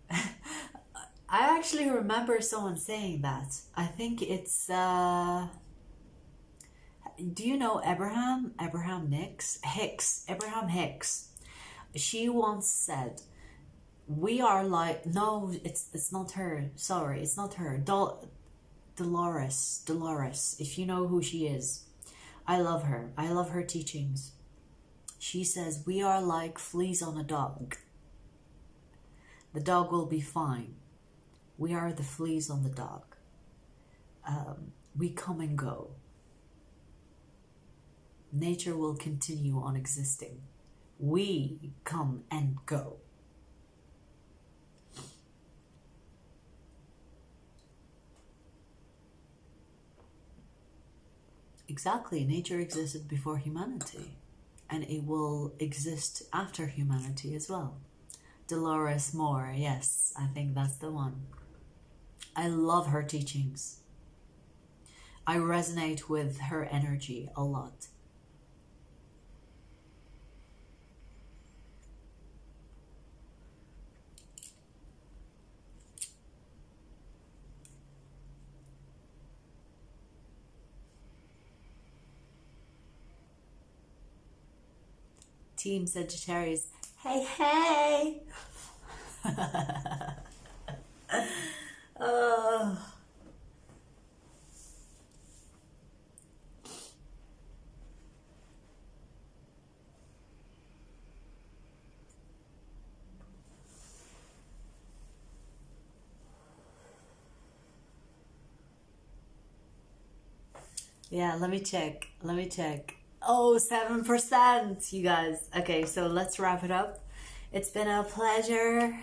I actually remember someone saying that. I think it's... do you know Abraham Hicks? She once said, we are like... No, it's not her. Sorry, it's not her. Dolores, if you know who she is. I love her. I love her teachings. She says, we are like fleas on a dog. The dog will be fine. We are the fleas on the dog. We come and go. Nature will continue on existing. We come and go. Exactly. Nature existed before humanity, and it will exist after humanity as well. Dolores Moore, yes, I think that's the one. I love her teachings. I resonate with her energy a lot. Team Sagittarius, hey, hey! Yeah, let me check. Oh, 7%, you guys. Okay, so let's wrap it up. It's been a pleasure.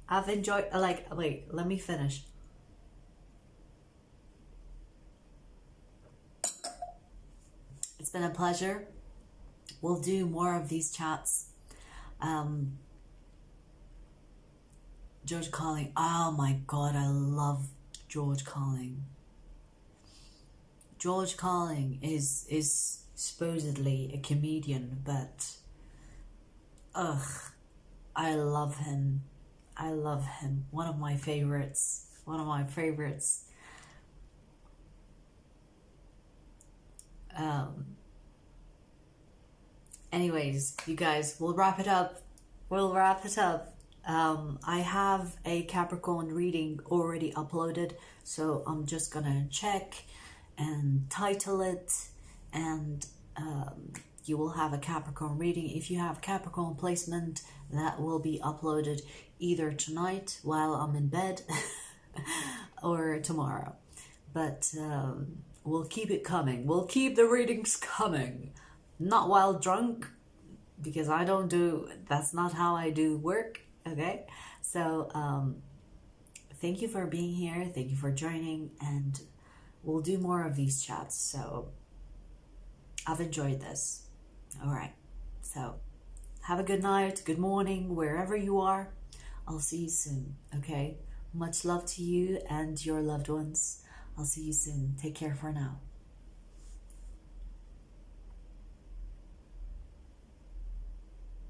I've enjoyed, like, wait, let me finish. It's been a pleasure. We'll do more of these chats. George Calling. Oh my God, I love George Calling. George Calling is supposedly a comedian, but I love him. I love him. One of my favorites. One of my favorites. Anyways, you guys, we'll wrap it up. We'll wrap it up. I have a Capricorn reading already uploaded, so I'm just gonna check and title it, and you will have a Capricorn reading. If you have Capricorn placement, that will be uploaded either tonight while I'm in bed or tomorrow. But we'll keep it coming. We'll keep the readings coming. Not while drunk, because I don't do, that's not how I do work. Okay, so thank you for being here. Thank you for joining, and we'll do more of these chats. So I've enjoyed this. All right, so have a good night, good morning, wherever you are. I'll see you soon. Okay, much love to you and your loved ones. I'll see you soon. Take care for now.